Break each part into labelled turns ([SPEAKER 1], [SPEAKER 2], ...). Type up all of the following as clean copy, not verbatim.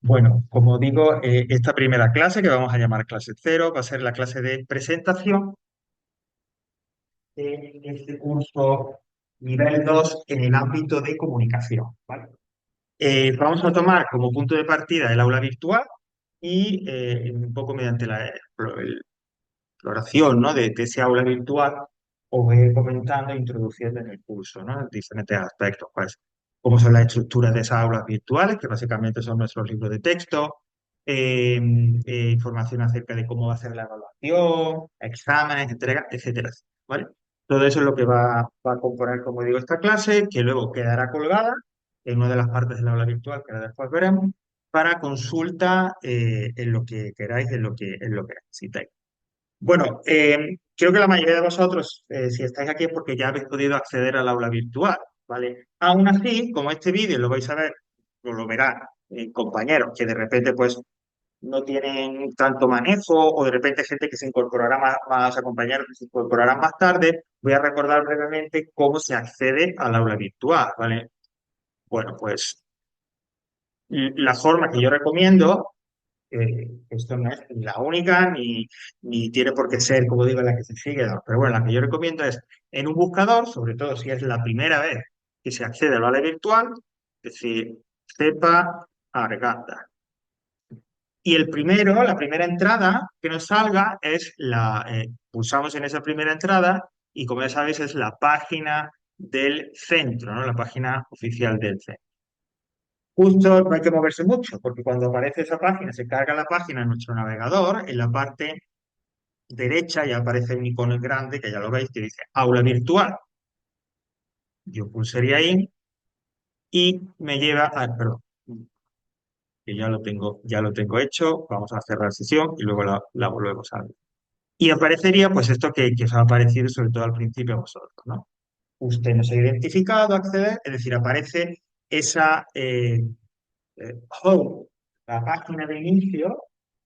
[SPEAKER 1] Bueno, como digo, esta primera clase, que vamos a llamar clase cero, va a ser la clase de presentación de este curso nivel 2 en el ámbito de comunicación, ¿vale? Vamos a tomar como punto de partida el aula virtual y un poco mediante la exploración, ¿no? de ese aula virtual, os voy a ir comentando e introduciendo en el curso, ¿no? Diferentes aspectos, pues, cómo son las estructuras de esas aulas virtuales, que básicamente son nuestros libros de texto, información acerca de cómo va a ser la evaluación, exámenes, entregas, etcétera, ¿vale? Todo eso es lo que va a componer, como digo, esta clase, que luego quedará colgada en una de las partes del aula virtual, que ahora después veremos, para consulta en lo que queráis, en lo que necesitéis. Bueno, creo que la mayoría de vosotros, si estáis aquí, es porque ya habéis podido acceder al aula virtual, ¿vale? Aún así, como este vídeo lo vais a ver, o lo verán compañeros que de repente pues no tienen tanto manejo o de repente gente que se incorporará más a compañeros que se incorporarán más tarde, voy a recordar brevemente cómo se accede al aula virtual, ¿vale? Bueno, pues la forma que yo recomiendo esto no es la única ni tiene por qué ser, como digo, la que se sigue, ¿no? Pero bueno, la que yo recomiendo es en un buscador, sobre todo si es la primera vez que se accede al aula virtual, es decir, CEPA Argata. Y el primero, la primera entrada que nos salga es pulsamos en esa primera entrada y como ya sabéis es la página del centro, ¿no? La página oficial del centro. Justo no hay que moverse mucho, porque cuando aparece esa página, se carga la página en nuestro navegador, en la parte derecha ya aparece un icono grande, que ya lo veis, que dice aula virtual. Yo pulsaría ahí y me lleva a, perdón, que ya lo tengo hecho, vamos a cerrar sesión y luego la volvemos a ver. Y aparecería pues esto que os ha aparecido sobre todo al principio a vosotros, ¿no? Usted no se ha identificado, acceder, es decir, aparece esa home, la página de inicio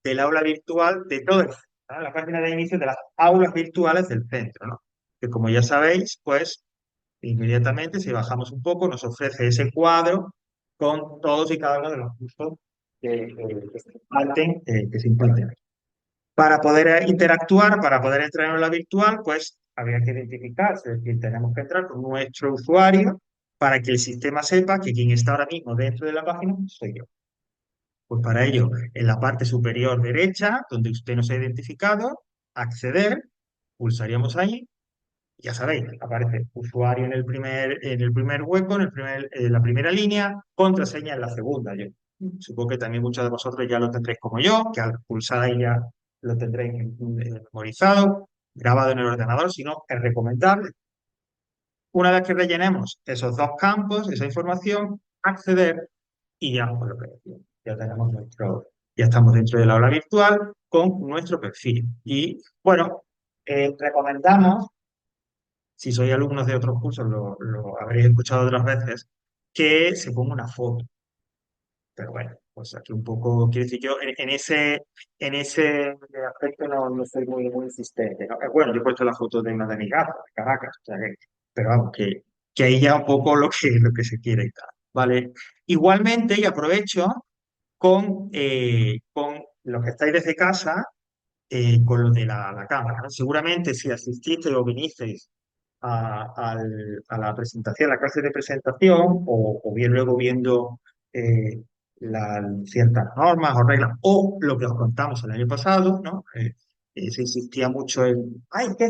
[SPEAKER 1] del aula virtual de todo el centro, ¿no? La página de inicio de las aulas virtuales del centro, ¿no? Que como ya sabéis, pues inmediatamente si bajamos un poco nos ofrece ese cuadro con todos y cada uno de los cursos que se imparten. Para poder interactuar, para poder entrar en aula virtual, pues habría que identificarse, es decir, tenemos que entrar con nuestro usuario para que el sistema sepa que quien está ahora mismo dentro de la página soy yo. Pues para ello, en la parte superior derecha, donde usted nos ha identificado, acceder, pulsaríamos ahí, ya sabéis, aparece usuario en el primer hueco, en la primera línea, contraseña en la segunda. Yo supongo que también muchos de vosotros ya lo tendréis como yo, que al pulsar ahí ya lo tendréis memorizado, grabado en el ordenador, si no, es recomendable. Una vez que rellenemos esos dos campos, esa información, acceder y ya, pues lo que decía, ya tenemos ya estamos dentro del aula virtual con nuestro perfil. Y bueno, recomendamos, si sois alumnos de otros cursos, lo habréis escuchado otras veces, que se ponga una foto. Pero bueno, pues aquí un poco, quiero decir, yo en ese aspecto no soy muy insistente, ¿no? Bueno, yo he puesto la foto de una de mis gatas, de Caracas, o sea pero vamos, que ahí ya un poco lo que se quiere y tal, ¿vale? Igualmente, y aprovecho con los que estáis desde casa, con lo de la cámara, ¿no? Seguramente si asististeis o vinisteis a la presentación, a la clase de presentación, o bien luego viendo eh, ciertas normas o reglas, o lo que os contamos el año pasado, ¿no? Se insistía mucho en, ay, que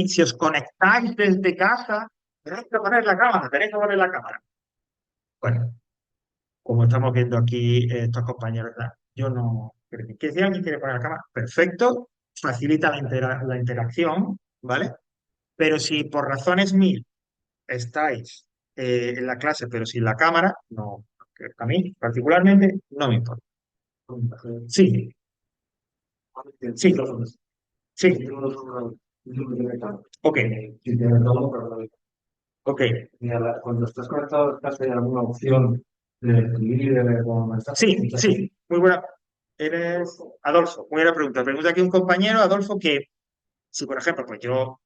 [SPEAKER 1] si os conectáis desde casa, tenéis que poner la cámara. Bueno, como estamos viendo aquí estos compañeros, ¿verdad? Yo no, que si alguien quiere poner la cámara, perfecto, facilita la interacción, ¿vale? Pero si por razones mil estáis en la clase, pero sin la cámara, no, que a mí particularmente no me importa. Sí, sí, sí. Ok, ok.
[SPEAKER 2] Cuando estás conectado, ¿estás en alguna opción de escribir como mensaje?
[SPEAKER 1] Sí, sí, muy buena. Eres Adolfo, muy buena pregunta. Pregunta aquí un compañero, Adolfo, que si por ejemplo, pues yo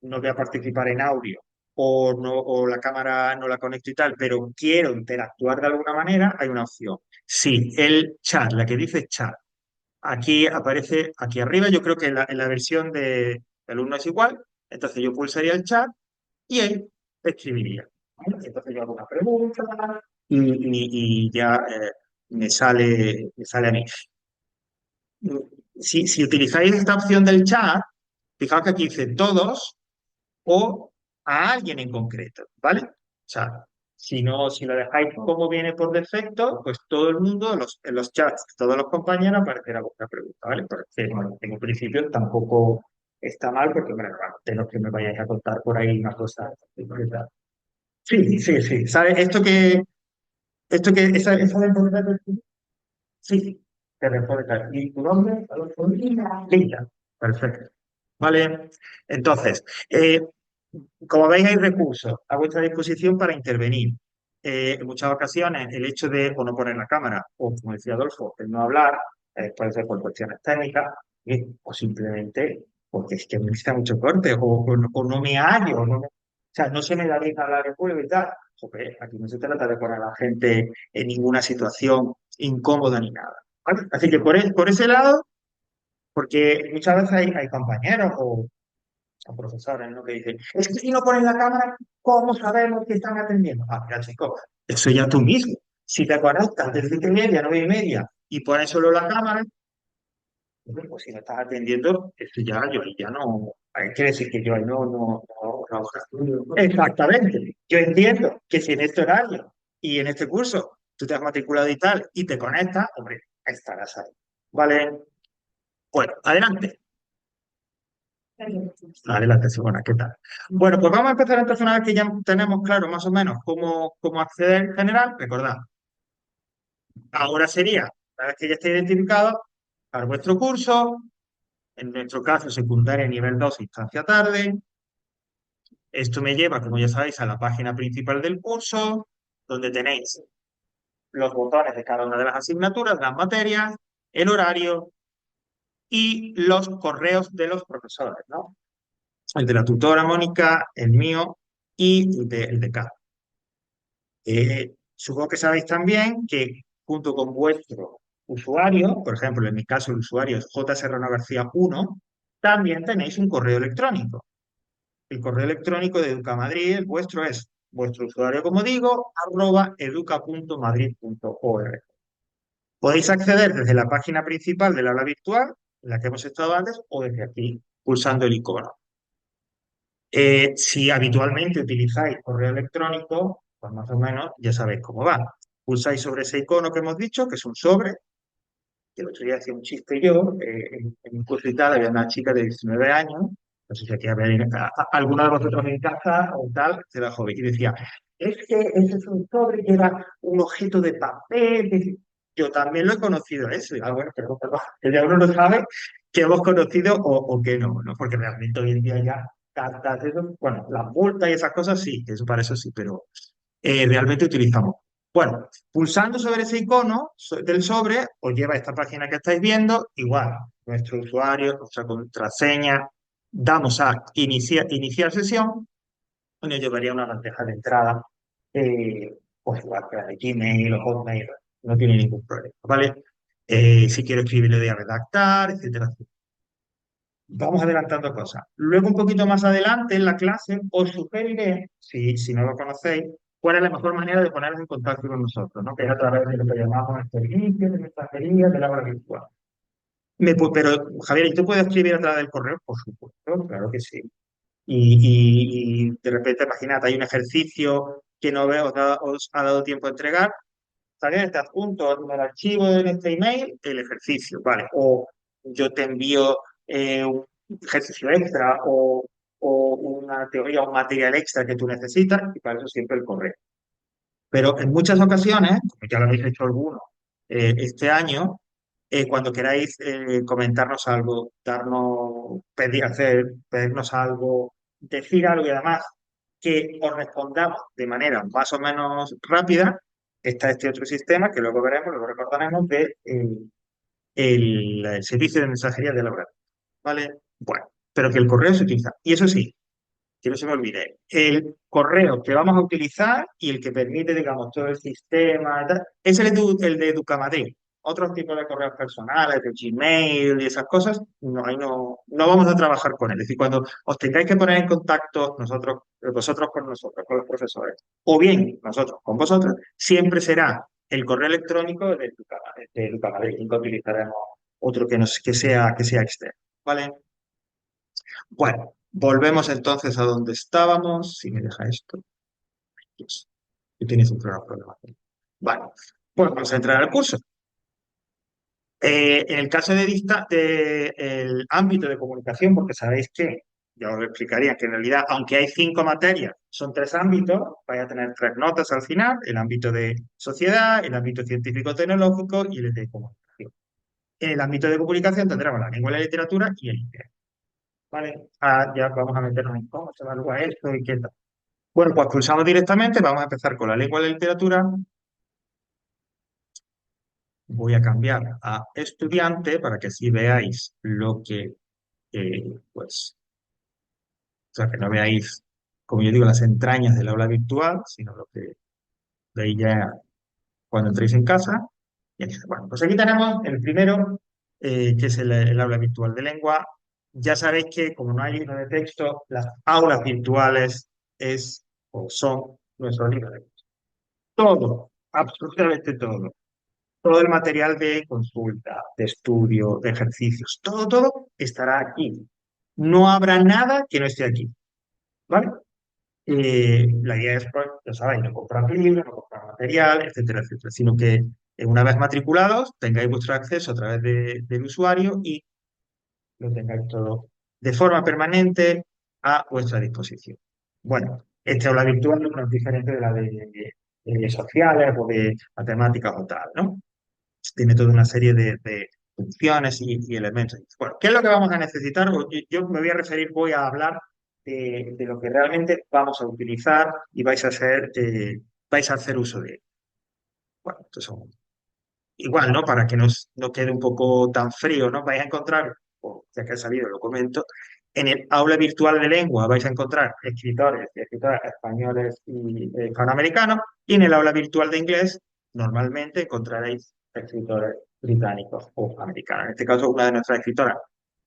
[SPEAKER 1] no voy a participar en audio, o la cámara no la conecto y tal, pero quiero interactuar de alguna manera, hay una opción. Sí, el chat, la que dice chat. Aquí aparece, aquí arriba, yo creo que en la versión de alumno es igual, entonces yo pulsaría el chat y él escribiría. ¿Vale? Entonces yo hago una pregunta y ya me sale a mí. Si utilizáis esta opción del chat, fijaos que aquí dice todos o a alguien en concreto, ¿vale? O sea, si no, si lo dejáis como viene por defecto, pues todo el mundo, en los chats, todos los compañeros aparecerá vuestra pregunta, ¿vale? Porque, bueno, en un principio tampoco está mal porque, bueno, de los que me vayáis a contar por ahí una cosa. Sí, sí, sí. ¿Sabes? Esa de poder sí, te responde. ¿Y tu nombre? Linda. Perfecto. Vale. Entonces, como veis, hay recursos a vuestra disposición para intervenir. En muchas ocasiones, el hecho de o no poner la cámara, o como decía Adolfo, el no hablar, puede ser por cuestiones técnicas, o simplemente porque es que me necesita mucho corte, o no me hallo, o sea, no se me da bien hablar en público y tal. Joder, aquí no se trata de poner a la gente en ninguna situación incómoda ni nada. ¿Vale? Así que por ese lado, porque muchas veces hay compañeros o profesores, ¿no? Que dicen, es que si no ponen la cámara, ¿cómo sabemos que están atendiendo? Ah, mira, chico, eso ya tú mismo. Si te conectas de 7:30 a 9:30 y pones solo la cámara, pues si no estás atendiendo, eso ya no, quiere decir que yo ahí no. Exactamente. Yo entiendo que si en este horario y en este curso tú te has matriculado y tal y te conectas, hombre, estarás ahí. ¿Vale? Bueno, adelante. Adelante, Simona, ¿qué tal? Bueno, pues vamos a empezar entonces una vez que ya tenemos claro más o menos cómo acceder en general. Recordad, ahora sería, una vez que ya esté identificado, para vuestro curso, en nuestro caso secundaria nivel 2 instancia tarde. Esto me lleva, como ya sabéis, a la página principal del curso, donde tenéis los botones de cada una de las asignaturas, las materias, el horario y los correos de los profesores, ¿no? El de la tutora Mónica, el mío y el de cada. Supongo que sabéis también que junto con vuestro usuario, por ejemplo, en mi caso el usuario es jserranogarcía1, también tenéis un correo electrónico. El correo electrónico de Educamadrid, el vuestro es vuestro usuario, como digo, @educa.madrid.org. Podéis acceder desde la página principal del aula virtual, en la que hemos estado antes, o desde aquí, pulsando el icono. Si habitualmente utilizáis correo electrónico, pues más o menos ya sabéis cómo va. Pulsáis sobre ese icono que hemos dicho, que es un sobre, que el otro día hacía un chiste yo, en un curso y tal, había una chica de 19 años, no sé si aquí había alguno de vosotros en casa o tal, era joven, y decía, es que ese es un sobre que era un objeto de papel, yo también lo he conocido eso, y bueno, pero que ya uno no sabe que hemos conocido o que no, ¿no? Porque realmente hoy en día ya cartas, eso, bueno, las multas y esas cosas sí, que eso para eso sí, pero realmente utilizamos. Bueno, pulsando sobre ese icono del sobre, os lleva a esta página que estáis viendo, igual, nuestro usuario, nuestra contraseña, damos a iniciar sesión, y nos llevaría a una bandeja de entrada, pues igual que la de Gmail o Hotmail, no tiene ningún problema, ¿vale? Si quiero escribir, le doy a redactar, etcétera, etcétera. Vamos adelantando cosas. Luego, un poquito más adelante en la clase, os sugeriré, si no lo conocéis, cuál es la mejor manera de poneros en contacto con nosotros, ¿no? Que es a través de lo que llamamos el servicio de mensajería del aula virtual. Pero, Javier, ¿y tú puedes escribir a través del correo? Por supuesto, claro que sí. Y de repente, imagínate, hay un ejercicio que no veo, os ha dado tiempo a entregar. Javier, te adjunto en el archivo en este email el ejercicio, ¿vale? O yo te envío un ejercicio extra o una teoría o un material extra que tú necesitas y para eso siempre el correo. Pero en muchas ocasiones, como ya lo habéis hecho algunos este año, cuando queráis comentarnos algo, pedirnos algo, decir algo y además que os respondamos de manera más o menos rápida, está este otro sistema que luego veremos, luego recordaremos de el servicio de mensajería de la web. ¿Vale? Bueno, pero que el correo se utiliza. Y eso sí, que no se me olvide, el correo que vamos a utilizar y el que permite, digamos, todo el sistema, y tal, es el de Educamadrid. Otros tipos de correos personales, de Gmail y esas cosas, no, ahí no vamos a trabajar con él. Es decir, cuando os tengáis que poner en contacto vosotros con nosotros, con los profesores, o bien nosotros con vosotros, siempre será el correo electrónico de Educamadrid. Nunca utilizaremos otro que sea externo. ¿Vale? Bueno, volvemos entonces a donde estábamos. Si me deja esto. Yes. Y tienes un problema. Vale, pues vamos a entrar al curso. En el caso el ámbito de comunicación, porque sabéis que, ya os lo explicaría, que en realidad, aunque hay 5 materias, son 3 ámbitos, vais a tener 3 notas al final: el ámbito de sociedad, el ámbito científico-tecnológico y el de comunicación. En el ámbito de comunicación tendremos la lengua y la literatura y el inglés. ¿Vale? Ya vamos a meternos en cómo se evalúa esto y qué tal. Bueno, pues pulsamos directamente, vamos a empezar con la lengua y la literatura. Voy a cambiar a estudiante para que así veáis lo que, pues, o sea, que no veáis, como yo digo, las entrañas del aula virtual, sino lo que veis ya cuando entréis en casa. Y aquí está. Bueno, pues aquí tenemos el primero, que es el aula virtual de lengua. Ya sabéis que como no hay libro de texto, las aulas virtuales es o son nuestro libro de texto. Todo, absolutamente todo. Todo el material de consulta, de estudio, de ejercicios, todo estará aquí. No habrá nada que no esté aquí, ¿vale? La idea es, pues, ya sabéis, no comprar libros, no comprar material, etcétera, etcétera, sino que una vez matriculados tengáis vuestro acceso a través del usuario y lo tengáis todo de forma permanente a vuestra disposición. Bueno, este aula virtual no es diferente de la de sociales o de matemáticas o tal, ¿no? Tiene toda una serie de funciones y elementos. Bueno, ¿qué es lo que vamos a necesitar? Yo me voy a referir, voy a hablar de lo que realmente vamos a utilizar y vais a hacer uso de él. Bueno, igual, ¿no? Para que no quede un poco tan frío, ¿no? Vais a encontrar, ya que ha salido, lo comento, en el aula virtual de lengua vais a encontrar escritores y escritoras españoles y hispanoamericanos, y en el aula virtual de inglés normalmente encontraréis escritores británicos o americanos. En este caso, una de nuestras escritoras,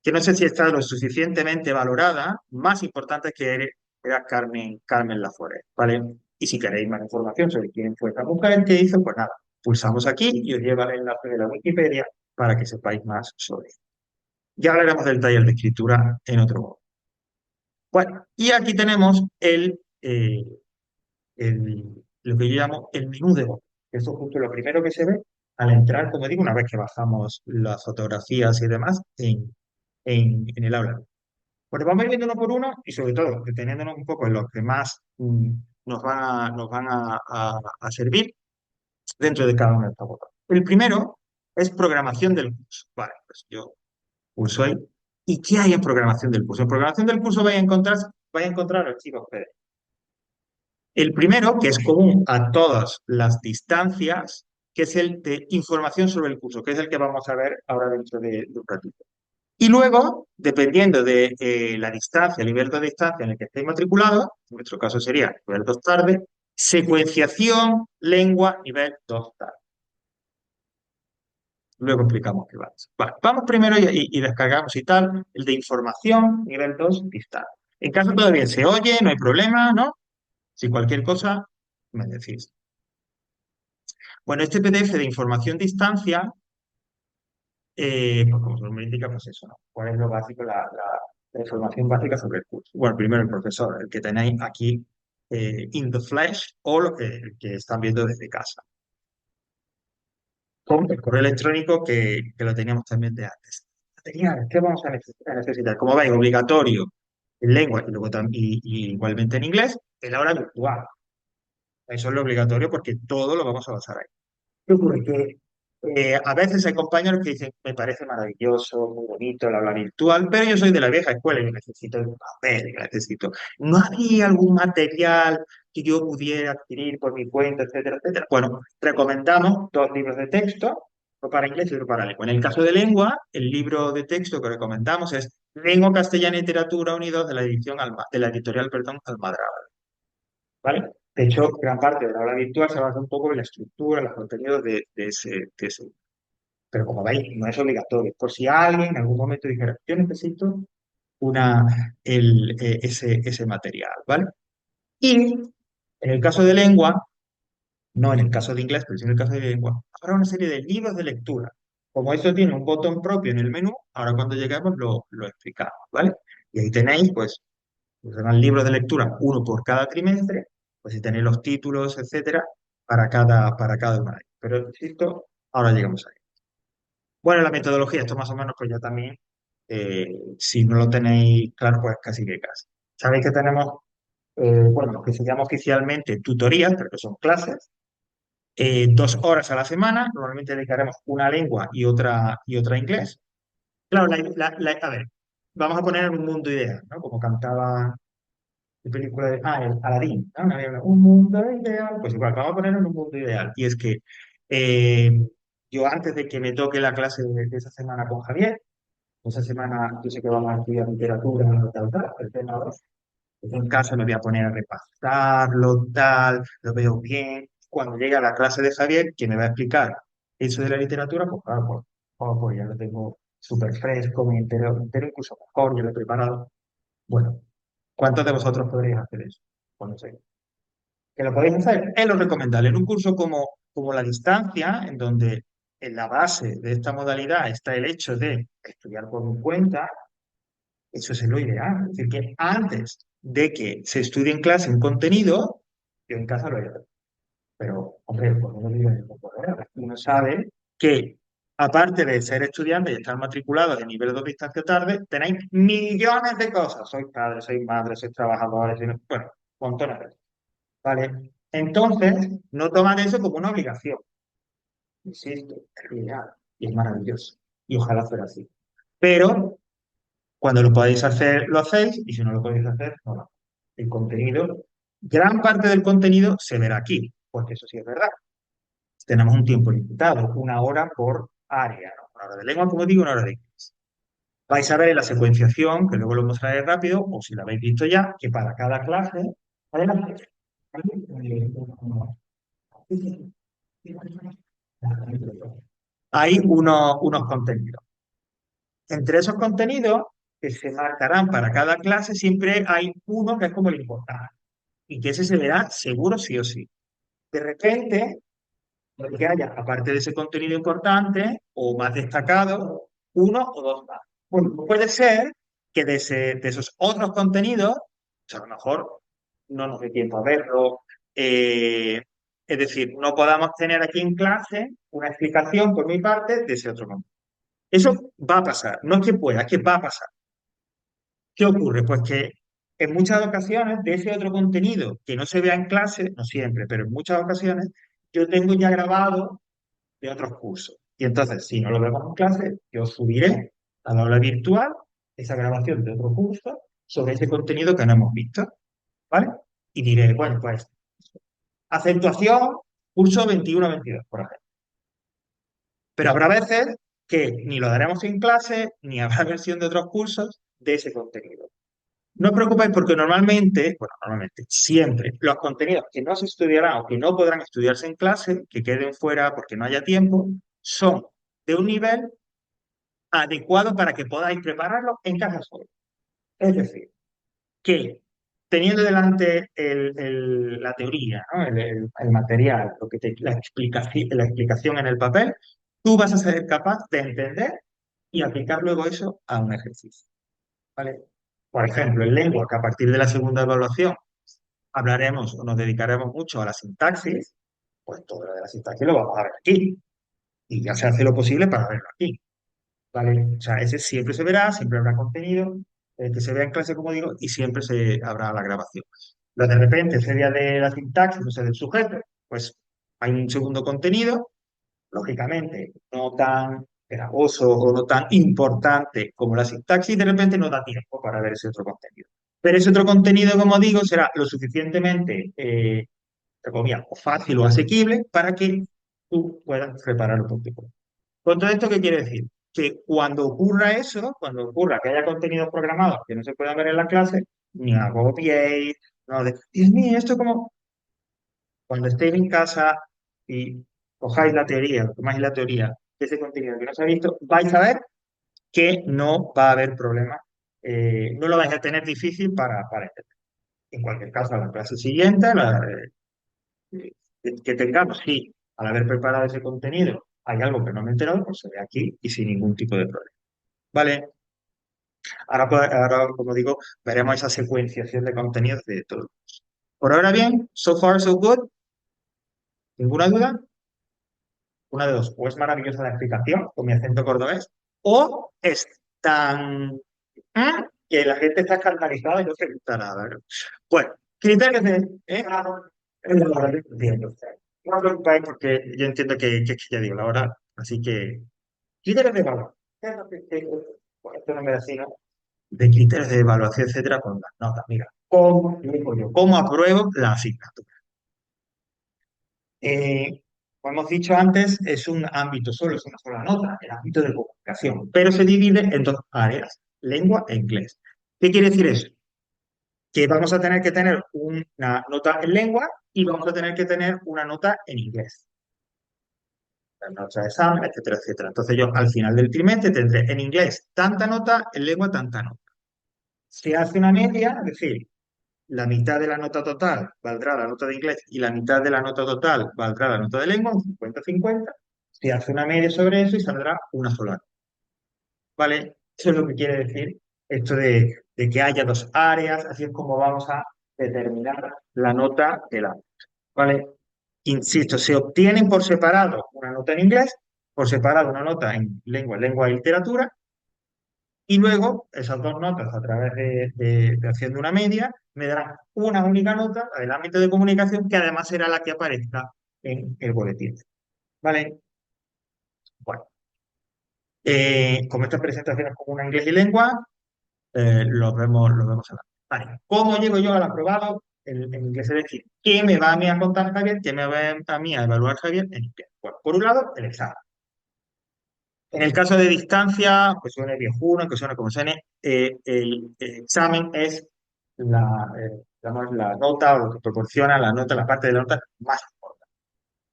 [SPEAKER 1] que no sé si está lo suficientemente valorada, más importante era Carmen Laforet, ¿vale? Y si queréis más información sobre quién fue esta mujer, qué hizo, pues nada, pulsamos aquí y os lleva el enlace de la Wikipedia para que sepáis más sobre esto. Ya hablaremos del taller de escritura en otro momento. Bueno, y aquí tenemos lo que yo llamo el menú de voz. Esto es justo lo primero que se ve al entrar, como digo, una vez que bajamos las fotografías y demás en el aula. Pues vamos a ir viendo uno por uno y sobre todo deteniéndonos un poco en los que más nos van a servir dentro de cada una de estas botas. El primero es programación del curso. Vale, pues yo pulso ahí. ¿Y qué hay en programación del curso? En programación del curso vais a encontrar archivos PDF. El primero, que es común a todas las distancias, que es el de información sobre el curso, que es el que vamos a ver ahora dentro de un ratito. Y luego, dependiendo de la distancia, el nivel de distancia en el que estéis matriculados, en nuestro caso sería nivel 2 tarde, secuenciación, lengua, nivel 2 tarde. Luego explicamos qué va. Vale, vamos primero y descargamos y tal, el de información, nivel 2 distal. En caso todavía se oye, no hay problema, ¿no? Si cualquier cosa, me decís. Bueno, este PDF de información distancia, pues como su nombre indica, pues eso, ¿no? ¿Cuál es lo básico, la información básica sobre el curso? Bueno, primero el profesor, el que tenéis aquí in the flesh o el que están viendo desde casa. Con el correo electrónico que lo teníamos también de antes. Material, ¿qué vamos a necesitar? Como veis, obligatorio en lengua y luego y igualmente en inglés, el aula virtual. Eso es lo obligatorio porque todo lo vamos a basar ahí. ¿Qué ocurre? Que a veces hay compañeros que dicen, me parece maravilloso, muy bonito el aula virtual, pero yo soy de la vieja escuela y necesito el papel, necesito. ¿No había algún material que yo pudiera adquirir por mi cuenta, etcétera, etcétera? Bueno, recomendamos 2 libros de texto, uno para inglés y otro para lengua. En el caso de lengua, el libro de texto que recomendamos es Lengua Castellana y Literatura Unidos de la de la editorial, perdón, Almadraba, ¿vale? De hecho, gran parte de la aula virtual se basa un poco en la estructura, en los contenidos de ese. Pero como veis, no es obligatorio. Por si alguien en algún momento dijera, yo necesito ese material, ¿vale? Y en el caso de lengua, no en el caso de inglés, pero sí en el caso de lengua, habrá una serie de libros de lectura. Como esto tiene un botón propio en el menú, ahora cuando lleguemos lo explicamos, ¿vale? Y ahí tenéis, pues, se llaman libros de lectura, uno por cada trimestre, pues si tenéis los títulos, etcétera, para cada una de ellas. Pero insisto, ahora llegamos ahí. Bueno, la metodología, esto más o menos, pues ya también, si no lo tenéis claro, pues casi que casi. Sabéis que tenemos, bueno, lo que se llama oficialmente tutorías, pero que son clases, 2 horas a la semana, normalmente dedicaremos una lengua y otra inglés. Claro, a ver, vamos a poner un mundo ideal, ¿no? Como cantaba la película de, el Aladín, ¿no? Un mundo ideal, pues igual, vamos a poner un mundo ideal. Y es que eh, yo antes de que me toque la clase de esa semana con Javier, esa semana yo sé que vamos a estudiar literatura, tal, el tema 2. Pues en casa me voy a poner a repasarlo, tal, lo veo bien. Cuando llegue a la clase de Javier, que me va a explicar eso de la literatura, pues claro, pues ya lo tengo súper fresco, me entero incluso mejor, ya lo he preparado. Bueno, ¿cuántos de vosotros podréis hacer eso? Pues no sé. ¿Que lo podéis hacer? Es lo recomendable. En un curso como la distancia, en donde en la base de esta modalidad está el hecho de estudiar por mi cuenta, eso es lo ideal. Es decir, que antes de que se estudie en clase un contenido, yo en casa lo haría. Pero, hombre, por lo menos uno sabe que, aparte de ser estudiante y estar matriculado de nivel 2 distancia tarde, tenéis millones de cosas. Sois padres, sois madres, sois trabajadores, bueno, montones de cosas. ¿Vale? Entonces, no toman eso como una obligación. Insisto, es lo ideal y es maravilloso. Y ojalá fuera así. Pero cuando lo podéis hacer, lo hacéis, y si no lo podéis hacer, no lo. El contenido, gran parte del contenido se verá aquí, porque eso sí es verdad. Tenemos un tiempo limitado, 1 hora por área, ¿no? 1 hora de lengua, como digo, 1 hora de inglés. Vais a ver en la secuenciación, que luego lo mostraré rápido, o si la habéis visto ya, que para cada clase, adelante, hay unos contenidos. Entre esos contenidos que se marcarán para cada clase, siempre hay uno que es como el importante y que ese se verá seguro sí o sí. De repente, lo que haya, aparte de ese contenido importante o más destacado, uno o dos más. Bueno, puede ser que de esos otros contenidos, pues a lo mejor no nos dé tiempo a verlo, eh, es decir, no podamos tener aquí en clase una explicación por mi parte de ese otro contenido. Eso va a pasar, no es que pueda, es que va a pasar. ¿Qué ocurre? Pues que en muchas ocasiones de ese otro contenido que no se vea en clase, no siempre, pero en muchas ocasiones, yo tengo ya grabado de otros cursos. Y entonces, si no lo vemos en clase, yo subiré a la aula virtual esa grabación de otro curso sobre ese contenido que no hemos visto, ¿vale? Y diré, bueno, pues, acentuación, curso 21-22, por ejemplo. Pero habrá veces que ni lo daremos en clase, ni habrá versión de otros cursos de ese contenido. No os preocupéis porque normalmente, siempre, los contenidos que no se estudiarán o que no podrán estudiarse en clase, que queden fuera porque no haya tiempo, son de un nivel adecuado para que podáis prepararlo en casa solo. Es decir, que teniendo delante la teoría, ¿no? El material, la explicación en el papel, tú vas a ser capaz de entender y aplicar luego eso a un ejercicio. ¿Vale? Por ejemplo, en lengua, que a partir de la segunda evaluación hablaremos o nos dedicaremos mucho a la sintaxis, pues todo lo de la sintaxis lo vamos a ver aquí. Y ya se hace lo posible para verlo aquí. ¿Vale? O sea, ese siempre se verá, siempre habrá contenido que se vea en clase, como digo, y siempre se habrá la grabación. Lo de repente sería de la sintaxis, o sea, del sujeto, pues hay un segundo contenido, lógicamente, no tan gravoso o no tan importante como la sintaxis, de repente no da tiempo para ver ese otro contenido. Pero ese otro contenido, como digo, será lo suficientemente, entre comillas, o fácil o asequible para que tú puedas prepararlo por tu cuenta. Con todo esto, ¿qué quiere decir? Que cuando ocurra eso, cuando ocurra que haya contenidos programados que no se puedan ver en la clase, ni agobiéis, no de, Dios mío, esto como cuando estéis en casa y cojáis la teoría, tomáis la teoría de ese contenido que no se ha visto, vais a ver que no va a haber problema, no lo vais a tener difícil para entender. En cualquier caso, a la clase siguiente, que tengamos, sí, al haber preparado ese contenido, hay algo que no me he enterado, pues se ve aquí y sin ningún tipo de problema. ¿Vale? Ahora, ahora, como digo, veremos esa secuenciación de contenidos de todo. Por ahora bien, so far so good, ninguna duda. Una de dos, o es maravillosa la explicación con mi acento cordobés, o es tan que la gente está escandalizada y no se gusta nada, ¿no? Bueno, criterios de... entiendo. No os preocupéis porque yo entiendo que ya digo la hora, así que criterios de evaluación. ¿Qué es lo bueno, esto no me da sino de criterios de evaluación, etcétera, con las notas. Mira, ¿cómo digo yo? ¿Cómo apruebo la asignatura? Como hemos dicho antes, es un ámbito solo, es una sola nota, el ámbito de comunicación, pero se divide en dos áreas, lengua e inglés. ¿Qué quiere decir eso? Que vamos a tener que tener una nota en lengua y vamos a tener que tener una nota en inglés. La nota de examen, etcétera, etcétera. Entonces yo al final del trimestre tendré en inglés tanta nota, en lengua tanta nota. Se hace una media, es decir, la mitad de la nota total valdrá la nota de inglés y la mitad de la nota total valdrá la nota de lengua, un 50-50. Se hace una media sobre eso y saldrá una sola nota. ¿Vale? Eso es lo que quiere decir esto de que haya dos áreas, así es como vamos a determinar la nota de la. ¿Vale? Insisto, se obtienen por separado una nota en inglés, por separado una nota en lengua y literatura, y luego esas dos notas a través de haciendo una media me darán una única nota del ámbito de comunicación que además será la que aparezca en el boletín. ¿Vale? Bueno, como esta presentación es como una inglés y lengua, lo vemos ahora. Vale, ¿cómo llego yo al aprobado en inglés? Es decir, ¿qué me va a mí a contar Javier? ¿Qué me va a mí a evaluar Javier en inglés? Bueno, por un lado, el examen. En el caso de distancia, que suene viejuno, que suene como suene, el examen es digamos, la nota o lo que proporciona la nota, la parte de la nota más importante.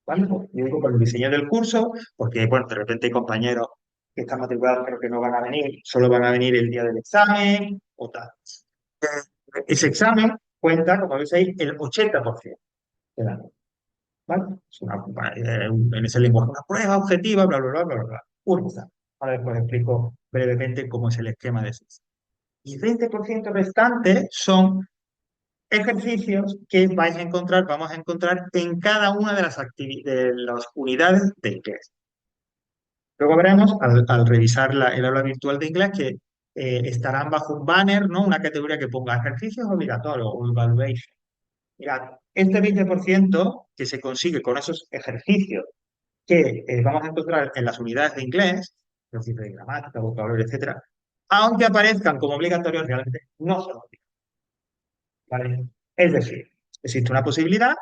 [SPEAKER 1] ¿Vale? Yo digo por el diseño del curso, porque bueno, de repente hay compañeros que están matriculados pero que no van a venir, solo van a venir el día del examen o tal. Ese examen cuenta, como veis ahí, el 80% de la nota. ¿Vale? Es en ese lenguaje una prueba objetiva, bla, bla, bla, bla, bla. Un examen. Ahora después explico brevemente cómo es el esquema de ese examen. Y el 20% restante son ejercicios que vais a encontrar, vamos a encontrar en cada una de de las unidades de inglés. Luego veremos, al revisar el aula virtual de inglés, que estarán bajo un banner, ¿no? Una categoría que ponga ejercicios obligatorios o evaluation. Mirad, este 20% que se consigue con esos ejercicios que vamos a encontrar en las unidades de inglés, los tipos de gramática, vocabulario, etcétera, aunque aparezcan como obligatorios, realmente no son obligatorios. ¿Vale? Es decir, existe una posibilidad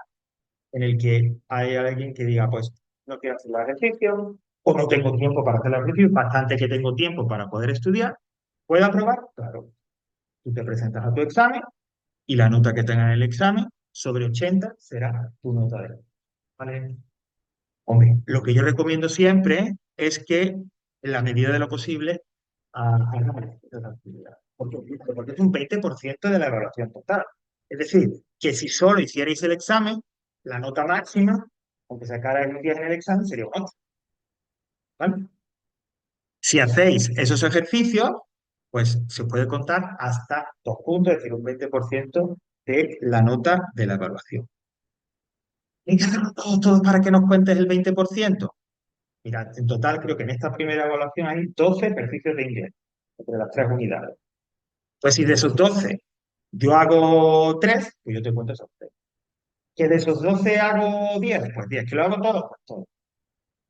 [SPEAKER 1] en el que hay alguien que diga, pues no quiero hacer el ejercicio, o no tengo tiempo para hacer el ejercicio, bastante que tengo tiempo para poder estudiar, ¿puedo aprobar? Claro. Tú te presentas a tu examen y la nota que tenga en el examen sobre 80 será tu nota de. ¿Vale? Hombre, lo que yo recomiendo siempre es que, en la medida de lo posible, hagan esa actividad. Porque es un 20% de la evaluación total. Es decir, que si solo hicierais el examen, la nota máxima, aunque sacara un 10 en el examen, sería un 8. ¿Vale? Si hacéis esos ejercicios, pues se puede contar hasta 2 puntos, es decir, un 20% de la nota de la evaluación. ¿Y qué hacemos todos para que nos cuentes el 20%? Mira, en total creo que en esta primera evaluación hay 12 ejercicios de inglés entre las tres unidades. Pues si de esos 12 yo hago 3, pues yo te cuento esos 3. Que de esos 12 hago 10, pues 10. Que lo hago todo, pues todo.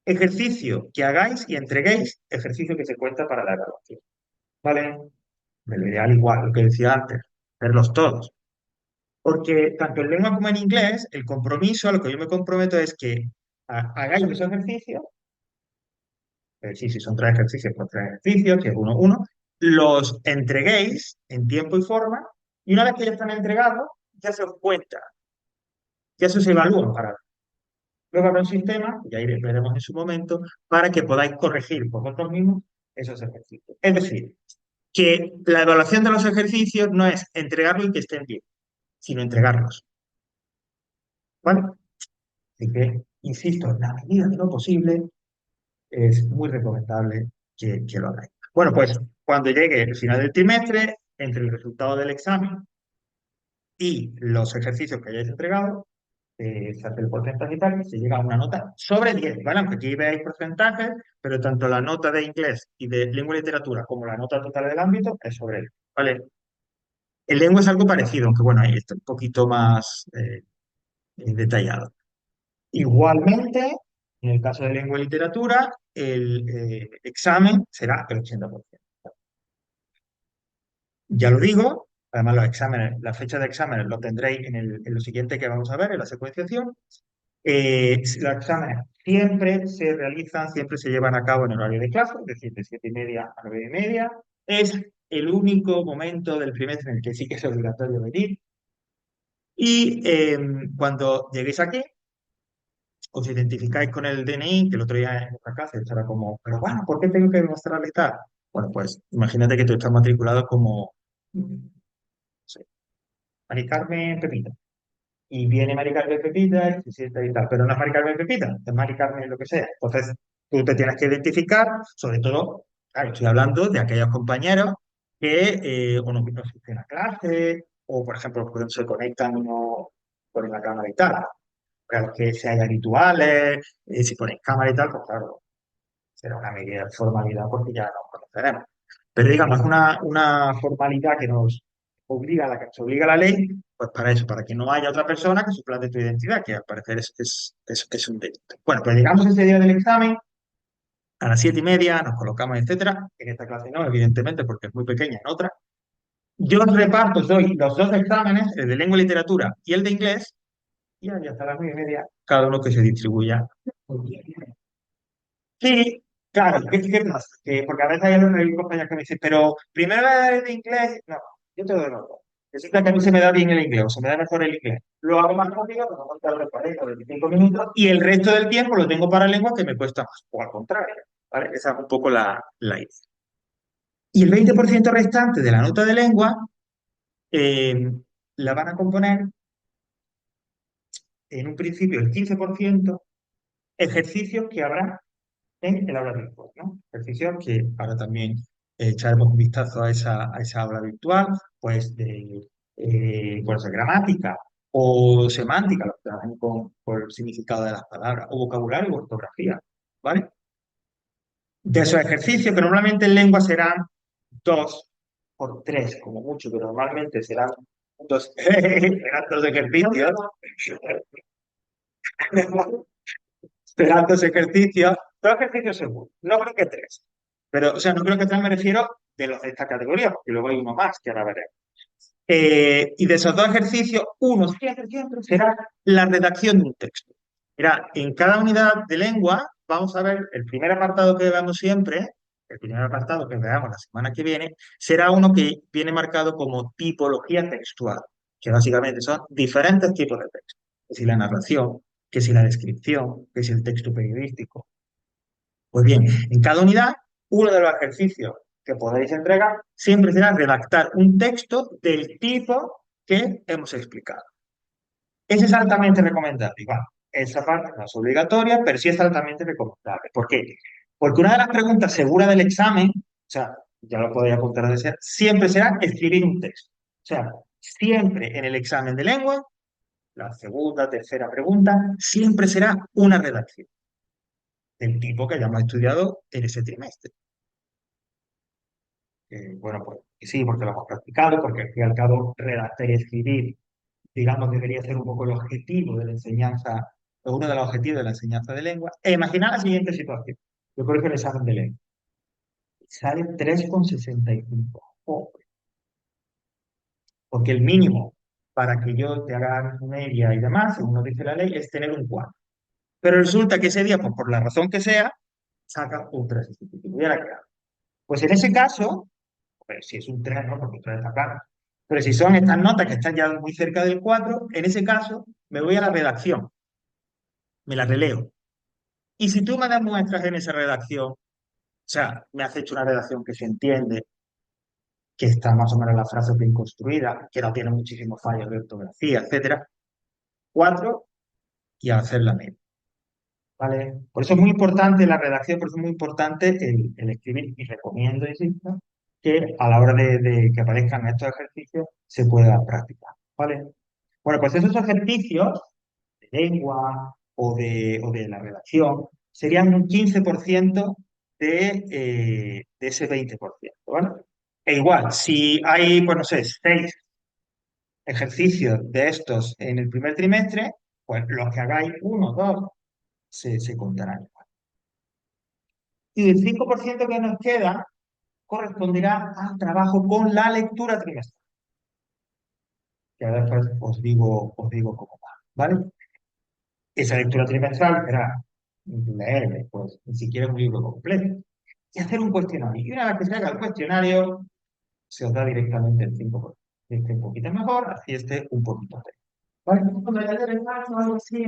[SPEAKER 1] Ejercicio que hagáis y entreguéis, ejercicio que se cuenta para la evaluación. ¿Vale? Me lo ideal igual, lo que decía antes, verlos todos. Porque tanto en lengua como en inglés, el compromiso, a lo que yo me comprometo es que hagáis los ejercicios Sí, si son tres ejercicios, pues tres ejercicios, que es uno, uno, los entreguéis en tiempo y forma, y una vez que ya están entregados, ya se os cuenta, ya se os evalúan para. Luego habrá un sistema, ya veremos en su momento, para que podáis corregir vosotros mismos esos ejercicios. Es decir, que la evaluación de los ejercicios no es entregarlos y que estén bien, sino entregarlos. ¿Vale? Así que, insisto, en la medida de lo posible, es muy recomendable que lo hagáis. Bueno, pues cuando llegue el final del trimestre, entre el resultado del examen y los ejercicios que hayáis entregado, se hace el porcentaje y tal, y se llega a una nota sobre 10, ¿vale? Aunque aquí veáis porcentajes, pero tanto la nota de inglés y de lengua y literatura como la nota total del ámbito es sobre él, ¿vale? En lengua es algo parecido, aunque bueno, ahí está un poquito más detallado. Igualmente, en el caso de lengua y literatura, el examen será el 80%. Ya lo digo, además los exámenes, la fecha de exámenes lo tendréis en lo siguiente que vamos a ver, en la secuenciación. Los exámenes siempre se realizan, siempre se llevan a cabo en horario de clase, es decir, de 7:30 a 9:30. Es el único momento del trimestre en el que sí que es obligatorio venir. Y cuando lleguéis aquí, os identificáis con el DNI, que el otro día en otra clase estará como, pero bueno, ¿por qué tengo que demostrarle tal? Bueno, pues imagínate que tú estás matriculado como, no sé, Mari Carmen Pepita. Y viene Mari Carmen Pepita y se sienta y tal, pero no es Mari Carmen Pepita, es Mari Carmen lo que sea. Entonces, tú te tienes que identificar, sobre todo, claro, estoy hablando de aquellos compañeros que o no asisten a clase, o por ejemplo, cuando se conectan y no ponen la cámara y tal. Claro, que si hay rituales, si ponen cámara y tal, pues claro, será una medida de formalidad porque ya nos conoceremos. Pero digamos, una formalidad que nos obliga, a la que nos obliga la ley, pues para eso, para que no haya otra persona que suplante tu identidad, que al parecer es un delito. Bueno, pues llegamos ese día del examen, a las 7:30, nos colocamos, etcétera. En esta clase no, evidentemente, porque es muy pequeña, en otra. Yo os reparto, os doy los dos exámenes, el de lengua y literatura y el de inglés, y ahí hasta las 9:30, cada uno que se distribuya. Sí, claro, ¿qué pasa? Porque a veces hay compañeros que me dicen, pero primero es de inglés. No, yo te doy los dos. Resulta que a mí se me da bien el inglés, o se me da mejor el inglés. Lo hago más rápido, pero no tardo 40 o 25 minutos, y el resto del tiempo lo tengo para lengua que me cuesta más, o al contrario, ¿vale? Esa es un poco la idea. Y el 20% restante de la nota de lengua eh, la van a componer, en un principio, el 15% ejercicios que habrá en el aula virtual, ¿no? Ejercicios que ahora también echaremos un vistazo a esa aula virtual, pues de pues de gramática o semántica, lo que trabajan con el significado de las palabras, o vocabulario o ortografía, ¿vale? De esos ejercicios, que normalmente en lengua serán 2 por 3, como mucho, pero normalmente serán serán 2 ejercicios. Serán 2 ejercicios, 2 ejercicios seguros, no creo que tres. Pero, o sea, no creo que tres me refiero de los de esta categoría, porque luego hay uno más que ahora veremos. Y de esos 2 ejercicios, uno siempre será la redacción de un texto. Mira, en cada unidad de lengua, vamos a ver el primer apartado que veamos siempre, el primer apartado que veamos la semana que viene, será uno que viene marcado como tipología textual, que básicamente son diferentes tipos de texto. Que si la narración, que si la descripción, que si el texto periodístico. Pues bien, en cada unidad, uno de los ejercicios que podéis entregar siempre será redactar un texto del tipo que hemos explicado. Es altamente recomendable. Igual, esa parte no es obligatoria, pero sí es altamente recomendable. ¿Por qué? Porque una de las preguntas seguras del examen, o sea, ya lo podéis apuntar a ser, siempre será escribir un texto. O sea, siempre en el examen de lengua, la segunda, tercera pregunta, siempre será una redacción del tipo que hayamos estudiado en ese trimestre. Bueno, pues sí, porque lo hemos practicado, porque al fin y al cabo redactar y escribir, digamos, debería ser un poco el objetivo de la enseñanza, o uno de los objetivos de la enseñanza de lengua. E imaginar la siguiente situación. Yo creo que el examen de lengua sale 3,65. Joder, porque el mínimo para que yo te haga media y demás, según nos dice la ley, es tener un 4. Pero resulta que ese día, pues por la razón que sea, saca un 3 sustitutivo. Y ahora, claro, pues en ese caso, pues si es un 3 ¿no? Porque 3 está claro. Pero si son estas notas que están ya muy cerca del 4 en ese caso me voy a la redacción, me la releo. Y si tú me das muestras en esa redacción, o sea, me has hecho una redacción que se entiende, que está más o menos la frase bien construida, que no tiene muchísimos fallos de ortografía, etcétera, 4 y a hacer la media. ¿Vale? Por eso es muy importante la redacción, por eso es muy importante el escribir y recomiendo, insisto, que a la hora de que aparezcan estos ejercicios se pueda practicar. ¿Vale? Bueno, pues esos ejercicios de lengua o de la redacción serían un 15% de ese 20%. ¿Vale? E igual, si hay, pues no sé, 6 ejercicios de estos en el primer trimestre, pues los que hagáis uno, dos, se contarán. Y el 5% que nos queda corresponderá al trabajo con la lectura trimestral, que ahora después os digo cómo va, ¿vale? Esa lectura trimestral será leer, pues, ni siquiera un libro completo, y hacer un cuestionario. Y una vez que se haga el cuestionario, se os da directamente el 5%. Este un poquito mejor, así este un poquito menos. ¿Vale? Cuando ya leer el caso, algo así.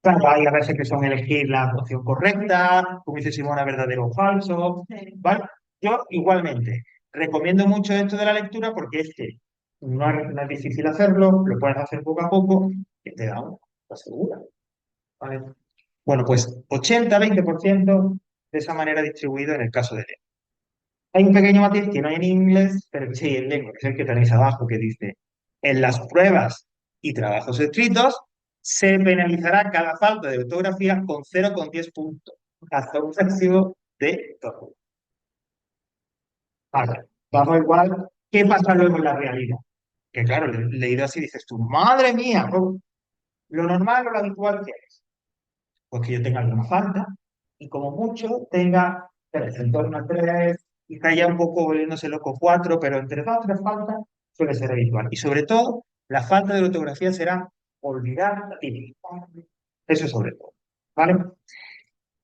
[SPEAKER 1] Claro, hay a veces que son elegir la opción correcta, como dice Simona, verdadero o falso, ¿vale? Yo igualmente recomiendo mucho esto de la lectura porque es que no es difícil hacerlo, lo puedes hacer poco a poco y te da una segura, ¿vale? Bueno, pues 80-20% de esa manera distribuido en el caso de leer. Hay un pequeño matiz que no hay en inglés, pero que sí hay en lengua, que es el que tenéis abajo, que dice, en las pruebas y trabajos escritos se penalizará cada falta de ortografía con 0,10 puntos, hasta un máximo de 2 puntos. Vale, vamos igual. ¿Qué pasa luego en la realidad? Que claro, leído así dices tú, madre mía, lo normal o lo habitual que es, pues que yo tenga alguna falta y como mucho tenga 3, en torno a 3, quizá ya un poco volviéndose loco 4, pero entre 2 o 3 faltas suele ser habitual. Y sobre todo, la falta de ortografía será olvidar la típica. Eso sobre todo. ¿Vale?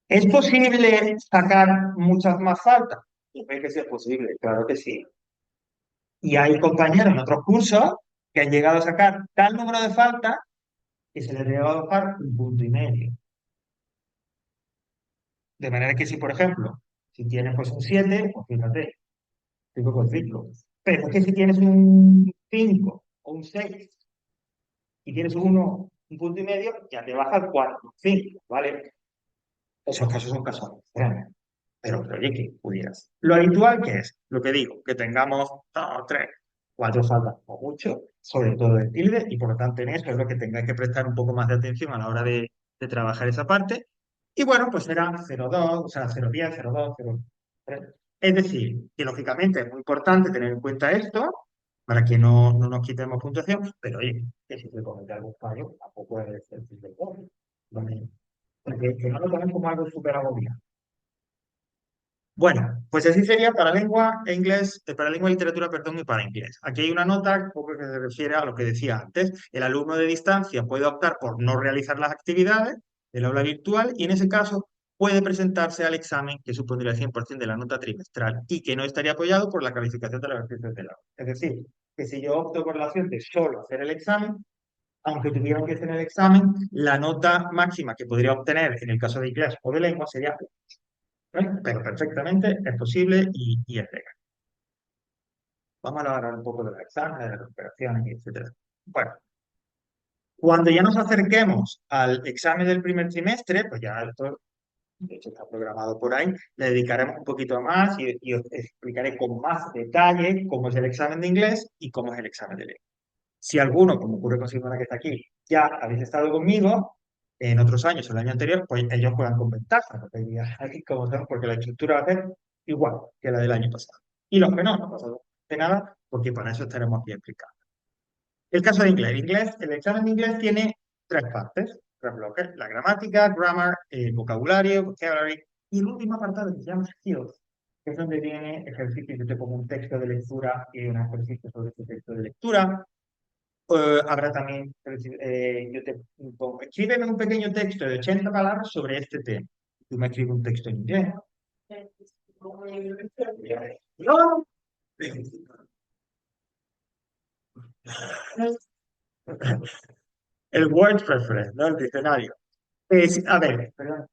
[SPEAKER 1] ¿Es posible sacar muchas más faltas? Yo creo que sí es posible, claro que sí. Y hay compañeros en otros cursos que han llegado a sacar tal número de faltas que se les llegó a bajar 1,5 puntos. De manera que si, por ejemplo, si tienes pues un 7 pues fíjate, 5,5. Pero es que si tienes un 5 o un 6 y tienes un punto y medio, ya te baja el 4,5, ¿vale? Esos casos son casos extremos. Pero oye, que pudieras. Lo habitual que es, lo que digo, que tengamos 3, 4 faltas o mucho, sobre todo de tilde, y por lo tanto en eso es lo que tengáis que prestar un poco más de atención a la hora de trabajar esa parte. Y bueno, pues será 0,2, o sea, 0,10, 0,2, 0,3. Es decir, que lógicamente es muy importante tener en cuenta esto para que no nos quitemos puntuación, pero oye, que si se comete algún fallo, tampoco es el fin del mundo, ¿vale? Que no lo tomen como algo súper agobiante. Bueno, pues así sería para lengua e inglés, para lengua y literatura, perdón, y para inglés. Aquí hay una nota un poco que se refiere a lo que decía antes. El alumno de distancia puede optar por no realizar las actividades del aula virtual y en ese caso puede presentarse al examen que supondría el 100% de la nota trimestral y que no estaría apoyado por la calificación de los ejercicios del aula. Es decir, que si yo opto por la opción de solo hacer el examen, aunque tuviera que hacer el examen, la nota máxima que podría obtener en el caso de inglés o de lengua sería pero perfectamente es posible y es legal. Vamos a hablar un poco de los exámenes, de las recuperaciones, etcétera. Bueno, cuando ya nos acerquemos al examen del primer trimestre, pues ya esto, de hecho, está programado por ahí, le dedicaremos un poquito más y os explicaré con más detalle cómo es el examen de inglés y cómo es el examen de lengua. Si alguno, como ocurre con Simona que está aquí, ya habéis estado conmigo en otros años, el año anterior, pues ellos juegan con ventaja, porque aquí como son, porque la estructura va a ser igual que la del año pasado. Y los que no pasa de nada, porque para eso estaremos aquí explicando. El caso de inglés. El examen de inglés tiene 3 partes, 3 bloques: la gramática, grammar, vocabulario, vocabulary, y el último apartado que se llama skills, que es donde viene ejercicios. Yo te pongo un texto de lectura y un ejercicio sobre ese texto de lectura. Habrá también, yo te pongo, escríbeme un pequeño texto de 80 palabras sobre este tema. Tú me escribes un texto en inglés. No. El word preference, ¿no? El diccionario. A ver, perdón,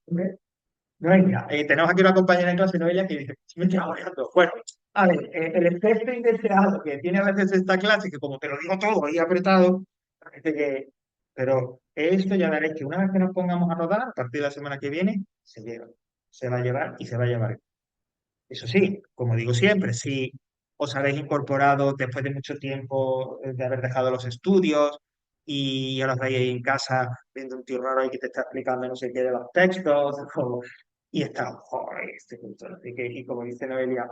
[SPEAKER 1] Noelia, tenemos aquí una compañera en clase, Noelia, que dice, me estoy agobiando. Bueno, a ver, el efecto indeseado que tiene a veces esta clase, que como te lo digo todo ahí apretado, parece que... Pero esto ya veréis que una vez que nos pongamos a rodar, a partir de la semana que viene, se lleva. Se va a llevar y se va a llevar. Eso sí, como digo siempre, si os habéis incorporado después de mucho tiempo de haber dejado los estudios y ahora estáis ahí en casa viendo un tío raro ahí que te está explicando no sé qué de los textos y está, joder, este culto, no sé qué, y como dice Noelia,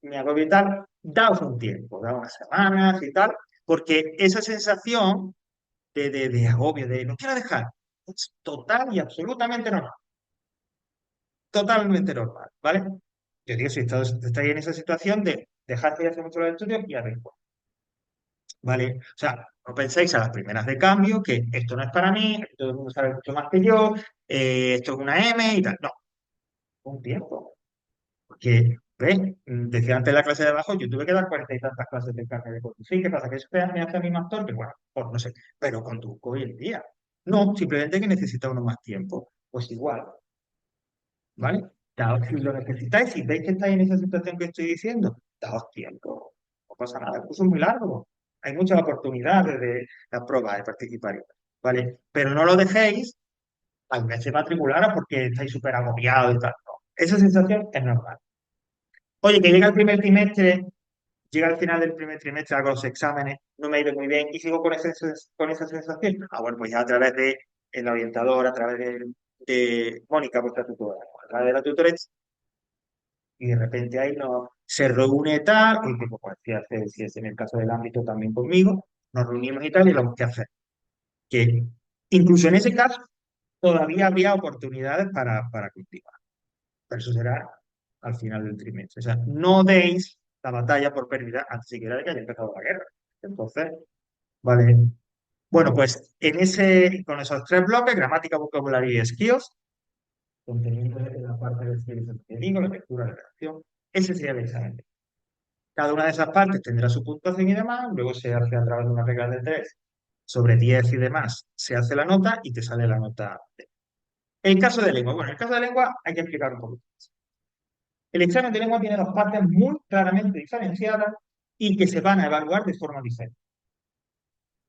[SPEAKER 1] me agobio y tal, daos un tiempo, daos unas semanas y tal, porque esa sensación de agobio, de no quiero dejar, es total y absolutamente normal, totalmente normal, ¿vale? Yo digo, si estáis en esa situación de dejar de hacer mucho los estudios y abrir puertas, ¿vale? O sea, no penséis a las primeras de cambio que esto no es para mí, que todo el mundo sabe mucho más que yo, esto es una M y tal. No, un tiempo. Porque, ¿ves? Decía antes en la clase de abajo, yo tuve que dar 40 y tantas clases de carne de conducir. ¿Qué pasa? ¿Que eso me hace a mí más torpe? Bueno, pues no sé, pero conduzco hoy en día. No, simplemente que necesita uno más tiempo. Pues igual, ¿vale? Si lo necesitáis, si veis que estáis en esa situación que estoy diciendo, daos tiempo. No pasa nada, el curso es muy largo. Hay muchas oportunidades de pruebas, de participar, ¿vale? Pero no lo dejéis al mes de matricularos porque estáis súper agobiados y tal. No. Esa sensación es normal. Oye, que llega el primer trimestre, llega al final del primer trimestre, hago los exámenes, no me ha ido muy bien y sigo con esa sensación. Ah, bueno, pues ya a través de el orientador, a través de Mónica, vuestra tutora, a través de la tutora, y de repente ahí no, se reúne tal, y tipo, pues si es en el caso del ámbito también conmigo, nos reunimos y tal, y vamos a hacer. Que incluso en ese caso todavía habría oportunidades para continuar, pero eso será al final del trimestre. O sea, no deis la batalla por perdida antes siquiera de que haya empezado la guerra. Entonces, vale. Bueno, pues con esos tres bloques, gramática, vocabulario y skills, contenido en la parte de skills que digo, la lectura, la redacción, ese sería el examen. Cada una de esas partes tendrá su puntuación y demás, luego se hace a través de una regla de 3 sobre 10 y demás, se hace la nota y te sale la nota. El caso de lengua. Bueno, el caso de lengua hay que explicar un poquito. El examen de lengua tiene dos partes muy claramente diferenciadas y que se van a evaluar de forma diferente.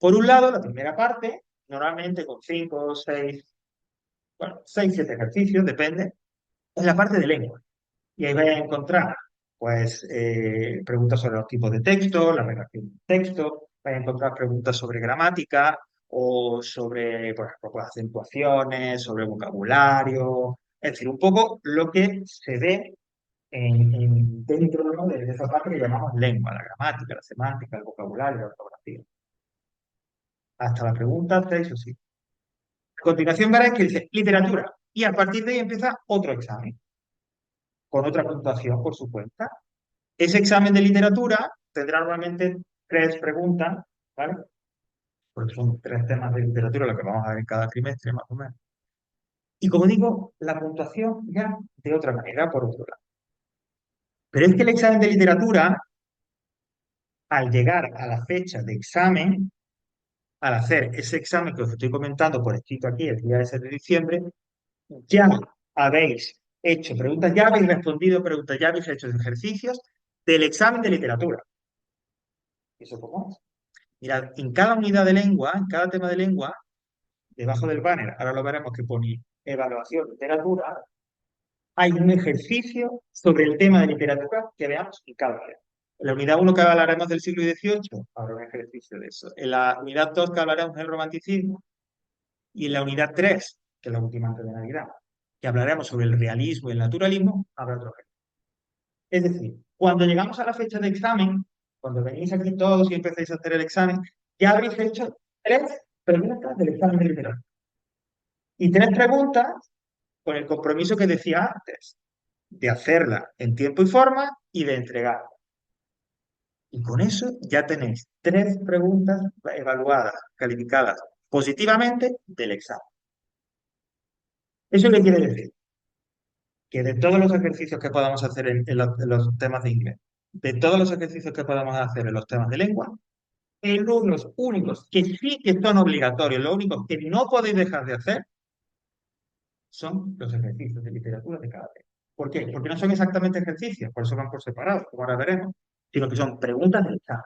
[SPEAKER 1] Por un lado, la primera parte, normalmente con 5, 6, bueno, 6, 7 ejercicios, depende, es la parte de lengua. Y ahí vais a encontrar, pues, preguntas sobre los tipos de texto, la redacción del texto, vais a encontrar preguntas sobre gramática o sobre, por ejemplo, pues, acentuaciones, sobre vocabulario, es decir, un poco lo que se ve dentro, ¿no?, de esa parte que llamamos lengua, la gramática, la semántica, el vocabulario, la ortografía. Hasta la pregunta 6 o 7. A continuación veréis que dice literatura y a partir de ahí empieza otro examen con otra puntuación por su cuenta. Ese examen de literatura tendrá normalmente tres preguntas, ¿vale? Porque son tres temas de literatura lo que vamos a ver en cada trimestre, más o menos. Y como digo, la puntuación ya de otra manera, por otro lado. Pero es que el examen de literatura, al llegar a la fecha de examen, al hacer ese examen que os estoy comentando por escrito aquí el día ese de diciembre, ya habéis hecho preguntas, ya habéis respondido preguntas, ya habéis hecho ejercicios del examen de literatura. ¿Eso cómo es? Mirad, en cada unidad de lengua, en cada tema de lengua, debajo del banner, ahora lo veremos que pone evaluación de literatura, hay un ejercicio sobre el tema de literatura que veamos en cada unidad. En la unidad 1 que hablaremos del siglo XVIII, habrá un ejercicio de eso. En la unidad 2 que hablaremos del romanticismo, y en la unidad 3, que es la última antes de Navidad, que hablaremos sobre el realismo y el naturalismo, habrá otro ejercicio. Es decir, cuando llegamos a la fecha de examen, cuando venís aquí todos y empecéis a hacer el examen, ya habréis hecho tres preguntas del examen de literatura. Y tres preguntas con el compromiso que decía antes, de hacerla en tiempo y forma y de entregarla. Y con eso ya tenéis tres preguntas evaluadas, calificadas positivamente del examen. ¿Eso qué quiere decir? que de todos los ejercicios que podamos hacer en los temas de inglés, de todos los ejercicios que podamos hacer en los temas de lengua, los únicos que sí que son obligatorios, los únicos que no podéis dejar de hacer son los ejercicios de literatura de cada tema. ¿Por qué? Porque no son exactamente ejercicios, por eso van por separado, como ahora veremos, sino que son preguntas del examen.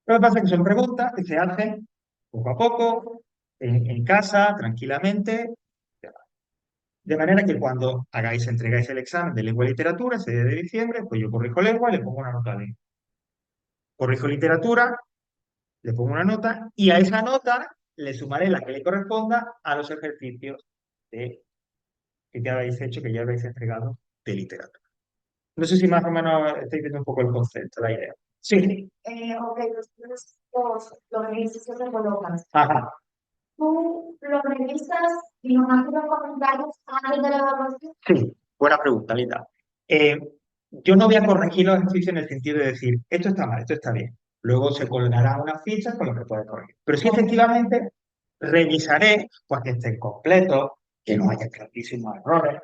[SPEAKER 1] Lo que pasa es que son preguntas que se hacen poco a poco, en casa, tranquilamente, de manera que cuando entregáis el examen de lengua y literatura, ese día de diciembre, pues yo corrijo lengua y le pongo una nota de. Corrijo literatura, le pongo una nota y a esa nota le sumaré la que le corresponda a los ejercicios de que ya habéis hecho, que ya habéis entregado de literatura. No sé si más o menos estáis viendo un poco el concepto, la idea. Sí.
[SPEAKER 3] Ok, los ejercicios se colocan.
[SPEAKER 1] Ajá.
[SPEAKER 3] ¿Tú los revisas y nos haces los comentarios antes de la evaluación?
[SPEAKER 1] Sí, buena pregunta, Linda. Eh, yo no voy a corregir los ejercicios en el sentido de decir, esto está mal, esto está bien. Luego se colgará una ficha con lo que puedes corregir. Pero sí, efectivamente, revisaré pues, que estén completos, que no haya clarísimos errores.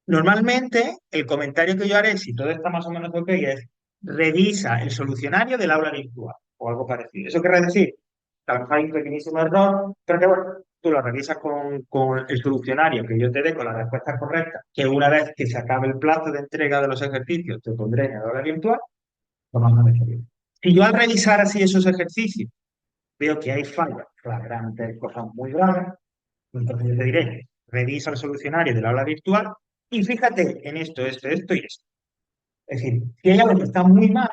[SPEAKER 1] Normalmente, el comentario que yo haré, si todo está más o menos ok, es revisa el solucionario del aula virtual o algo parecido. Eso quiere decir que a lo mejor hay un pequeñísimo error, pero que bueno, tú lo revisas con el solucionario que yo te dé con la respuesta correcta, que una vez que se acabe el plazo de entrega de los ejercicios te pondré en el aula virtual, lo mando a bien. Si yo al revisar así esos ejercicios veo que hay fallas flagrantes, cosas muy graves, entonces yo te diré, revisa el solucionario del aula virtual y fíjate en esto y esto. Es decir, si hay algo que está muy mal,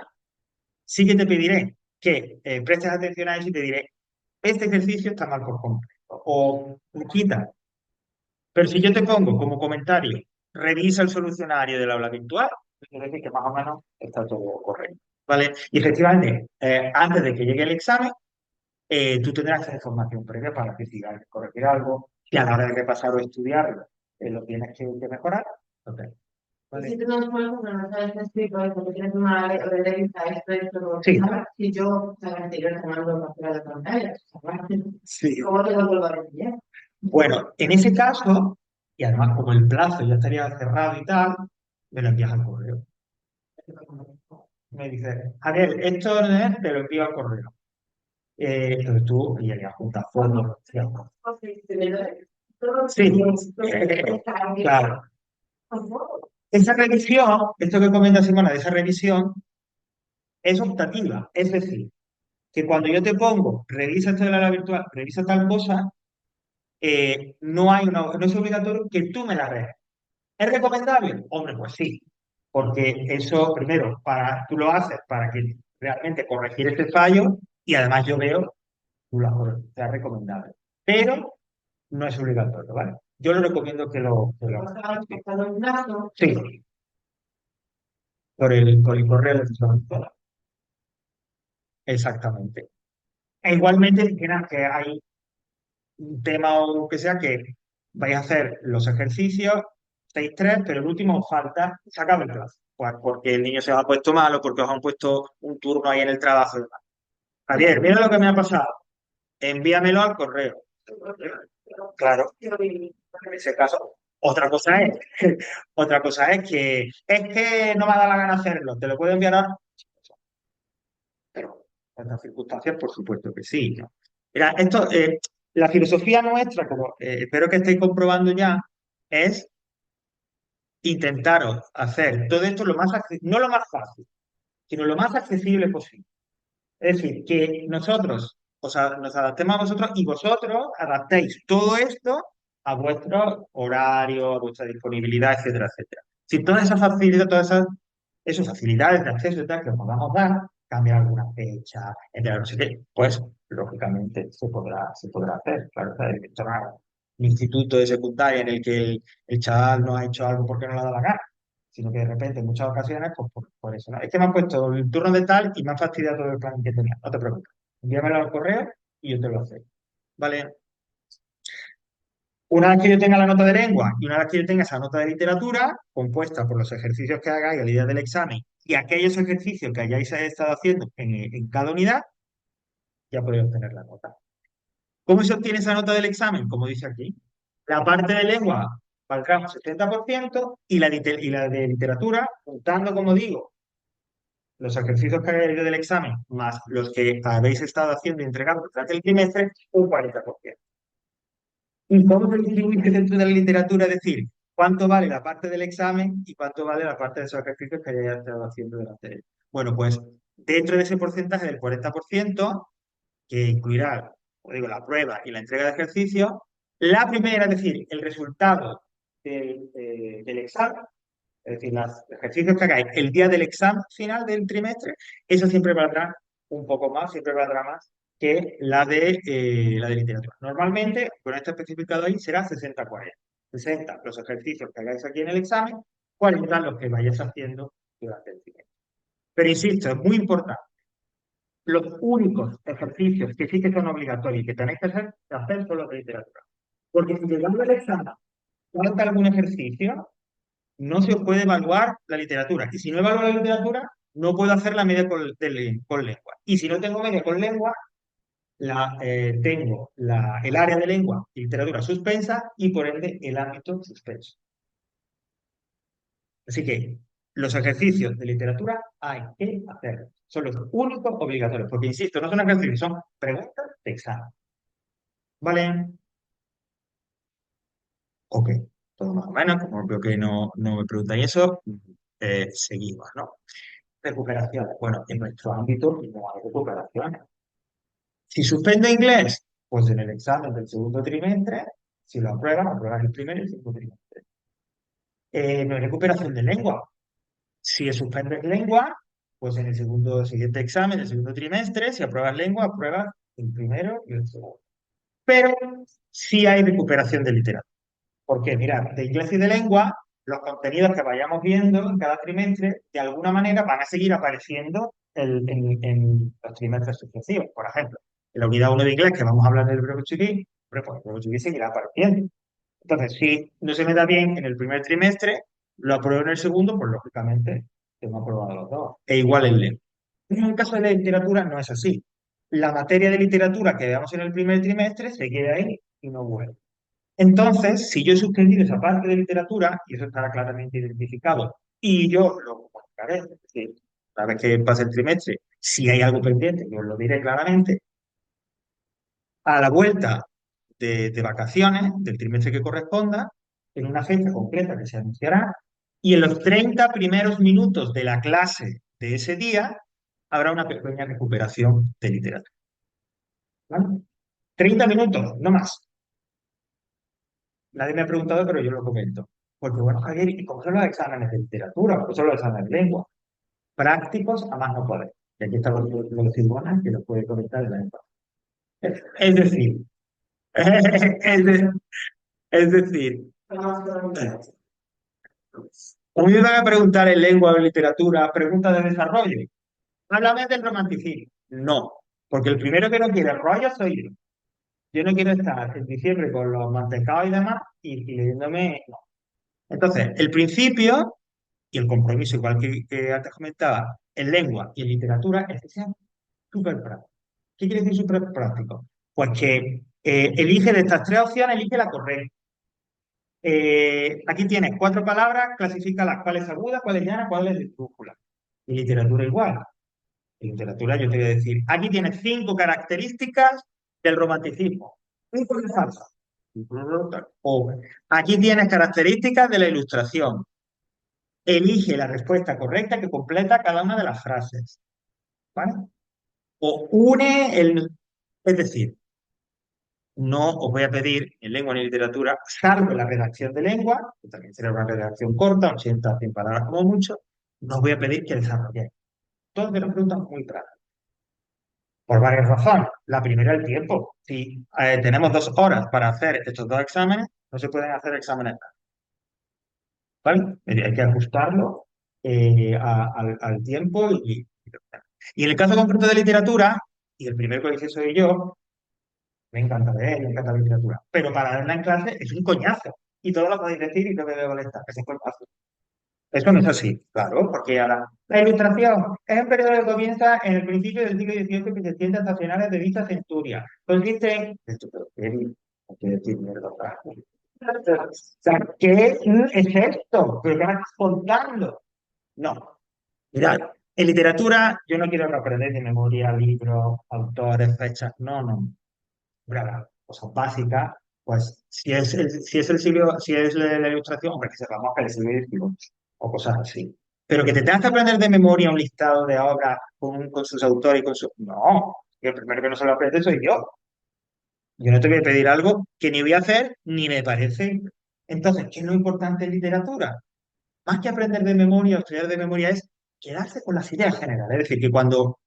[SPEAKER 1] sí que te pediré que prestes atención a eso y te diré, este ejercicio está mal por completo o quita. Pero si yo te pongo como comentario, revisa el solucionario del aula virtual, quiere decir que más o menos está todo correcto. ¿Vale? Y efectivamente, antes de que llegue el examen, tú tendrás esa información previa para que si hay que corregir algo, si a la hora de repasar o estudiarlo lo tienes que mejorar. Ok.
[SPEAKER 3] Si
[SPEAKER 1] ¿Vale?
[SPEAKER 3] tú no puedes, no sabes escrito, porque tienes una revista, esto, lo
[SPEAKER 1] Sí.
[SPEAKER 3] si yo, a la anterior, tomando captura de pantalla,
[SPEAKER 1] Sí.
[SPEAKER 3] ¿cómo te lo vuelvo a enviar?
[SPEAKER 1] Bueno, en ese caso, y además como el plazo ya estaría cerrado y tal, me lo envías al correo. Me dices, Javier, esto te lo envío al correo. Entonces tú y le adjuntas fotos. Sí, claro. Esa revisión, esto que comenta Simona de esa revisión, es optativa. Es decir, que cuando yo te pongo, revisa esto de la aula virtual, revisa tal cosa, no es obligatorio que tú me la leas. ¿Es recomendable? Hombre, pues sí, porque eso, primero, tú lo haces para que realmente corregir este fallo y además yo veo tú la sea recomendable. Pero no es obligatorio, ¿vale? Yo le recomiendo que lo sí, por el correo electrónico. Exactamente. E igualmente, dijeran que hay un tema o que sea que vais a hacer los ejercicios 6-3, pero el último os falta, se acaba el plazo. Pues porque el niño se os ha puesto malo, porque os han puesto un turno ahí en el trabajo. Y demás. Javier, mira lo que me ha pasado. Envíamelo al correo. Claro, en ese caso. Otra cosa es que no me da la gana hacerlo. ¿Te lo puedo enviar ahora? Pero en otras circunstancias, por supuesto que sí, ¿no? Mira, la filosofía nuestra, como espero que estéis comprobando ya, es intentaros hacer todo esto no lo más fácil, sino lo más accesible posible. Es decir, que nosotros nos adaptemos a vosotros y vosotros adaptéis todo esto a vuestro horario, a vuestra disponibilidad, etcétera, etcétera. Si todas esas facilidades, esas facilidades de acceso y tal que os podamos dar, cambiar alguna fecha, entre no sé qué, pues lógicamente se podrá hacer. Claro, o sea, esto no es un instituto de secundaria en el que el chaval no ha hecho algo porque no le ha dado la gana, sino que de repente en muchas ocasiones, pues por eso, ¿no? Es que me han puesto el turno de tal y me han fastidiado todo el plan que tenía. No te preocupes. Envíamelo al correo y yo te lo hago. ¿Vale? Una vez que yo tenga la nota de lengua y una vez que yo tenga esa nota de literatura, compuesta por los ejercicios que hagáis al día del examen y aquellos ejercicios que hayáis estado haciendo en cada unidad, ya podéis obtener la nota. ¿Cómo se obtiene esa nota del examen? Como dice aquí. La parte de lengua valdrá un 70% y la de literatura, juntando, como digo, los ejercicios que hagáis del examen más los que habéis estado haciendo y entregando durante el trimestre, un 40%. ¿Y cómo se distribuye dentro de la literatura? Es decir, ¿cuánto vale la parte del examen y cuánto vale la parte de esos ejercicios que hayáis estado haciendo durante el? Bueno, pues dentro de ese porcentaje del 40%, que incluirá, como digo, la prueba y la entrega de ejercicios, la primera, es decir, el resultado del examen, es decir, los ejercicios que hagáis el día del examen final del trimestre, eso siempre valdrá un poco más, siempre valdrá más que la de literatura. Normalmente, con esto especificado ahí, será 60-40. 60 los ejercicios que hagáis aquí en el examen, 40 los que vayáis haciendo durante el trimestre. Pero insisto, es muy importante. Los únicos ejercicios que sí que son obligatorios y que tenéis que hacer son los de literatura. Porque si llegando al examen falta algún ejercicio, no se puede evaluar la literatura. Y si no evalúo la literatura, no puedo hacer la media con lengua. Y si no tengo media con lengua, tengo el área de lengua y literatura suspensa y por ende el ámbito suspenso. Así que los ejercicios de literatura hay que hacerlos. Son los únicos obligatorios. Porque, insisto, no son ejercicios, son preguntas de examen. ¿Vale? Ok. Todo más o menos. Como veo que no me preguntáis eso, seguimos, ¿no? Recuperaciones. Bueno, en nuestro ámbito no hay recuperaciones. Si suspende inglés, pues en el examen del segundo trimestre, si lo apruebas el primer y el segundo trimestre. No hay recuperación de lengua. Si suspendes lengua, pues en el siguiente examen, el segundo trimestre, si apruebas lengua, apruebas el primero y el segundo. Pero sí hay recuperación de literatura. Porque, mirad, de inglés y de lengua, los contenidos que vayamos viendo en cada trimestre, de alguna manera van a seguir apareciendo en los trimestres sucesivos. Por ejemplo, en la unidad 1 de inglés, que vamos a hablar del verbo to be, pues el verbo to be seguirá apareciendo. Entonces, si no se me da bien en el primer trimestre, lo apruebo en el segundo, pues lógicamente tengo aprobado los dos. E igual en lengua. En el caso de la literatura no es así. La materia de literatura que veamos en el primer trimestre se queda ahí y no vuelve. Entonces, si yo he suspendido esa parte de literatura, y eso estará claramente identificado, y yo lo comunicaré, es decir, una vez que pase el trimestre, si hay algo pendiente, yo os lo diré claramente, a la vuelta de vacaciones del trimestre que corresponda, en una fecha concreta que se anunciará, y en los 30 primeros minutos de la clase de ese día, habrá una pequeña recuperación de literatura. ¿Vale? 30 minutos, no más. Nadie me ha preguntado, pero yo lo comento. Porque, bueno, Javier, ¿y cómo son los exámenes de literatura? ¿Cómo son los exámenes de lengua? Prácticos a más no poder. Y aquí está los Silvana, que lo puede comentar en la lengua. Es decir, es, de- es decir, como me iban a preguntar en lengua o en literatura, preguntas de desarrollo. Háblame del romanticismo. No, porque el primero que no quiere rollo soy yo. Yo no quiero estar en diciembre con los mantecados y demás y leyéndome. No. Entonces, el principio y el compromiso, igual que antes comentaba, en lengua y en literatura, es que sean súper prácticos. ¿Qué quiere decir súper práctico? Pues que elige de estas tres opciones, elige la correcta. Aquí tienes cuatro palabras, clasifica las cuales agudas, cuáles llanas, cuáles de esdrújulas. En literatura igual. En literatura yo te voy a decir, aquí tienes 5 características del romanticismo. 5 de falsa. O aquí tienes características de la ilustración. Elige la respuesta correcta que completa cada una de las frases. ¿Vale? O es decir, no os voy a pedir en lengua ni literatura, salvo la redacción de lengua, que también será una redacción corta, 80 100 palabras como mucho, no os voy a pedir que desarrolléis. Todas de las preguntas muy prácticas. Por varias razones. La primera, el tiempo. Si tenemos 2 horas para hacer estos 2 exámenes, no se pueden hacer exámenes más. ¿Vale? Hay que ajustarlo al tiempo y en el caso concreto de literatura, y el primer que soy yo, me encanta leer, me encanta la literatura, pero para darla en clase es un coñazo. Y todo lo podéis decir y no me debe molestar, es un coñazo. Eso no es así, claro, porque ahora la ilustración es un periodo que comienza en el principio del siglo XVIII que se extiende hasta finales de dicha centuria. Consiste en... Esto, pero, ¿qué decir mierda? O sea, ¿qué es esto? ¿Pero qué me estás contando? No. Mirad, en literatura yo no quiero que aprendáis de memoria libros, autores, fechas. No, no. Brava, cosas básicas, pues si es la ilustración, hombre, que sepamos que es el siglo XVIII o cosas así. Pero que te tengas que aprender de memoria un listado de obras con sus autores y con su... No, el primero que no se lo aprende soy yo. Yo no te voy a pedir algo que ni voy a hacer ni me parece. Entonces, ¿qué es lo importante en literatura? Más que aprender de memoria o estudiar de memoria es quedarse con las ideas generales. Es decir, que cuando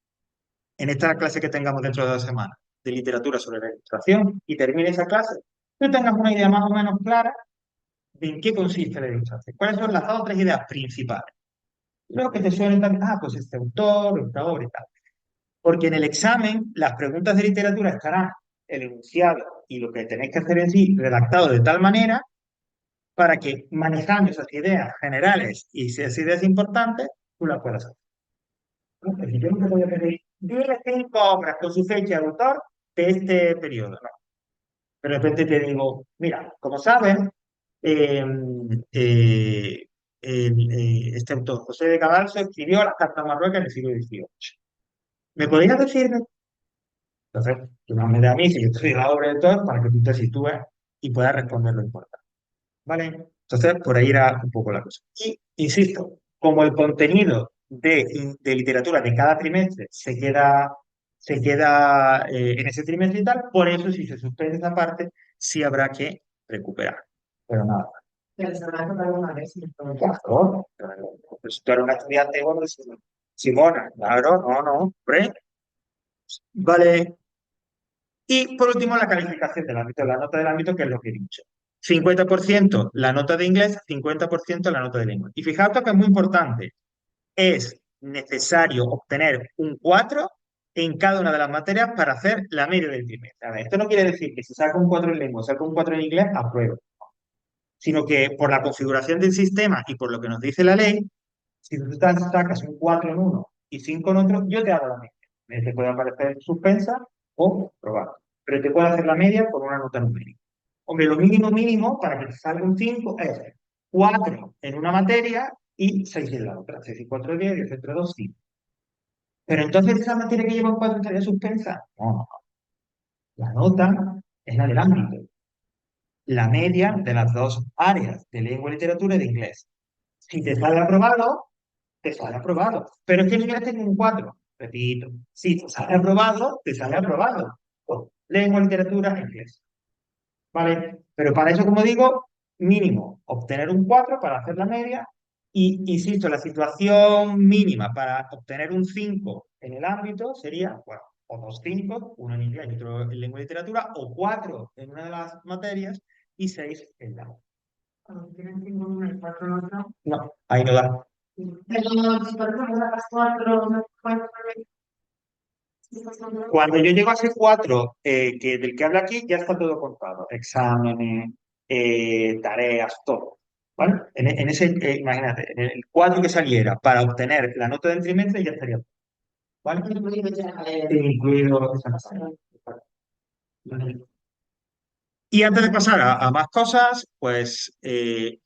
[SPEAKER 1] en esta clase que tengamos dentro de 2 semanas de literatura sobre la ilustración y termine esa clase, tú tengas una idea más o menos clara de en qué consiste la ilustración, cuáles son las 2 o 3 ideas principales. Luego que te suelen también, pues este autor, esta obra y tal. Porque en el examen las preguntas de literatura estarán el enunciado y lo que tenéis que hacer en sí redactado de tal manera para que manejando esas ideas generales y esas ideas importantes, tú las puedas hacer. ¿No? Es decir, yo no te voy a pedir, dime 5 obras con su fecha de autor de este periodo. No. De repente te digo, mira, como saben, eh, eh, este autor, José de Cadalso, escribió las cartas Marruecas en el siglo XVIII. ¿Me podrías decir? Entonces, tú me das a mí, si yo estoy la obra de autor, para que tú te sitúes y puedas responder lo importante. ¿Vale? Entonces, por ahí era un poco la cosa. Y, insisto, como el contenido de literatura de cada trimestre se queda en ese trimestre y tal, por eso si se suspende esa parte, sí habrá que recuperar. Pero nada.
[SPEAKER 3] Pero se van a tocar una vez.
[SPEAKER 1] Claro, pues tú eres una estudiante, bueno, Simona, claro, no, no, hombre. Vale. Y por último, la calificación del ámbito, la nota del ámbito, que es lo que he dicho. 50% la nota de inglés, 50% la nota de lengua. Y fijaos que es muy importante. Es necesario obtener un 4 en cada una de las materias para hacer la media del trimestre. A ver, esto no quiere decir que si saco un 4 en lengua, saco un 4 en inglés, apruebo. Sino que por la configuración del sistema y por lo que nos dice la ley, si tú sacas un 4 en uno y 5 en otro, yo te hago la media. Te puede aparecer suspensa o probada. Pero te puedo hacer la media por una nota numérica. Hombre, lo mínimo mínimo para que te salga un 5 es 4 en una materia y 6 en la otra. 6 y 4 10, 10 entre 2, 5. Pero entonces esa materia que lleva un 4 estaría suspensa. No, no. La nota es la del ámbito. La media de las 2 áreas de lengua, literatura y de inglés. Si te sale aprobado, te sale aprobado. Pero es que en inglés tengo un 4. Repito, si te sale aprobado, te sale aprobado. Por lengua, literatura, inglés. ¿Vale? Pero para eso, como digo, mínimo obtener un 4 para hacer la media. Y insisto, la situación mínima para obtener un 5 en el ámbito sería, bueno, o 2 5, uno en inglés y otro en lengua y literatura, o 4 en una de las materias y 6 en la otra.
[SPEAKER 3] Cuando tienen 5 en uno y 4 en otro.
[SPEAKER 1] No, ahí no da.
[SPEAKER 3] Pero si por ejemplo sacas 4, no 4,
[SPEAKER 1] Cuando yo llego a ese 4 del que habla aquí, ya está todo contado. Exámenes, tareas, todo. ¿Vale? En ese, imagínate, en el 4 que saliera para obtener la nota del trimestre ya estaría. ¿Vale?
[SPEAKER 3] incluido ya.
[SPEAKER 1] Incluido esa nota. Vale. Y antes de pasar a más cosas, pues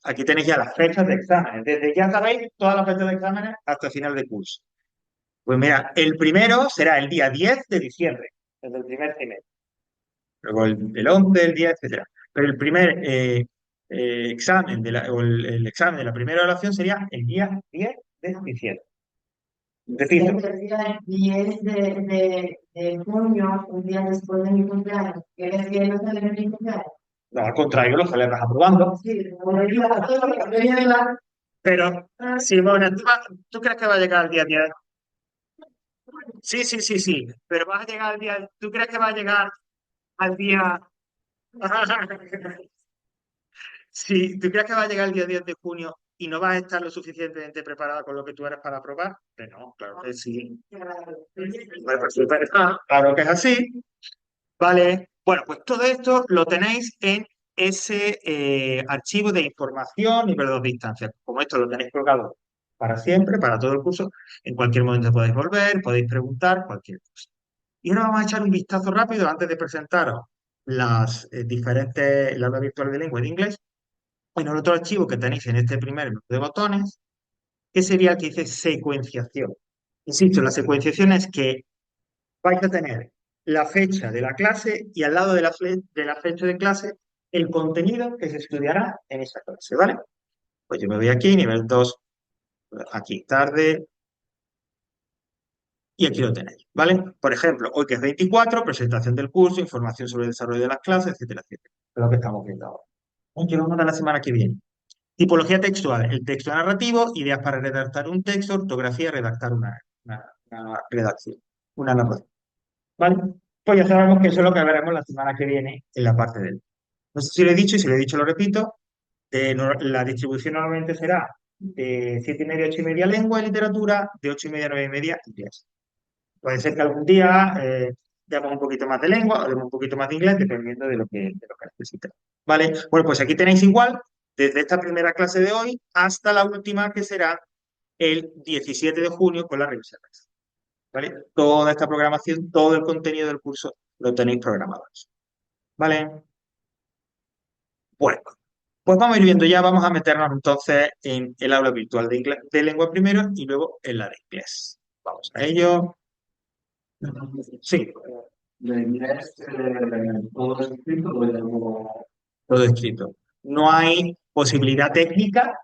[SPEAKER 1] aquí tenéis ya las fechas de exámenes. Desde ya sabéis todas las fechas de exámenes hasta el final de curso. Pues mira, el primero será el día 10 de diciembre, desde el primer trimestre. Luego el 11, el 10, etcétera. Pero el primer examen o el examen de la primera evaluación sería el día 10 de diciembre. Repito,
[SPEAKER 3] El día 10 de junio, un día después de mi cumpleaños, ¿quieres que no celebre mi cumpleaños?
[SPEAKER 1] no, al contrario, lo celebras aprobando.
[SPEAKER 3] Sí, como yo
[SPEAKER 1] Pero, Simona, ¿tú crees que va a llegar el día 10? Sí, sí, sí, sí. Pero vas a llegar al día. ¿Tú crees que va a llegar al día? Sí, ¿tú crees que va a llegar el día 10 de junio y no vas a estar lo suficientemente preparada con lo que tú eres para aprobar? Que no, claro que sí. Vale, pues claro que es así. Vale. Bueno, pues todo esto lo tenéis en ese archivo de información nivel 2 de instancia. Como esto lo tenéis colgado para siempre, para todo el curso, en cualquier momento podéis volver, podéis preguntar, cualquier cosa. Y ahora vamos a echar un vistazo rápido antes de presentaros el aula virtual de lengua y de inglés, en el otro archivo que tenéis en este primer menú de botones, que sería el que dice secuenciación. Insisto, la secuenciación es que vais a tener la fecha de la clase y al lado de de la fecha de clase el contenido que se estudiará en esa clase, ¿vale? Pues yo me voy aquí, nivel 2 aquí tarde, y aquí lo tenéis, ¿vale? Por ejemplo, hoy que es 24, presentación del curso, información sobre el desarrollo de las clases, etcétera, etcétera. Es lo que estamos viendo ahora. Aunque vamos a la semana que viene. Tipología textual, el texto narrativo, ideas para redactar un texto, ortografía, redactar una redacción, una narración. ¿Vale? Pues ya sabemos que eso es lo que veremos la semana que viene en la parte del. No sé si lo he dicho, y si lo he dicho lo repito. La distribución normalmente será de 7:30 a 8:30 lengua y literatura, de 8:30 a 9:30 inglés. Puede ser que algún día demos un poquito más de lengua o demos un poquito más de inglés, dependiendo de lo que necesite. ¿Vale? Bueno, pues aquí tenéis igual, desde esta primera clase de hoy hasta la última, que será el 17 de junio con la revisión. ¿Vale? Toda esta programación, todo el contenido del curso lo tenéis programado. ¿Vale? Bueno, pues vamos a ir viendo ya, vamos a meternos entonces en el aula virtual de lengua primero y luego en la de inglés. Vamos a ello. Sí,
[SPEAKER 2] De inglés, todo es escrito, lo llamo.
[SPEAKER 1] todo escrito. No hay posibilidad técnica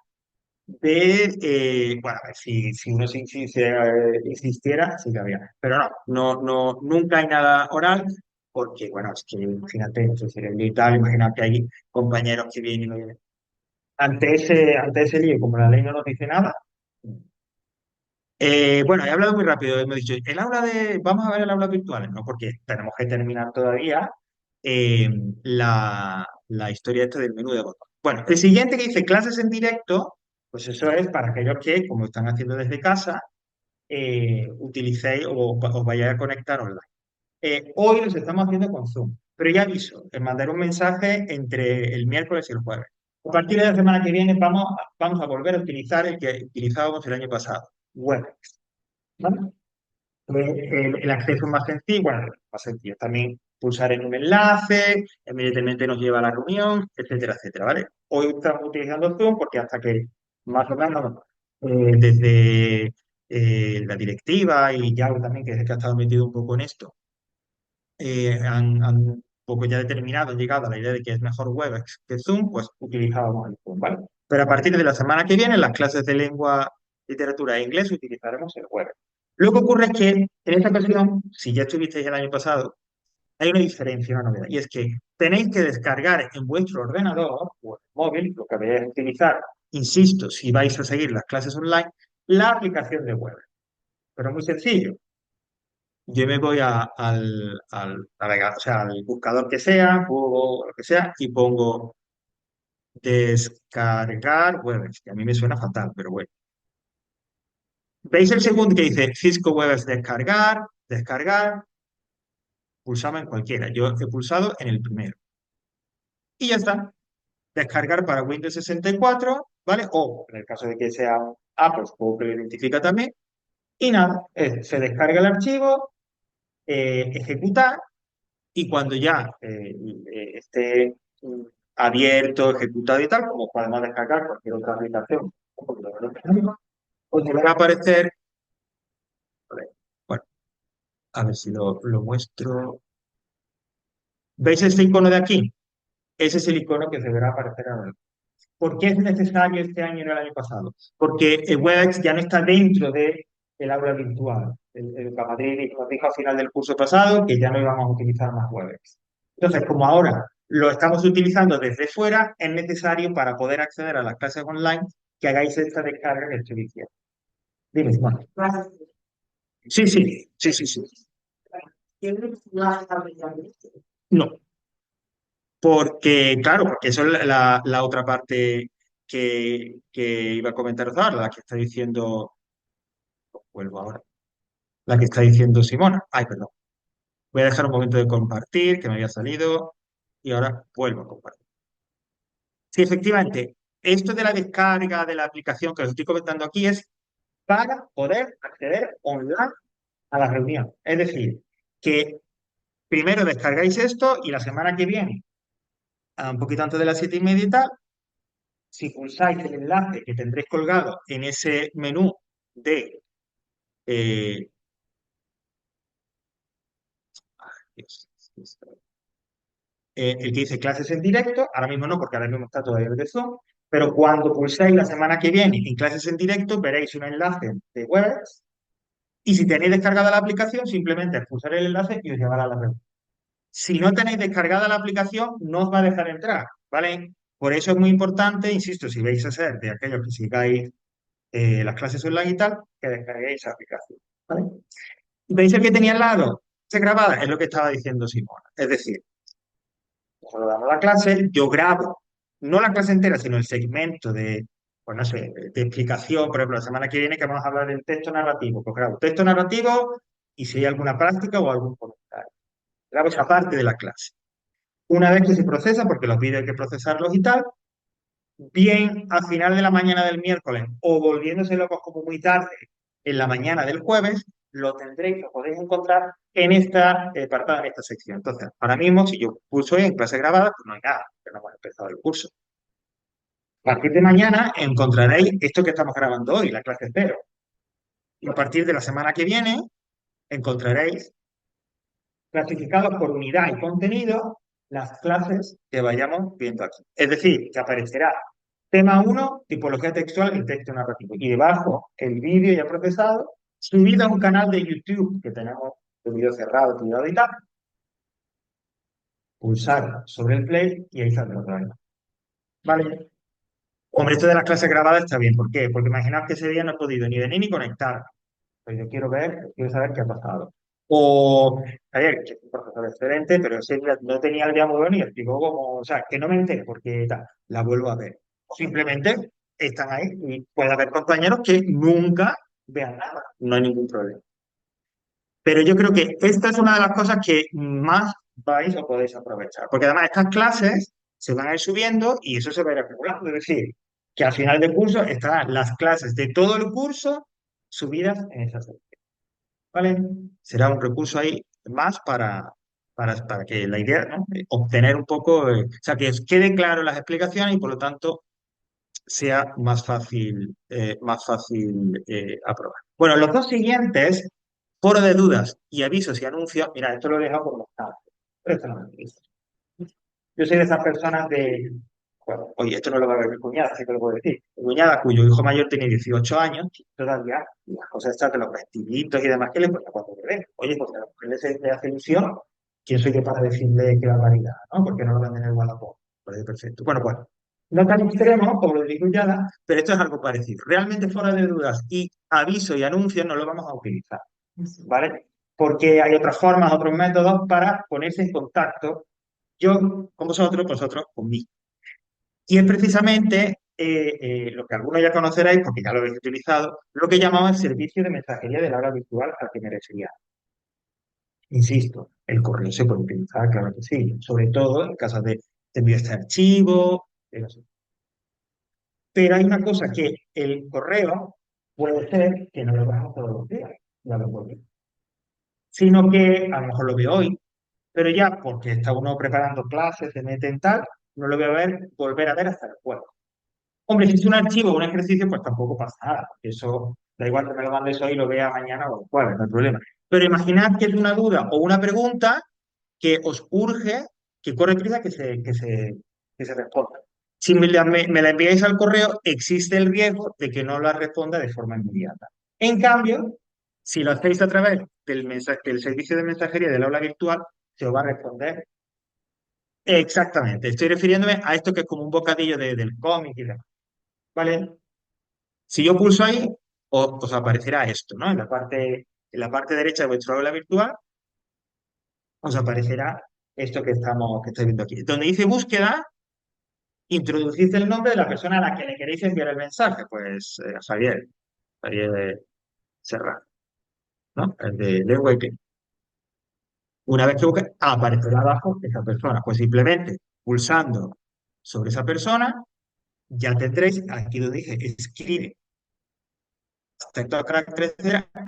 [SPEAKER 1] bueno, a ver, si uno insistiera, sí que había. Pero no, nunca hay nada oral, porque, bueno, es que imagínate, eso sería el y tal, imagínate que hay compañeros que vienen y no vienen. Ante ese lío, como la ley no nos dice nada. Bueno, he hablado muy rápido, hemos dicho, vamos a ver el aula virtual, ¿no? Porque tenemos que terminar todavía eh, la historia esta del menú de botón. Bueno, el siguiente que dice clases en directo, pues eso es para aquellos que, como están haciendo desde casa, utilicéis o os vayáis a conectar online. Hoy los estamos haciendo con Zoom, pero ya aviso, mandar un mensaje entre el miércoles y el jueves. A partir de la semana que viene vamos a volver a utilizar el que utilizábamos el año pasado, WebEx. ¿Vale? El acceso es más sencillo, bueno, más sencillo. También pulsar en un enlace, inmediatamente nos lleva a la reunión, etcétera, etcétera, ¿vale? Hoy estamos utilizando Zoom porque hasta que más o menos desde la directiva y Yao también, que es el que ha estado metido un poco en esto, han un poco ya determinado, han llegado a la idea de que es mejor Webex que Zoom, pues utilizábamos el Zoom, ¿vale? Pero a partir de la semana que viene, en las clases de lengua, literatura e inglés, utilizaremos el Webex. Lo que ocurre es que en esta ocasión, si ya estuvisteis el año pasado, hay una diferencia, una novedad, y es que tenéis que descargar en vuestro ordenador o móvil, lo que vais a utilizar, insisto, si vais a seguir las clases online, la aplicación de Webex. Pero muy sencillo. Yo me voy al navegador, o sea, al buscador que sea, Google, lo que sea, y pongo descargar Webex, que a mí me suena fatal, pero bueno. ¿Veis el segundo que dice Cisco Webex descargar, descargar? Pulsamos en cualquiera. Yo he pulsado en el primero. Y ya está. Descargar para Windows 64, ¿vale? O en el caso de que sea un Apple, supongo que lo identifica también. Y nada, se descarga el archivo, ejecutar. Y cuando ya esté abierto, ejecutado y tal, como podemos descargar cualquier otra aplicación, un poquito de lo que tenemos, os deberá aparecer, a ver, bueno, a ver si lo muestro. ¿Veis este icono de aquí? Ese es el icono que os deberá aparecer ahora. ¿Por qué es necesario este año y no el año pasado? Porque el WebEx ya no está dentro del aula virtual. El Camadrid nos dijo al final del curso pasado que ya no íbamos a utilizar más WebEx. Entonces, como ahora lo estamos utilizando desde fuera, es necesario para poder acceder a las clases online que hagáis esta descarga que estoy diciendo. Dime, Juan. Sí, sí, sí, sí, sí. No, porque, claro, porque eso es la otra parte que iba a comentaros ahora, la que está diciendo, vuelvo ahora, la que está diciendo Simona. Ay, perdón. Voy a dejar un momento de compartir, que me había salido, y ahora vuelvo a compartir. Sí, efectivamente, esto de la descarga de la aplicación que os estoy comentando aquí es para poder acceder online a la reunión. Es decir, que primero descargáis esto y la semana que viene, un poquito antes de las 7:30 y tal, si pulsáis el enlace que tendréis colgado en ese menú de eh, Dios, el que dice clases en directo, ahora mismo no, porque ahora mismo está todavía el de Zoom, pero cuando pulséis la semana que viene en clases en directo, veréis un enlace de Webex y si tenéis descargada la aplicación, simplemente pulsar el enlace y os llevará a la reunión. Si no tenéis descargada la aplicación, no os va a dejar entrar, ¿vale? Por eso es muy importante, insisto, si vais a ser de aquellos que sigáis las clases online y tal, que descarguéis esa aplicación, ¿vale? ¿Veis el que tenía al lado? Se grabada, es lo que estaba diciendo Simona. Es decir, cuando damos la clase, yo grabo, no la clase entera, sino el segmento de, pues no sé, de explicación. Por ejemplo, la semana que viene que vamos a hablar del texto narrativo, pues grabo texto narrativo y si hay alguna práctica o algún comentario. Grabo esa parte de la clase. Una vez que se procesa, porque los vídeos hay que procesarlos y tal, bien al final de la mañana del miércoles o volviéndose locos como muy tarde en la mañana del jueves, lo podéis encontrar en esta apartada, en esta sección. Entonces, ahora mismo, si yo pulso en clase grabada, pues no hay nada, que no hemos empezado el curso. A partir de mañana encontraréis esto que estamos grabando hoy, la clase cero. Y a partir de la semana que viene encontraréis clasificados por unidad y contenido las clases que vayamos viendo aquí. Es decir, que aparecerá tema 1, tipología textual y texto narrativo. Y debajo, el vídeo ya procesado, subido a un canal de YouTube que tenemos de vídeo cerrado, privado y tal. Pulsar sobre el play y ahí saldrá otra vez. ¿Vale? Hombre, esto de las clases grabadas está bien. ¿Por qué? Porque imaginaos que ese día no he podido ni venir ni conectar. Pues yo quiero ver, quiero saber qué ha pasado. O, a ver, que es un profesor excelente, pero ese día no tenía el día muy bueno y explicó como, o sea, que no me enteré porque tal, la vuelvo a ver. Simplemente están ahí y puede haber compañeros que nunca vean nada, no hay ningún problema. Pero yo creo que esta es una de las cosas que más vais o podéis aprovechar, porque además estas clases se van a ir subiendo y eso se va a ir acumulando. Es decir, que al final del curso estarán las clases de todo el curso subidas en esa sección. ¿Vale? Será un recurso ahí más para que la idea, ¿no? Obtener un poco, o sea, que os quede claro las explicaciones y por lo tanto sea más fácil aprobar. Bueno, los dos siguientes, foro de dudas y avisos y anuncios, mira, esto lo he dejado por los casos, pero esto no me interesa. Yo soy de esas personas de, bueno, oye, esto no lo va a ver mi cuñada, así que lo puedo decir. Mi cuñada, cuyo hijo mayor tiene 18 años, todavía las cosas estas de los vestiditos y demás que le ponía cuando bebé. Oye, pues a la mujer le hace ilusión, ¿quién soy yo para decirle que barbaridad, ¿no? Porque no lo van a tener Wallapop. Parece perfecto. Bueno, pues, no tan extremo como lo de mi cuñada, pero esto es algo parecido. Realmente fuera de dudas y aviso y anuncio no lo vamos a utilizar, ¿vale? Porque hay otras formas, otros métodos para ponerse en contacto yo con vosotros, vosotros conmigo. Y es precisamente lo que algunos ya conoceréis, porque ya lo habéis utilizado, lo que llamamos el servicio de mensajería del aula virtual al que me refería. Insisto, el correo se puede utilizar, claro que sí, sobre todo en caso de envío este archivo, no sé. Pero hay una cosa que el correo puede ser que no lo veamos todos los días, ya lo puedo ver, sino que a lo mejor lo veo hoy, pero ya porque está uno preparando clases, se mete en tal, no lo voy a ver, volver a ver hasta el jueves. Hombre, si es un archivo o un ejercicio, pues tampoco pasa nada. Eso da igual que me lo mandes hoy y lo vea mañana o el jueves, no hay problema. Pero imaginad que es una duda o una pregunta que os urge, que corre prisa que se responda. Si me la enviáis al correo, existe el riesgo de que no la responda de forma inmediata. En cambio, si lo hacéis a través del servicio de mensajería del aula virtual, se os va a responder exactamente. Estoy refiriéndome a esto que es como un bocadillo del cómic y demás. ¿Vale? Si yo pulso ahí, os aparecerá esto, ¿no? En la parte derecha de vuestro aula virtual, os aparecerá esto que estáis viendo aquí. Donde dice búsqueda, introducís el nombre de la persona a la que le queréis enviar el mensaje. Pues Javier Serrano, ¿no? El de Lengua y Pen. Una vez que busque, aparecerá abajo esa persona. Pues simplemente pulsando sobre esa persona, ya tendréis, aquí lo dije, escribe texto a caracteres,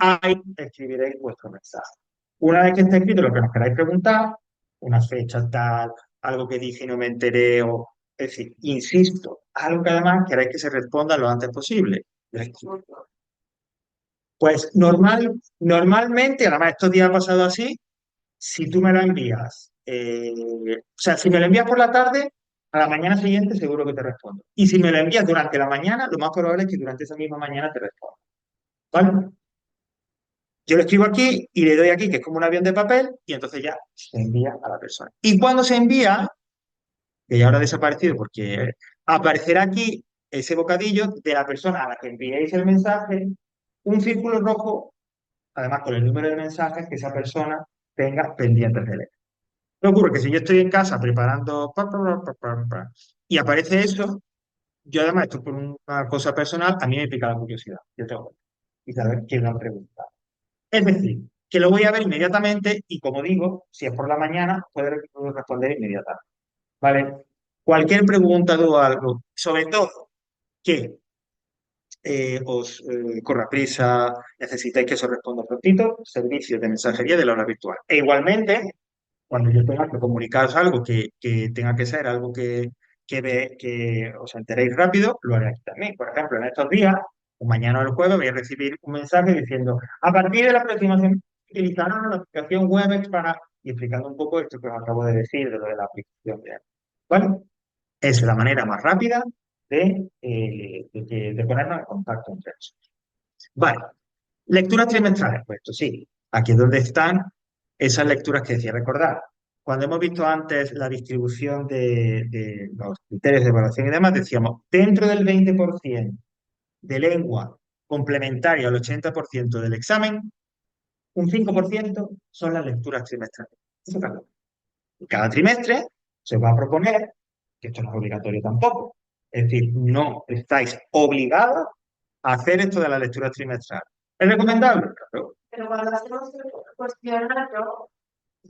[SPEAKER 1] ahí escribiréis vuestro mensaje. Una vez que esté escrito lo que nos queráis preguntar, una fecha tal, algo que dije y no me enteré, o, es decir, insisto, algo que además queráis que se responda lo antes posible. Pues normalmente, además estos días ha pasado así, si tú me lo envías, o sea, si me lo envías por la tarde, a la mañana siguiente seguro que te respondo. Y si me lo envías durante la mañana, lo más probable es que durante esa misma mañana te responda. ¿Vale? Yo lo escribo aquí y le doy aquí, que es como un avión de papel, y entonces ya se envía a la persona. Y cuando se envía, que ya habrá desaparecido porque aparecerá aquí ese bocadillo de la persona a la que enviéis el mensaje, un círculo rojo, además con el número de mensajes que esa persona tenga pendientes de leer. ¿Qué ocurre? Que si yo estoy en casa preparando y aparece eso, yo además, esto por una cosa personal, a mí me pica la curiosidad. Yo tengo y saber qué me han preguntado. Es decir, que lo voy a ver inmediatamente y como digo, si es por la mañana, puedo responder inmediatamente. ¿Vale? Cualquier pregunta o algo, sobre todo que os corra prisa, necesitáis que se os responda prontito, servicios de mensajería de la hora virtual. E igualmente, cuando yo tenga que comunicaros algo que tenga que ser algo que os enteréis rápido, lo haré aquí también. Por ejemplo, en estos días, o mañana o el jueves, voy a recibir un mensaje diciendo, a partir de la próxima semana, utilizaron la aplicación Webex para, y explicando un poco esto que os acabo de decir de lo de la aplicación. ¿Vale? Es la manera más rápida de ponernos en contacto entre nosotros. Vale, lecturas trimestrales, pues esto sí, aquí es donde están esas lecturas que decía. Recordad, cuando hemos visto antes la distribución de los criterios de evaluación y demás, decíamos, dentro del 20% de lengua complementaria al 80% del examen, un 5% son las lecturas trimestrales. Eso cambia. Cada trimestre se va a proponer, que esto no es obligatorio tampoco, es decir, no estáis obligados a hacer esto de la lectura trimestral. ¿Es recomendable? Claro.
[SPEAKER 3] Pero cuando hacemos el cuestionario,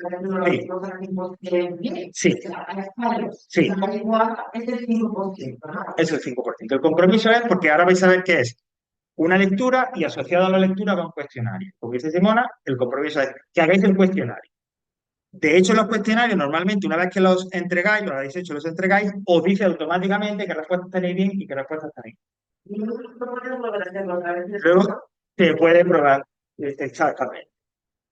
[SPEAKER 3] por ejemplo, los
[SPEAKER 1] Sí,
[SPEAKER 3] tipos de tipos que bien,
[SPEAKER 1] sí,
[SPEAKER 3] hay fallos.
[SPEAKER 1] sí,
[SPEAKER 3] La lengua es del 5%, ¿no?
[SPEAKER 1] es el 5%. El compromiso es porque ahora vais a ver qué es una lectura y asociado a la lectura va un cuestionario. Como dice Simona, el compromiso es que hagáis el cuestionario. De hecho, los cuestionarios normalmente una vez que los entregáis, los habéis hecho, los entregáis, os dice automáticamente qué respuestas tenéis bien y qué respuestas tenéis.
[SPEAKER 3] Y no podemos volver a hacerlo otra vez.
[SPEAKER 1] Luego se puede probar exactamente.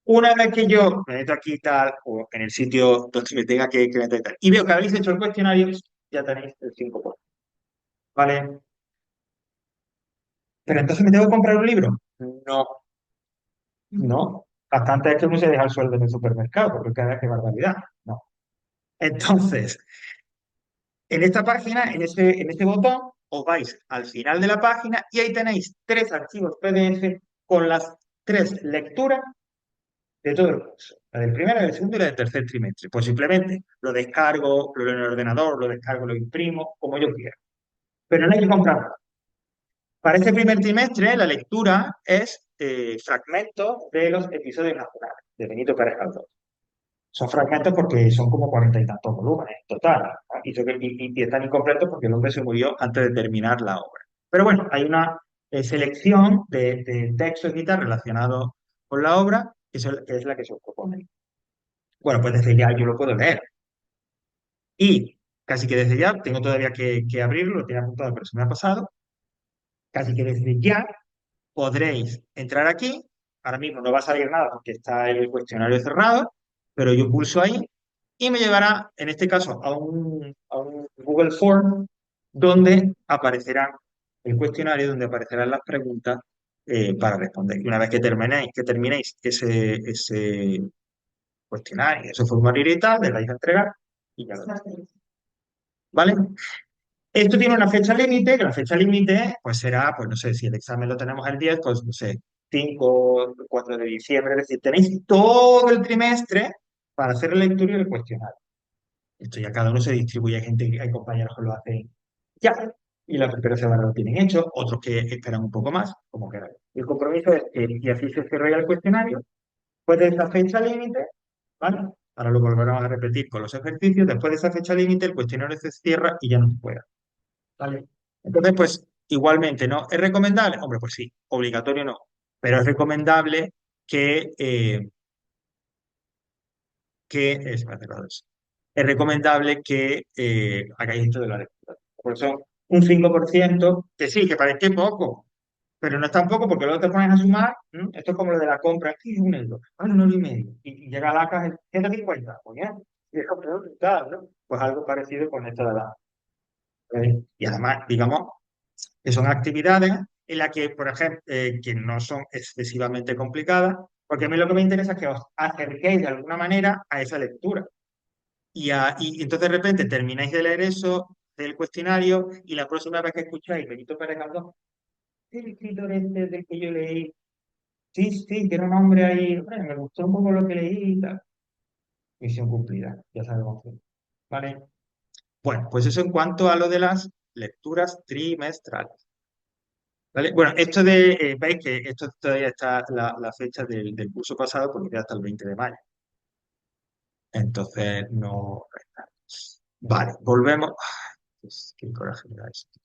[SPEAKER 1] Una vez que yo me meto aquí tal, o en el sitio donde me tenga que meter tal, y veo que habéis hecho el cuestionario, ya tenéis el 5%. ¿Vale? Pero entonces me tengo que comprar un libro. No, no. Bastante es que uno se deja el sueldo en el supermercado, porque cada vez que barbaridad. No. Entonces, en esta página, en ese botón, os vais al final de la página y ahí tenéis 3 archivos PDF con las 3 lecturas de todo el curso. La del primero, la del segundo y la del tercer trimestre. Pues simplemente lo descargo, lo leo en el ordenador, lo descargo, lo imprimo, como yo quiera. Pero no hay que comprarlo. Para este primer trimestre, la lectura es fragmentos de los episodios naturales de Benito Pérez Galdós. Son fragmentos porque son como 40 y tantos volúmenes en total. ¿No? Y están incompletos porque el hombre se murió antes de terminar la obra. Pero bueno, hay una selección de textos y tal relacionados con la obra, que es la que se os propone. Bueno, pues desde ya yo lo puedo leer. Y casi que desde ya, tengo todavía que abrirlo, lo tenía apuntado, pero se me ha pasado. Casi que desde ya podréis entrar aquí. Ahora mismo no va a salir nada porque está el cuestionario cerrado, pero yo pulso ahí y me llevará, en este caso, a un Google Form donde aparecerá el cuestionario, donde aparecerán las preguntas para responder. Y una vez que terminéis ese cuestionario, ese formulario y tal, le dais a entregar y ya lo tenéis. ¿Vale? Esto tiene una fecha límite, que la fecha límite pues será, pues no sé, si el examen lo tenemos el 10 pues no sé, 5 4 de diciembre, es decir, tenéis todo el trimestre para hacer el lectura y el cuestionario. Esto ya cada uno se distribuye, hay compañeros que lo hacen ya, y la primera semana lo tienen hecho, otros que esperan un poco más, como queráis. El compromiso es que, y así se cierra ya el cuestionario, después de esa fecha límite, ¿vale? Ahora lo volveremos a repetir con los ejercicios, después de esa fecha límite el cuestionario se cierra y ya no se puede. ¿Vale? Entonces, pues igualmente, ¿no? ¿Es recomendable? Hombre, pues sí, obligatorio no, pero es recomendable que que es, me ha cerrado eso. Es recomendable que hagáis esto de la lectura. Por eso, un 5%, que sí, que parece poco, pero no es tan poco porque luego te pones a sumar. Esto es como lo de la compra, aquí es 1 euro, vale 1 euro y medio, y llega a la caja 150, pues ya, y es brutal, ¿no? Pues algo parecido con esto de la... y además, digamos, que son actividades en las que, por ejemplo, que no son excesivamente complicadas, porque a mí lo que me interesa es que os acerquéis de alguna manera a esa lectura. Y entonces de repente termináis de leer eso, del cuestionario, y la próxima vez que escucháis Benito Pérez Galdós, el escritor este del que yo leí, sí, sí, que era un hombre ahí, bueno, me gustó un poco lo que leí y tal. Misión cumplida, ya sabemos que. ¿Vale? Bueno, pues eso en cuanto a lo de las lecturas trimestrales. ¿Vale? Bueno, esto de, veis que esto todavía está la fecha del curso pasado porque queda hasta el 20 de mayo. Entonces, no. Vale, volvemos. Ay, qué coraje me da esto.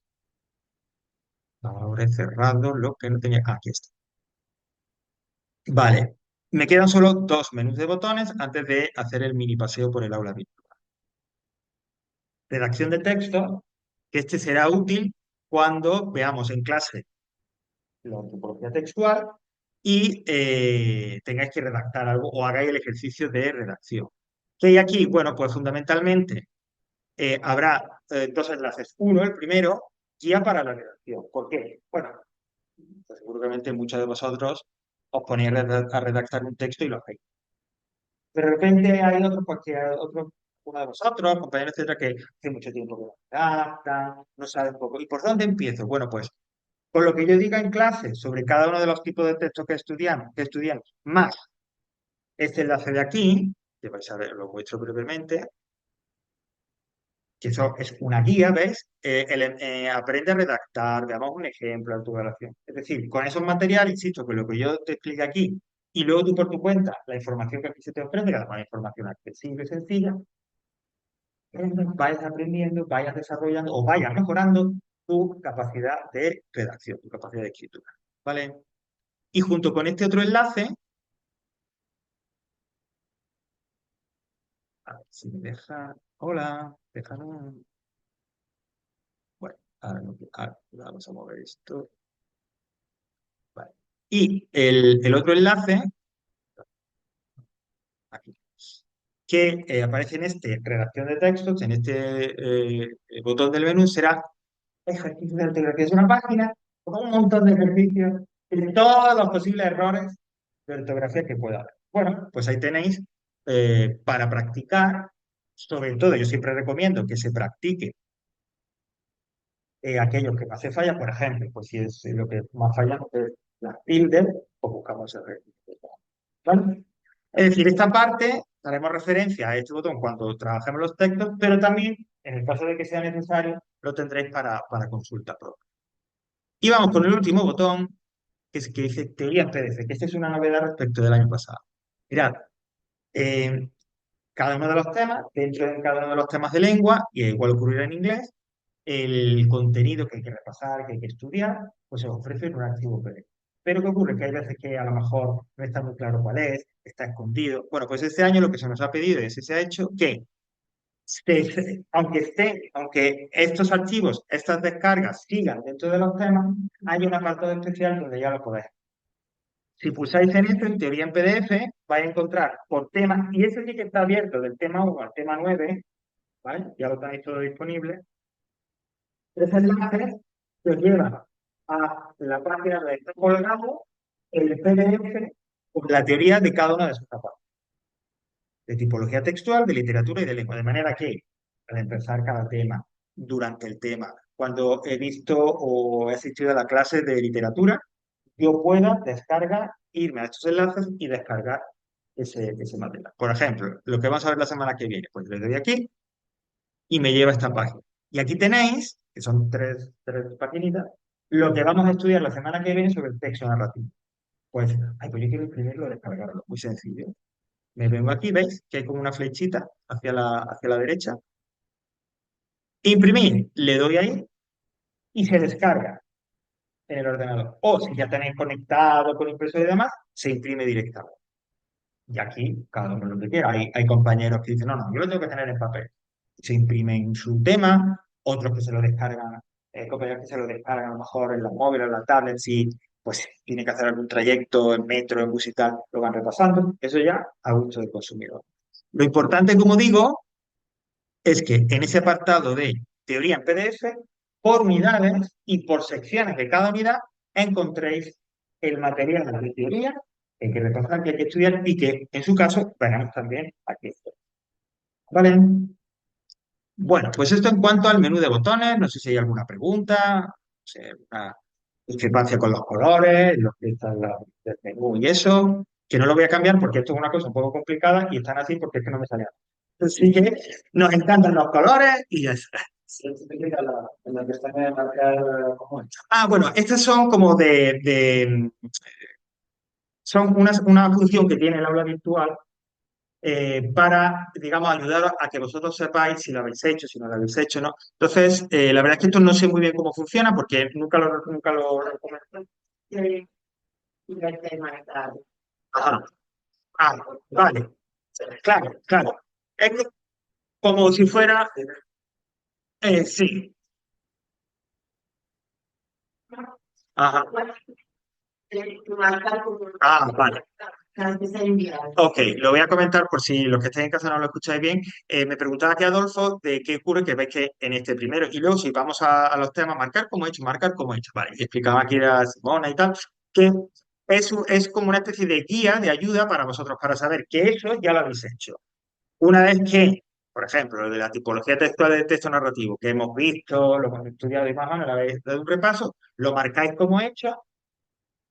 [SPEAKER 1] Ahora he cerrado lo que no tenía. Aquí está. Vale, me quedan solo dos menús de botones antes de hacer el mini paseo por el aula virtual. Redacción de texto, que este será útil cuando veamos en clase la tipología textual y tengáis que redactar algo o hagáis el ejercicio de redacción. ¿Qué hay aquí? Bueno, pues fundamentalmente habrá dos enlaces. Uno, el primero, guía para la redacción. ¿Por qué? Bueno, pues seguramente muchos de vosotros os ponéis a redactar un texto y lo hacéis. De repente hay otros, pues que otro, uno de vosotros, compañeros, etcétera, que hace mucho tiempo que lo redactan, no sabe un poco. ¿Y por dónde empiezo? Bueno, pues con lo que yo diga en clase sobre cada uno de los tipos de textos que estudiamos, más este enlace de aquí, que vais a ver, lo muestro brevemente, que eso es una guía, ¿ves? Aprende a redactar, veamos un ejemplo de autoevaluación. Es decir, con esos materiales, insisto, con lo que yo te explique aquí, y luego tú por tu cuenta, la información que aquí se te ofrece, que además es información accesible y sencilla, vayas aprendiendo, vayas desarrollando o vayas mejorando tu capacidad de redacción, tu capacidad de escritura. ¿Vale? Y junto con este otro enlace, a ver si me deja. Hola, déjame. Bueno, ahora, vamos a mover esto. Vale. Y el otro enlace, aquí, que aparece en este redacción de textos, en este botón del menú, será ejercicio de ortografía. Es una página con un montón de ejercicios de todos los posibles errores de ortografía que pueda haber. Bueno, pues ahí tenéis para practicar, sobre todo yo siempre recomiendo que se practique aquellos que más se falla, por ejemplo, pues si es lo que más falla es las tildes, pues buscamos el ejercicio. ¿Vale? Es decir, esta parte haremos referencia a este botón cuando trabajemos los textos, pero también, en el caso de que sea necesario, lo tendréis para consulta propia. Y vamos con el último botón, que dice teoría en PDF, que esta es una novedad respecto del año pasado. Mirad, eh, cada uno de los temas, dentro de cada uno de los temas de lengua, y igual ocurrirá en inglés, el contenido que hay que repasar, que hay que estudiar, pues se os ofrece en un archivo PDF. Pero ¿qué ocurre? Que hay veces que a lo mejor no está muy claro cuál es, está escondido. Bueno, pues este año lo que se nos ha pedido es, se ha hecho que, aunque estos archivos, estas descargas sigan dentro de los temas, hay un apartado especial donde ya lo podéis. Si pulsáis en esto, en teoría en PDF, vais a encontrar por tema, y ese sí que está abierto del tema 1 al tema 9, ¿vale? Ya lo tenéis todo disponible. Tres enlaces que os llevan a la página donde está colgado el PDF con la teoría de cada una de sus capas, de tipología textual, de literatura y de lengua. De manera que, al empezar cada tema, durante el tema, cuando he visto o he asistido a la clase de literatura, yo pueda descargar, irme a estos enlaces y descargar ese material. Por ejemplo, lo que vamos a ver la semana que viene, pues le doy aquí y me lleva a esta página. Y aquí tenéis, que son tres paginitas, lo que vamos a estudiar la semana que viene sobre el texto narrativo. Pues, pues yo quiero imprimirlo, descargarlo. Muy sencillo. Me vengo aquí, ¿veis? Que hay como una flechita hacia la derecha. Imprimir, le doy ahí y se descarga en el ordenador. O si ya tenéis conectado con impresora y demás, se imprime directamente. Y aquí, cada uno lo que quiera. Hay compañeros que dicen, no, no, yo lo tengo que tener en papel. Se imprimen su tema, otros que se lo descargan, compañeros que se lo descargan a lo mejor en los móviles, en la tablet, si pues tiene que hacer algún trayecto en metro, en bus y tal, lo van repasando. Eso ya a gusto del consumidor. Lo importante, como digo, es que en ese apartado de teoría en PDF, por unidades y por secciones de cada unidad, encontréis el material de teoría que hay que repasar, que hay que estudiar y que, en su caso, veremos también aquí. ¿Vale? Bueno, pues esto en cuanto al menú de botones, no sé si hay alguna pregunta, no sé, alguna discrepancia con los colores, los que están del menú y eso, que no lo voy a cambiar porque esto es una cosa un poco complicada y están así porque es que no me sale nada. Así que nos encantan los colores y ya está.
[SPEAKER 2] Sí, explica en la pestaña de marcar cómo hecho.
[SPEAKER 1] Ah, bueno, estas son como son una función que tiene el aula virtual para, digamos, ayudar a que vosotros sepáis si lo habéis hecho, si no lo habéis hecho, ¿no? Entonces, la verdad es que esto no sé muy bien cómo funciona porque nunca lo recomiendo.
[SPEAKER 3] Y el tema está.
[SPEAKER 1] Ajá. Ah, vale. Claro, claro. Es como si fuera, sí. Ajá.
[SPEAKER 3] Marcar como
[SPEAKER 1] Ah, vale.
[SPEAKER 3] cada vez que se envía.
[SPEAKER 1] Ok, lo voy a comentar por si los que estáis en casa no lo escucháis bien. Me preguntaba aquí Adolfo de qué ocurre que veis que en este primero, y luego si vamos a los temas, marcar como he hecho. Vale, y explicaba aquí a Simona y tal, que es como una especie de guía, de ayuda para vosotros, para saber que eso ya lo habéis hecho. Una vez que, por ejemplo, lo de la tipología textual del texto narrativo, que hemos visto, lo hemos estudiado y más o menos, le habéis dado un repaso, lo marcáis como hecho,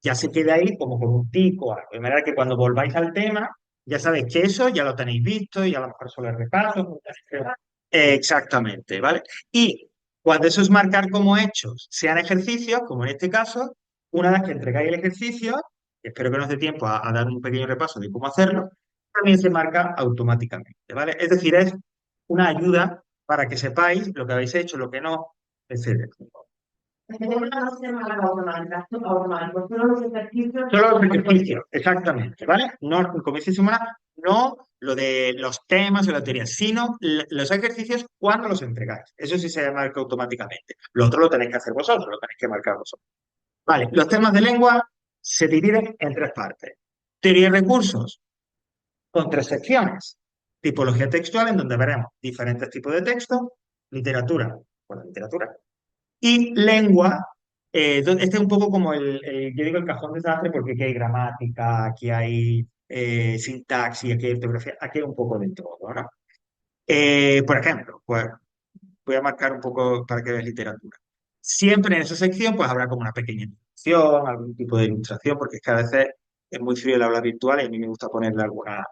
[SPEAKER 1] ya se queda ahí como con un tic o algo. De manera que cuando volváis al tema, ya sabéis que eso ya lo tenéis visto y a lo mejor solo es repaso. Exactamente, ¿vale? Y cuando esos marcar como hechos sean ejercicios, como en este caso, una vez que entregáis el ejercicio, espero que nos dé tiempo a dar un pequeño repaso de cómo hacerlo, también se marca automáticamente, ¿vale? Es decir, es una ayuda para que sepáis lo que habéis hecho, lo que no, etcétera.
[SPEAKER 3] No se marca automático, solo los ejercicios.
[SPEAKER 1] Solo los ejercicios, exactamente, ¿vale? No, como dice Simona, no lo de los temas o la teoría, sino los ejercicios cuando los entregáis. Eso sí se marca automáticamente. Lo otro lo tenéis que hacer vosotros, lo tenéis que marcar vosotros. Vale, los temas de lengua se dividen en tres partes. Teoría y recursos, con tres secciones. Tipología textual, en donde veremos diferentes tipos de texto. Literatura, bueno, literatura y lengua, este es un poco como yo digo el cajón desastre porque aquí hay gramática, aquí hay sintaxis, aquí hay ortografía, aquí hay un poco de todo, ¿no? Por ejemplo, pues voy a marcar un poco para que veas literatura. Siempre en esa sección pues habrá como una pequeña introducción, algún tipo de ilustración, porque es que a veces es muy frío el aula virtual y a mí me gusta ponerle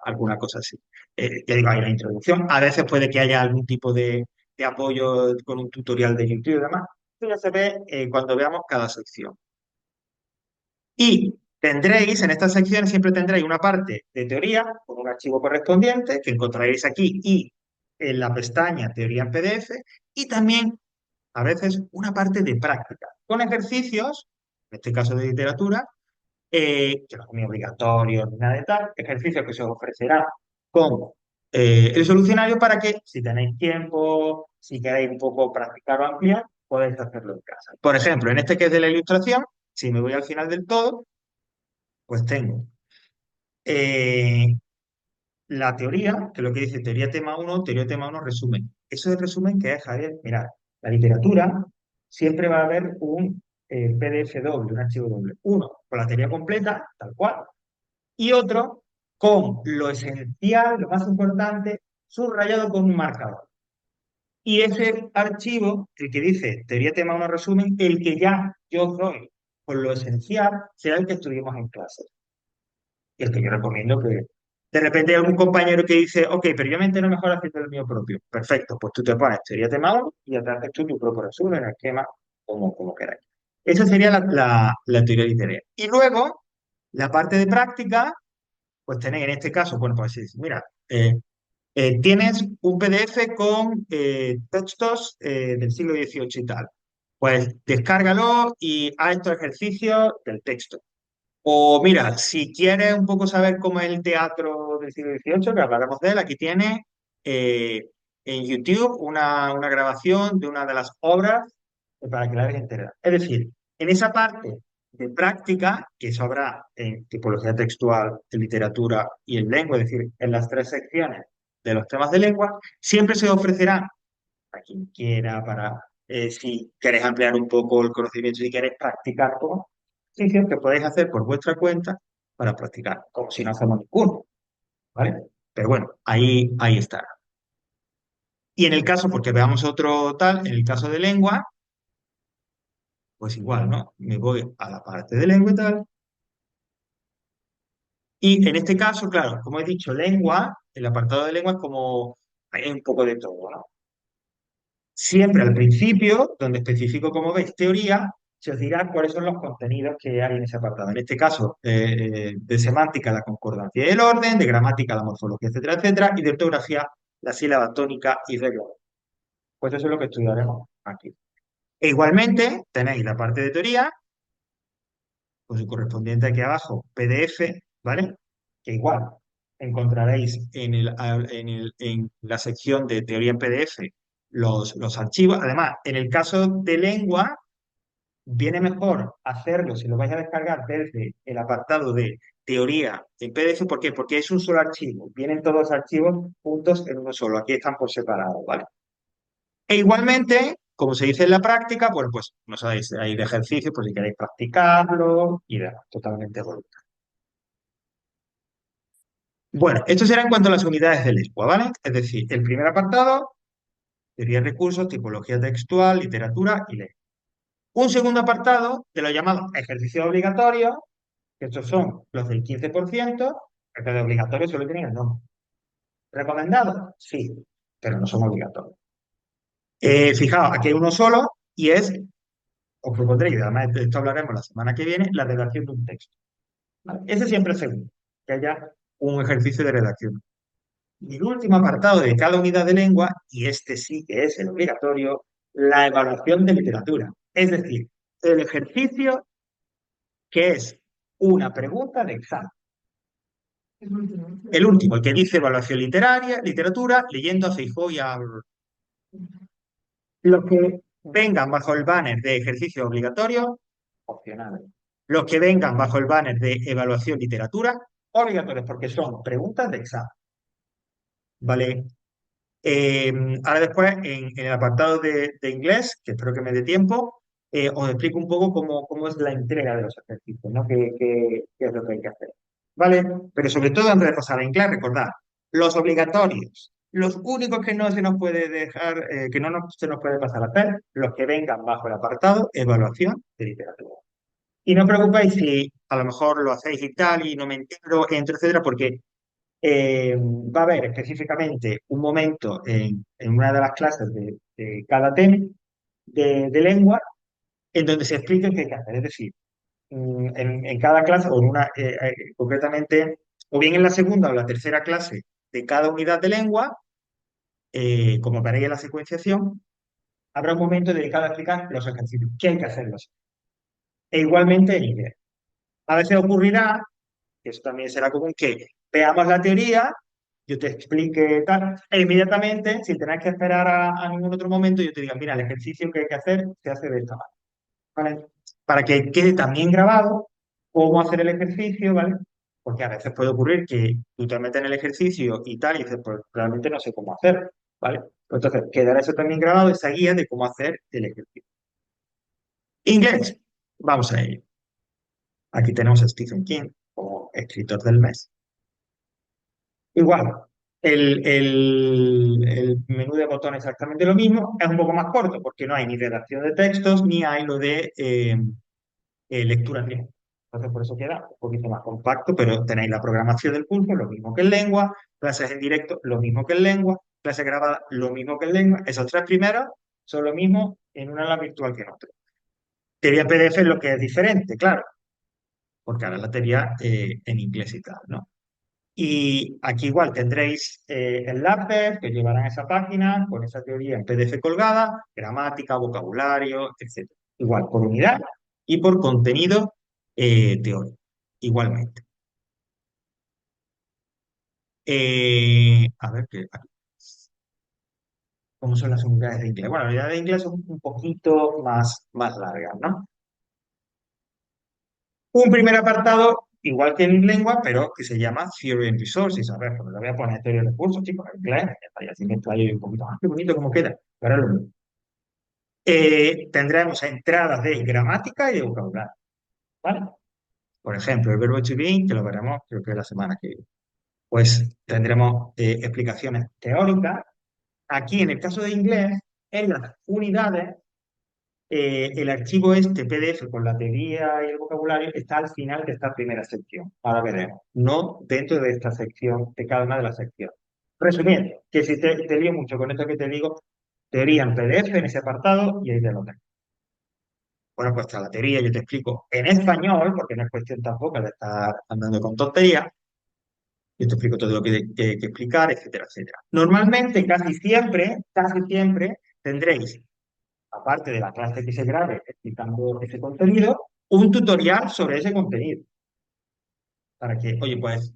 [SPEAKER 1] alguna cosa así. Ya digo, hay una introducción, a veces puede que haya algún tipo de apoyo con un tutorial de YouTube y demás. Esto ya se ve cuando veamos cada sección. Y tendréis, en esta sección siempre tendréis una parte de teoría con un archivo correspondiente que encontraréis aquí y en la pestaña Teoría en PDF y también a veces una parte de práctica con ejercicios, en este caso de literatura, que no es muy obligatorio ni nada de tal, ejercicios que se os ofrecerá con el solucionario para que si tenéis tiempo, si queréis un poco practicar o ampliar, podéis hacerlo en casa. Por ejemplo, en este que es de la ilustración, si me voy al final del todo, pues tengo eh, la teoría, que es lo que dice teoría tema uno resumen. Eso de resumen, ¿qué es, Javier? Mirad, la literatura siempre va a haber un PDF doble, un archivo doble. Uno con la teoría completa, tal cual, y otro con lo esencial, lo más importante, subrayado con un marcador. Y ese archivo, el que dice teoría tema uno resumen, el que ya yo doy con lo esencial, será el que estudiemos en clase. Y el que yo recomiendo que de repente hay algún compañero que dice, ok, pero yo me entero mejor haciendo el mío propio. Perfecto, pues tú te pones teoría tema uno y ya te haces tú tu propio resumen, el esquema, como queráis. Esa sería la teoría literaria. Y luego, la parte de práctica, pues tenéis en este caso, bueno, pues decir, mira, tienes un PDF con textos del siglo XVIII y tal. Pues descárgalo y haz estos ejercicios del texto. O mira, si quieres un poco saber cómo es el teatro filósofo del siglo XVIII, que hablaremos de él. Aquí tiene eh, en YouTube una grabación de una de las obras para que la veas entera. Es decir, en esa parte de práctica, que eso habrá en tipología textual, en literatura y en lengua, es decir, en las tres secciones de los temas de lengua, siempre se ofrecerá a quien quiera para, si queréis ampliar un poco el conocimiento, si queréis practicar como ejercicios que podéis hacer por vuestra cuenta para practicar, como si no hacemos ninguno, ¿vale? Pero bueno, ahí está. Y en el caso, porque veamos otro tal, en el caso de lengua, pues igual, ¿no? Me voy a la parte de lengua y tal. Y en este caso, claro, como he dicho, lengua, el apartado de lengua es como, hay un poco de todo, ¿no? Siempre al principio, donde especifico, como veis, teoría, se os dirá cuáles son los contenidos que hay en ese apartado. En este caso, de semántica, la concordancia y el orden, de gramática, la morfología, etcétera, etcétera, y de ortografía, la sílaba tónica y regla. Pues eso es lo que estudiaremos aquí. E igualmente, tenéis la parte de teoría, pues su correspondiente aquí abajo, PDF, ¿vale? Que igual encontraréis en la sección de teoría en PDF los archivos. Además, en el caso de lengua, viene mejor hacerlo si lo vais a descargar desde el apartado de teoría en PDF. ¿Por qué? Porque es un solo archivo. Vienen todos los archivos juntos en uno solo. Aquí están por separado, ¿vale? E igualmente, como se dice en la práctica, bueno, pues no sabéis, hay de ejercicios, pues si queréis practicarlo y demás, totalmente voluntario. Bueno, esto será en cuanto a las unidades de lengua, ¿vale? Es decir, el primer apartado, teoría de recursos, tipología textual, literatura y lengua. Un segundo apartado de los llamados ejercicios obligatorios, que estos son los del 15%, porque de obligatorios solo tienen el nombre. ¿Recomendados? Sí, pero no son obligatorios. Fijaos, aquí hay uno solo y es, os propondré, y además de esto hablaremos la semana que viene, la redacción de un texto. ¿Vale? Ese siempre es segundo, que haya un ejercicio de redacción. Y el último apartado de cada unidad de lengua, y este sí que es el obligatorio, la evaluación de literatura. Es decir, el ejercicio que es una pregunta de examen. El último, el que dice evaluación literaria, literatura, leyendo a Feijóo y a... Los que vengan bajo el banner de ejercicio obligatorio, opcionales. Los que vengan bajo el banner de evaluación literatura, obligatorios, porque son preguntas de examen. ¿Vale? Eh, Ahora después, en el apartado de inglés, que espero que me dé tiempo, os explico un poco cómo es la entrega de los ejercicios, ¿no? ¿Qué es lo que hay que hacer? ¿Vale? Pero sobre todo, antes de pasar a inglés, recordad, los obligatorios, los únicos que no se nos puede dejar, que se nos puede pasar a hacer, los que vengan bajo el apartado evaluación de literatura. Y no os preocupéis si a lo mejor lo hacéis y tal, y no me entero, etcétera, porque va a haber específicamente un momento en una de las clases de cada tema de lengua en donde se explica qué hay que hacer. Es decir, en cada clase, o en una, concretamente, o bien en la segunda o la tercera clase de cada unidad de lengua, como veréis en la secuenciación, habrá un momento dedicado a explicar los ejercicios, qué hay que hacerlos. E igualmente en inglés. A veces ocurrirá, que eso también será común, que veamos la teoría, yo te explique tal, e inmediatamente, sin tener que esperar a ningún otro momento, yo te diga, mira, el ejercicio que hay que hacer se hace de esta manera, ¿vale? Para que quede también grabado cómo hacer el ejercicio, ¿vale? Porque a veces puede ocurrir que tú te metes en el ejercicio y tal, y dices, pues realmente no sé cómo hacer, ¿vale? Pues entonces, quedará eso también grabado, esa guía de cómo hacer el ejercicio. Inglés, vamos a ello. Aquí tenemos a Stephen King como escritor del mes. Igual, el menú de botones es exactamente lo mismo, es un poco más corto porque no hay ni redacción de textos ni hay lo de lectura en tiempo. Entonces, por eso queda un poquito más compacto, pero tenéis la programación del curso, lo mismo que en lengua, clases en directo, lo mismo que en lengua, clases grabadas, lo mismo que en lengua. Esos tres primeros son lo mismo en una aula virtual que en otra. Teoría PDF es lo que es diferente, claro, porque ahora la teoría en inglés y tal, ¿no? Y aquí igual tendréis enlaces que os llevarán a esa página con esa teoría en PDF colgada, gramática, vocabulario, etc. Igual por unidad y por contenido teórico, igualmente. A ver, ¿cómo son las unidades de inglés? Bueno, las unidades de inglés son un poquito más largas, ¿no? Un primer apartado, igual que en lengua, pero que se llama Theory and Resources. A ver, pues le voy a poner teoría de recursos, chicos, en inglés, y así me explayo un poquito más. Qué bonito cómo queda. Pero es lo mismo. Tendremos entradas de gramática y de vocabulario, ¿vale? Por ejemplo, el verbo to be, que lo veremos creo que la semana que viene. Pues tendremos explicaciones teóricas. Aquí, en el caso de inglés, en las unidades, el archivo este PDF con la teoría y el vocabulario está al final de esta primera sección. Ahora veremos. No dentro de esta sección, de cada una de las secciones. Resumiendo, que si te lío mucho con esto que te digo, teoría en PDF en ese apartado y ahí te lo tengo. Bueno, pues tras la teoría yo te explico en español, porque no es cuestión tampoco de estar andando con tonterías. Yo te explico todo lo que hay que explicar, etcétera, etcétera. Normalmente, casi siempre tendréis, aparte de la clase que se grabe explicando ese contenido, un tutorial sobre ese contenido. Para que, oye, pues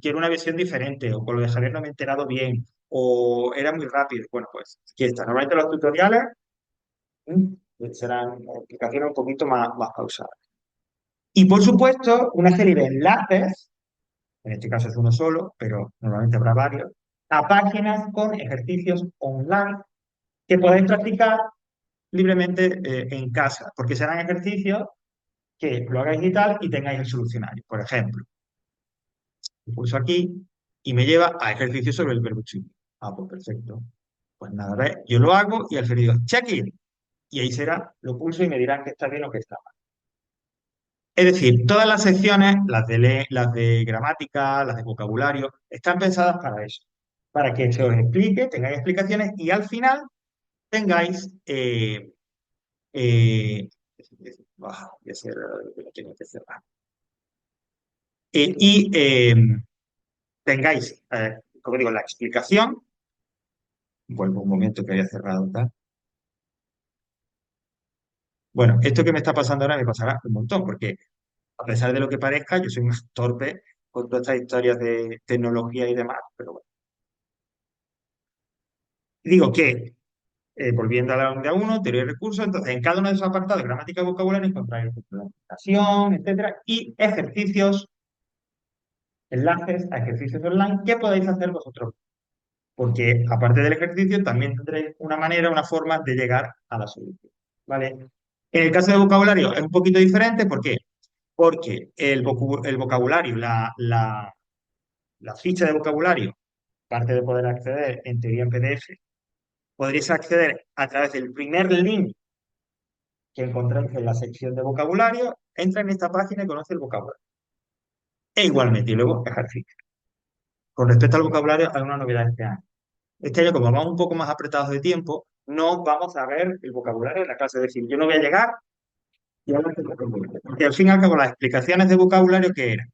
[SPEAKER 1] quiero una versión diferente, o con lo de Javier no me he enterado bien, o era muy rápido. Bueno, pues aquí está. Normalmente los tutoriales serán explicaciones un poquito más pausadas. Y por supuesto, una serie de enlaces, en este caso es uno solo, pero normalmente habrá varios, a páginas con ejercicios online que podéis practicar libremente en casa, porque serán ejercicios que lo hagáis y tal y tengáis el solucionario. Por ejemplo, pulso aquí y me lleva a ejercicios sobre el verbo to be. Ah, pues perfecto. Pues nada, ¿ves? Yo lo hago y al final digo, check in. Y ahí será, lo pulso y me dirán que está bien o que está mal. Es decir, todas las secciones, las de gramática, las de vocabulario, están pensadas para eso, para que se os explique, tengáis explicaciones y al final tengáis eh, voy a hacer lo que no tengo que cerrar. Y tengáis, como digo, la explicación. Vuelvo un momento que había cerrado tal. Bueno, esto que me está pasando ahora me pasará un montón, porque a pesar de lo que parezca, yo soy más torpe con todas estas historias de tecnología y demás, pero bueno. Digo que, volviendo a la unidad uno teoría de recursos, entonces en cada uno de esos apartados, gramática y vocabulario, encontráis la explicación, etcétera, y ejercicios, enlaces a ejercicios online que podéis hacer vosotros. Porque aparte del ejercicio, también tendréis una manera, una forma de llegar a la solución. ¿Vale? En el caso de vocabulario es un poquito diferente, ¿por qué? Porque el vocabulario, la ficha de vocabulario, aparte de poder acceder en teoría en PDF, podréis acceder a través del primer link que encontráis en la sección de vocabulario, entra en esta página y conoce el vocabulario. E igualmente, y luego ejercicio. Con respecto al vocabulario, hay una novedad este año. Este año, como vamos un poco más apretados de tiempo, no vamos a ver el vocabulario en la clase. Es decir, yo no voy a llegar y hablar de vocabulario. Porque al fin y al cabo, las explicaciones de vocabulario, ¿qué eran?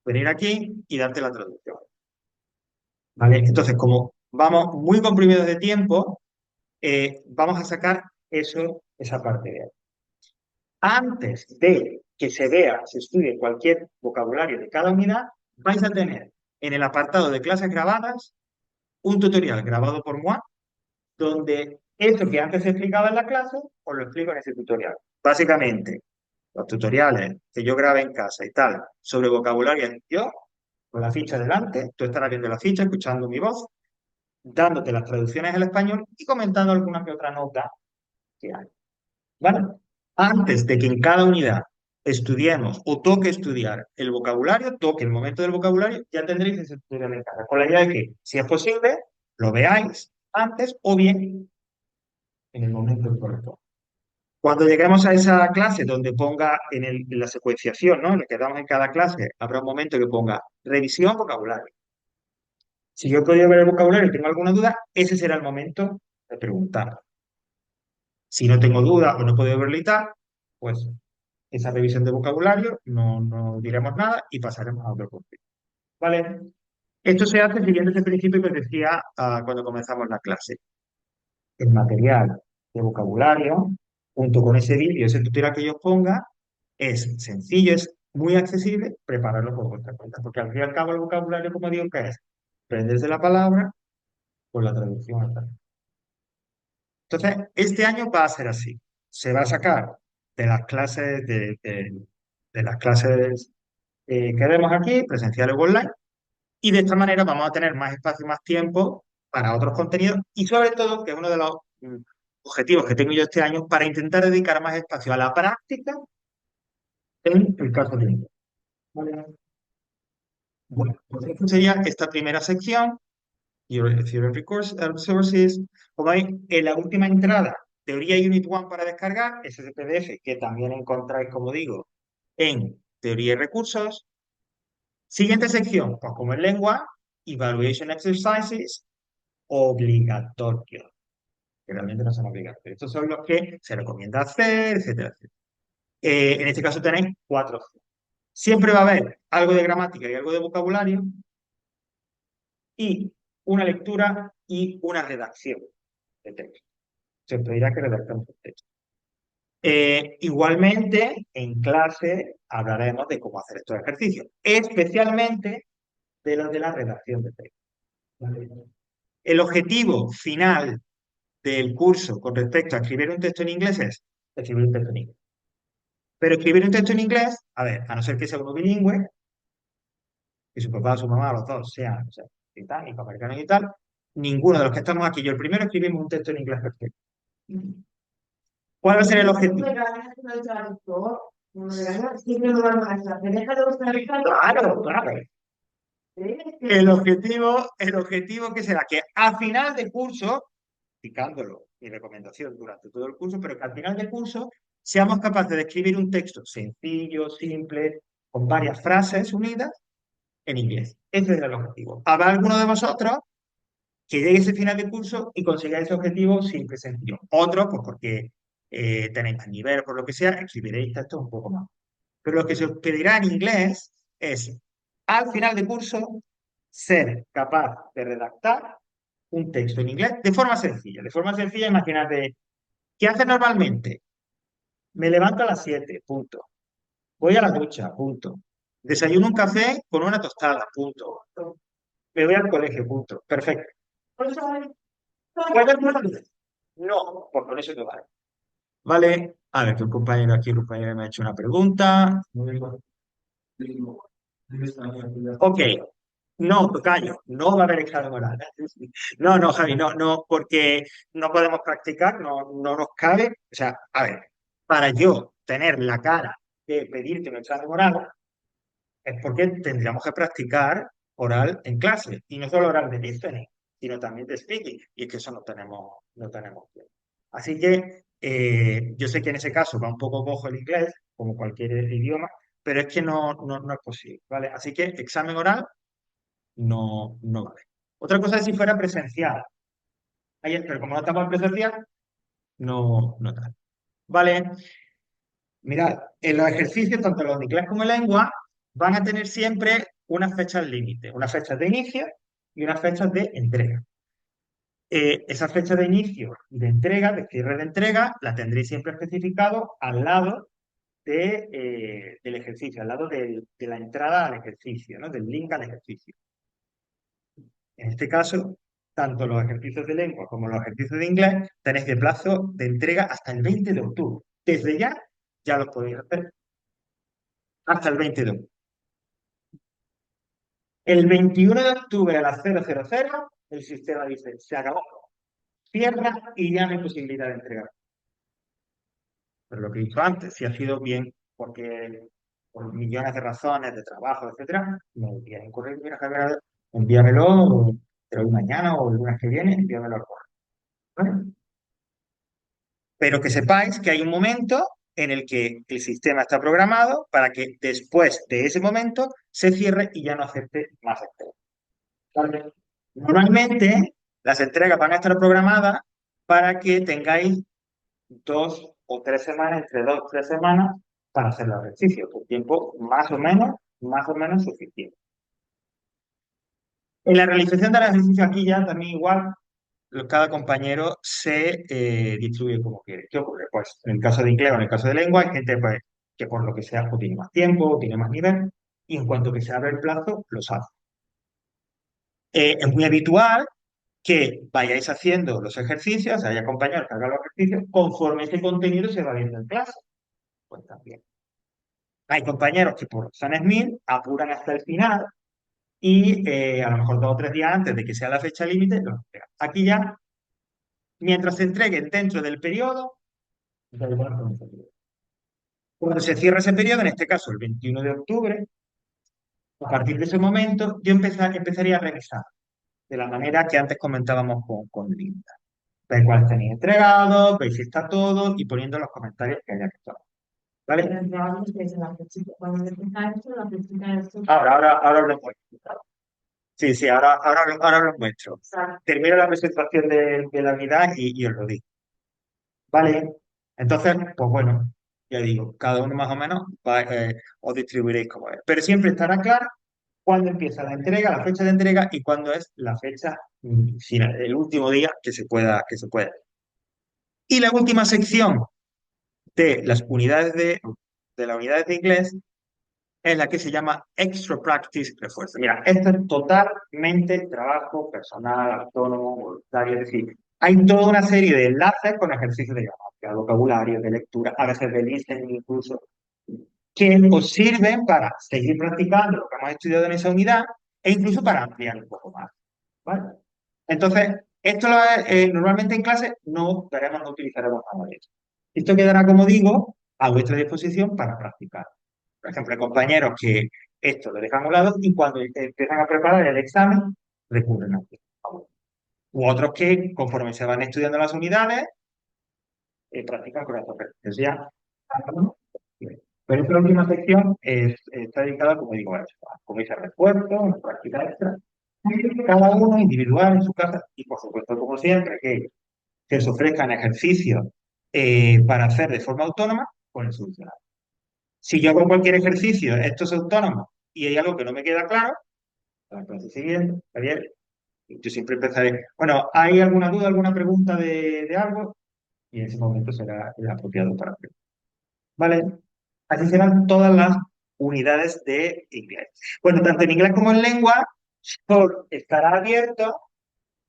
[SPEAKER 1] Venir aquí y darte la traducción. ¿Vale? Entonces, como vamos muy comprimidos de tiempo, vamos a sacar esa parte de ahí. Antes de que se vea, se estudie cualquier vocabulario de cada unidad, vais a tener en el apartado de clases grabadas un tutorial grabado por moi, donde esto que antes se explicaba en la clase, os lo explico en ese tutorial. Básicamente, los tutoriales que yo grabé en casa y tal, sobre vocabulario, yo, con la ficha delante, tú estarás viendo la ficha, escuchando mi voz, dándote las traducciones al español y comentando alguna que otra nota que hay. ¿Vale? Antes de que en cada unidad estudiemos o toque estudiar el vocabulario, toque el momento del vocabulario, ya tendréis ese tutorial en casa. Con la idea de que, si es posible, lo veáis antes o bien en el momento correcto. Cuando lleguemos a esa clase donde ponga en la secuenciación, ¿no? En lo que damos en cada clase, habrá un momento que ponga revisión vocabulario. Si yo he podido ver el vocabulario y tengo alguna duda, ese será el momento de preguntar. Si no tengo duda o no he podido verlo y tal, pues esa revisión de vocabulario no diremos nada y pasaremos a otro curso. ¿Vale? Esto se hace siguiendo ese principio que os decía cuando comenzamos la clase. El material de vocabulario, junto con ese vídeo, ese tutorial que yo os ponga, es sencillo, es muy accesible, prepararlo por vuestra cuenta. Porque al fin y al cabo el vocabulario, como digo, ¿qué es? aprenderse la palabra con la traducción al español. Entonces, este año va a ser así. Se va a sacar de las clases de las clases que vemos aquí, presenciales o online, y de esta manera vamos a tener más espacio y más tiempo para otros contenidos y sobre todo, que es uno de los objetivos que tengo yo este año, para intentar dedicar más espacio a la práctica en el caso de inglés. ¿Vale? Bueno, pues esta sería esta primera sección, Theory Resources. Como veis, en la última entrada, Teoría Unit 1 para descargar, ese es el PDF que también encontráis, como digo, en Teoría y Recursos. Siguiente sección, pues como es lengua, Evaluation Exercises, obligatorios, que realmente no son obligatorios. Estos son los que se recomienda hacer, etcétera, etcétera. En este caso tenéis 4 opciones. Siempre va a haber algo de gramática y algo de vocabulario y una lectura y una redacción de texto. Se os pedirá que redactemos el texto. Igualmente, en clase hablaremos de cómo hacer estos ejercicios, especialmente de los de la redacción de texto. ¿Vale? El objetivo final del curso con respecto a escribir un texto en inglés es escribir un texto en inglés. Pero escribir un texto en inglés, a ver, a no ser que sea uno bilingüe, que su papá o su mamá, los dos sean, o sea, británicos, americanos y tal, ninguno de los que estamos aquí, yo el primero, escribimos un texto en inglés perfecto. ¿Cuál va a ser el objetivo? Claro, claro. El objetivo que será que al final del curso, explicándolo, mi recomendación durante todo el curso, pero que al final del curso seamos capaces de escribir un texto sencillo, simple, con varias frases unidas en inglés. Ese es el objetivo. ¿Habrá alguno de vosotros que llegue a ese final de curso y consiga ese objetivo simple y sencillo? Otros, pues porque tenéis más nivel, por lo que sea, escribiréis textos un poco más. Pero lo que se os pedirá en inglés es, al final de curso, ser capaz de redactar un texto en inglés de forma sencilla. De forma sencilla, imagínate, ¿qué haces normalmente? Me levanto a las 7, punto. Voy a la ducha, punto. Desayuno un café con una tostada, punto. Me voy al colegio, punto. Perfecto. ¿Puedes hacer? No, pues con eso te vale. Vale. A ver, que un compañero aquí, un compañero me ha hecho una pregunta. Ok. No, tocayo, no va a haber examen oral. No, no, Javi, no, no, porque no podemos practicar, no nos cabe. O sea, a ver, para yo tener la cara de pedirte un examen oral, es porque tendríamos que practicar oral en clase, y no solo oral de listening, sino también de speaking, y es que eso no tenemos tiempo. Así que yo sé que en ese caso va un poco cojo el inglés, como cualquier idioma, pero es que no es posible, ¿vale? Así que examen oral no vale. Otra cosa es si fuera presencial. Pero como no estamos en presencial, no tal. Vale, mirad, en los ejercicios, tanto los de inglés como de lengua, van a tener siempre unas fechas límite, unas fechas de inicio y unas fechas de entrega. Esa fecha de inicio y de entrega, de cierre de entrega, la tendréis siempre especificado al lado del ejercicio, al lado de la entrada al ejercicio, ¿no? Del link al ejercicio. En este caso, tanto los ejercicios de lengua como los ejercicios de inglés tenéis de plazo de entrega hasta el 20 de octubre. Desde ya los podéis hacer hasta el 20 de octubre. El 21 de octubre a las 000, el sistema dice, se acabó, cierra y ya no hay posibilidad de entregar. Pero lo que he dicho antes, si ha sido bien, porque por millones de razones, de trabajo, etcétera, me envías un correo, mira, Javier, envíamelo, pero hoy mañana o el lunes que viene, envíamelo al correo. ¿Vale? Pero que sepáis que hay un momento en el que el sistema está programado para que después de ese momento se cierre y ya no acepte más entregas. ¿Vale? Normalmente las entregas van a estar programadas para que tengáis 2 o 3 semanas, entre 2 o 3 semanas, para hacer los ejercicios, un tiempo más o menos suficiente. En la realización del ejercicio aquí ya también igual cada compañero se distribuye como quiere. ¿Qué ocurre? Pues en el caso de inglés o en el caso de lengua hay gente pues, que por lo que sea o tiene más tiempo o tiene más nivel y en cuanto que se abre el plazo, los hace. Es muy habitual que vayáis haciendo los ejercicios, haya compañeros que hagan los ejercicios, conforme ese contenido se va viendo en clase. Pues también. Hay compañeros que por San Smith apuran hasta el final y a lo mejor 2 o 3 días antes de que sea la fecha límite, los entregan. Aquí ya, mientras se entreguen dentro del periodo, da igual cómo se entregue. Cuando se cierra ese periodo, en este caso el 21 de octubre, a partir de ese momento, yo empezaría a revisar de la manera que antes comentábamos con Linda. Veis cuál tenéis entregado, veis si está todo y poniendo los comentarios que haya que tomar. ¿Vale?
[SPEAKER 3] Pero entregamos desde la flechita. Cuando se empieza esto, la flechita es esto.
[SPEAKER 1] Ahora os lo muestro. Sí, sí, ahora os lo muestro. Termino la presentación de la unidad y os lo digo. ¿Vale? Entonces, pues bueno, ya digo, cada uno más o menos os distribuiréis como es. Pero siempre estará claro cuándo empieza la entrega, la fecha de entrega y cuándo es la fecha final, el último día que se pueda. Y la última sección de las unidades de las unidades de inglés es la que se llama Extra Practice Refuerzo. Mira, esto es totalmente trabajo personal, autónomo, voluntario, es decir, hay toda una serie de enlaces con ejercicios de gramática, vocabulario, de lectura, a veces de listening incluso, que os sirven para seguir practicando lo que hemos estudiado en esa unidad e incluso para ampliar un poco más. ¿Vale? Entonces, normalmente en clase no veremos, no utilizaremos nada de esto. Esto quedará, como digo, a vuestra disposición para practicar. Por ejemplo, hay compañeros que esto lo dejan a un lado y cuando empiezan a preparar el examen, recurren a esto. U otros que, conforme se van estudiando las unidades, practican con estos ejercicios. Ya, pero esta última sección está dedicada, como digo, a eso, como dice, refuerzo, una práctica extra, cada uno individual en su casa y, por supuesto, como siempre, que se ofrezcan ejercicios para hacer de forma autónoma, pues solucionar. Si yo hago cualquier ejercicio, esto es autónomo, y hay algo que no me queda claro, la clase siguiente, Javier, yo siempre empezaré, bueno, ¿hay alguna duda, alguna pregunta de algo? Y en ese momento será el apropiado para hacerlo. ¿Vale? Así serán todas las unidades de inglés. Bueno, tanto en inglés como en lengua, Sol estará abierto,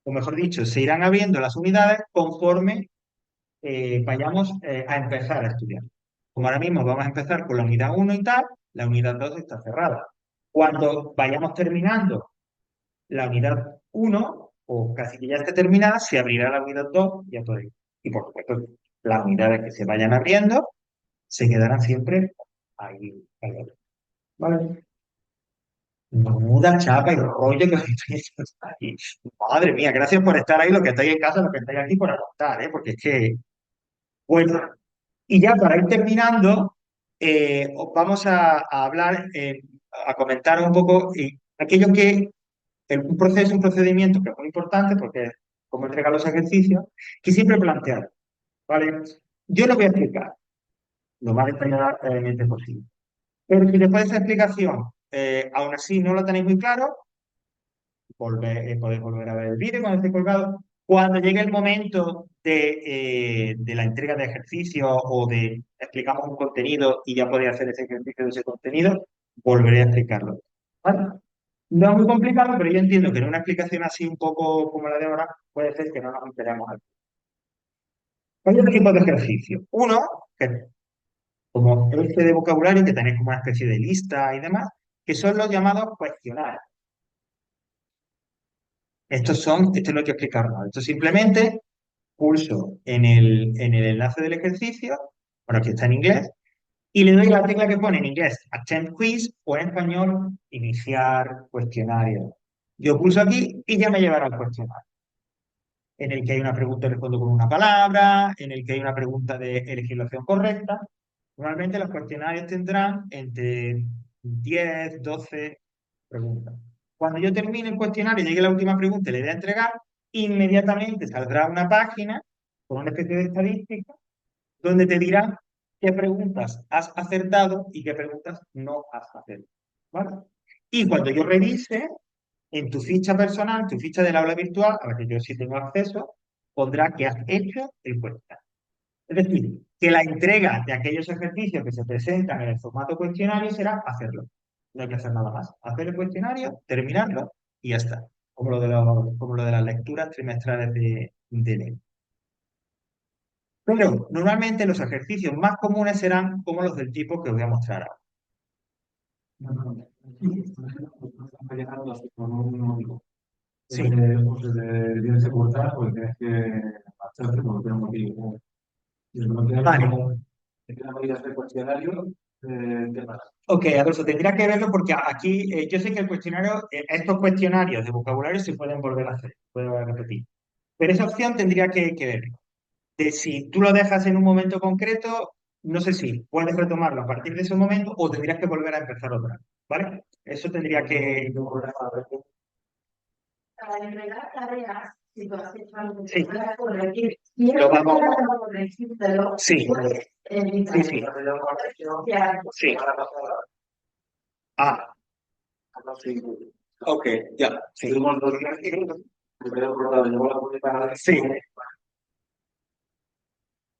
[SPEAKER 1] o mejor dicho, se irán abriendo las unidades conforme vayamos a empezar a estudiar. Como ahora mismo vamos a empezar con la unidad 1 y tal, la unidad 2 está cerrada. Cuando vayamos terminando la unidad 1, o casi que ya esté terminada, se abrirá la unidad 2 y ya todo ello. Y por supuesto, las unidades que se vayan abriendo se quedarán siempre ahí. ¿Vale? Menuda chapa y rollo que os estoy echando ahí. Madre mía, gracias por estar ahí, los que estáis en casa, los que estáis aquí por aguantar, ¿eh? Porque es que, bueno, y ya para ir terminando, os vamos a hablar, a comentar un poco aquello que, un procedimiento que es muy importante, porque es como entregar los ejercicios, que siempre plantear, ¿vale? Yo lo voy a explicar lo más detalladamente posible. Pero si después de esa explicación, aún así no lo tenéis muy claro, podéis volver a ver el vídeo cuando esté colgado. Cuando llegue el momento de la entrega de ejercicios o de explicamos un contenido y ya podéis hacer ese ejercicio de ese contenido, volveré a explicarlo. ¿Vale? No es muy complicado, pero yo entiendo que en una explicación así un poco como la de ahora, puede ser que no nos enteremos. Hay dos tipos de ejercicio. Uno, que como este de vocabulario, que tenéis como una especie de lista y demás, que son los llamados cuestionarios. Esto no hay que explicar nada. Esto simplemente pulso en el enlace del ejercicio, bueno, que está en inglés, y le doy la tecla que pone en inglés Attempt Quiz o en español Iniciar cuestionario. Yo pulso aquí y ya me llevará al cuestionario, en el que hay una pregunta y respondo con una palabra, en el que hay una pregunta de elegir la opción correcta. Normalmente los cuestionarios tendrán entre 10, 12 preguntas. Cuando yo termine el cuestionario y llegue a la última pregunta y le dé a entregar, inmediatamente saldrá una página con una especie de estadística donde te dirá qué preguntas has acertado y qué preguntas no has acertado. ¿Vale? Y cuando yo revise, en tu ficha personal, tu ficha del aula virtual, a la que yo sí tengo acceso, pondrá que has hecho el cuestionario. Es decir, que la entrega de aquellos ejercicios que se presentan en el formato cuestionario será hacerlo. No hay que hacer nada más. Hacer el cuestionario, terminarlo y ya está. como lo de las lecturas trimestrales de lengua. Pero normalmente los ejercicios más comunes serán como los del tipo que os voy a mostrar ahora.
[SPEAKER 2] Están llegando así con un módulo.
[SPEAKER 1] Sí,
[SPEAKER 2] Pues tienes que cortar porque tienes que marcharte por otro motivo. Y el motivo
[SPEAKER 1] vale.
[SPEAKER 2] te quedan medidas de cuestionario, ¿qué pasa?
[SPEAKER 1] Ok, Adolfo, tendría que verlo porque aquí yo sé que el cuestionario, estos cuestionarios de vocabulario se pueden volver a hacer, pueden volver a repetir. Pero esa opción tendría que verlo. De si tú lo dejas en un momento concreto, no sé si puedes retomarlo a partir de ese momento o tendrías que volver a empezar otra vez, ¿vale? Eso tendría que...
[SPEAKER 3] Para entregar tareas, si tú has hecho algo que
[SPEAKER 1] Sí,
[SPEAKER 3] puedas corregir, y
[SPEAKER 1] lo vamos...
[SPEAKER 3] corregírtelo,
[SPEAKER 1] Sí,
[SPEAKER 3] puedes
[SPEAKER 1] sí, sí, sí. Ah, ok, ya, sí. Sí.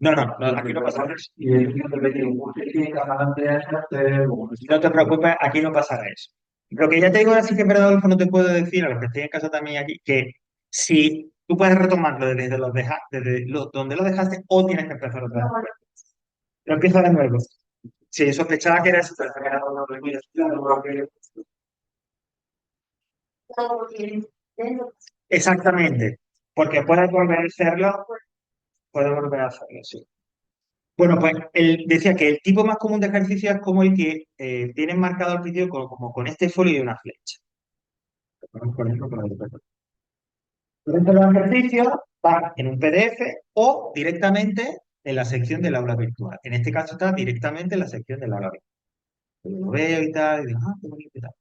[SPEAKER 1] No, no, no, aquí no pasa eso.
[SPEAKER 2] Y el tío te mete un curso y tiene que adelante a hacer,
[SPEAKER 1] No te preocupes, aquí no pasará eso. Lo que ya te digo ahora sí que es verdad, Adolfo, no te puedo decir a los que estoy en casa también aquí, que si tú puedes retomarlo donde lo dejaste o tienes que empezar otra vez. Lo empiezo de nuevo. Sí, sospechaba que era eso, pero exactamente, porque puedes volver a hacerlo, puedes volver a hacerlo, sí. Bueno, pues él decía que el tipo más común de ejercicio es como el que tienen marcado al principio como con este folio y una flecha. Por ejemplo, con el deporte. Entonces los ejercicios van en un PDF o directamente en la sección del aula virtual. En este caso está directamente en la sección del aula virtual. Yo lo veo y tal, y digo, ah, qué bonito y tal.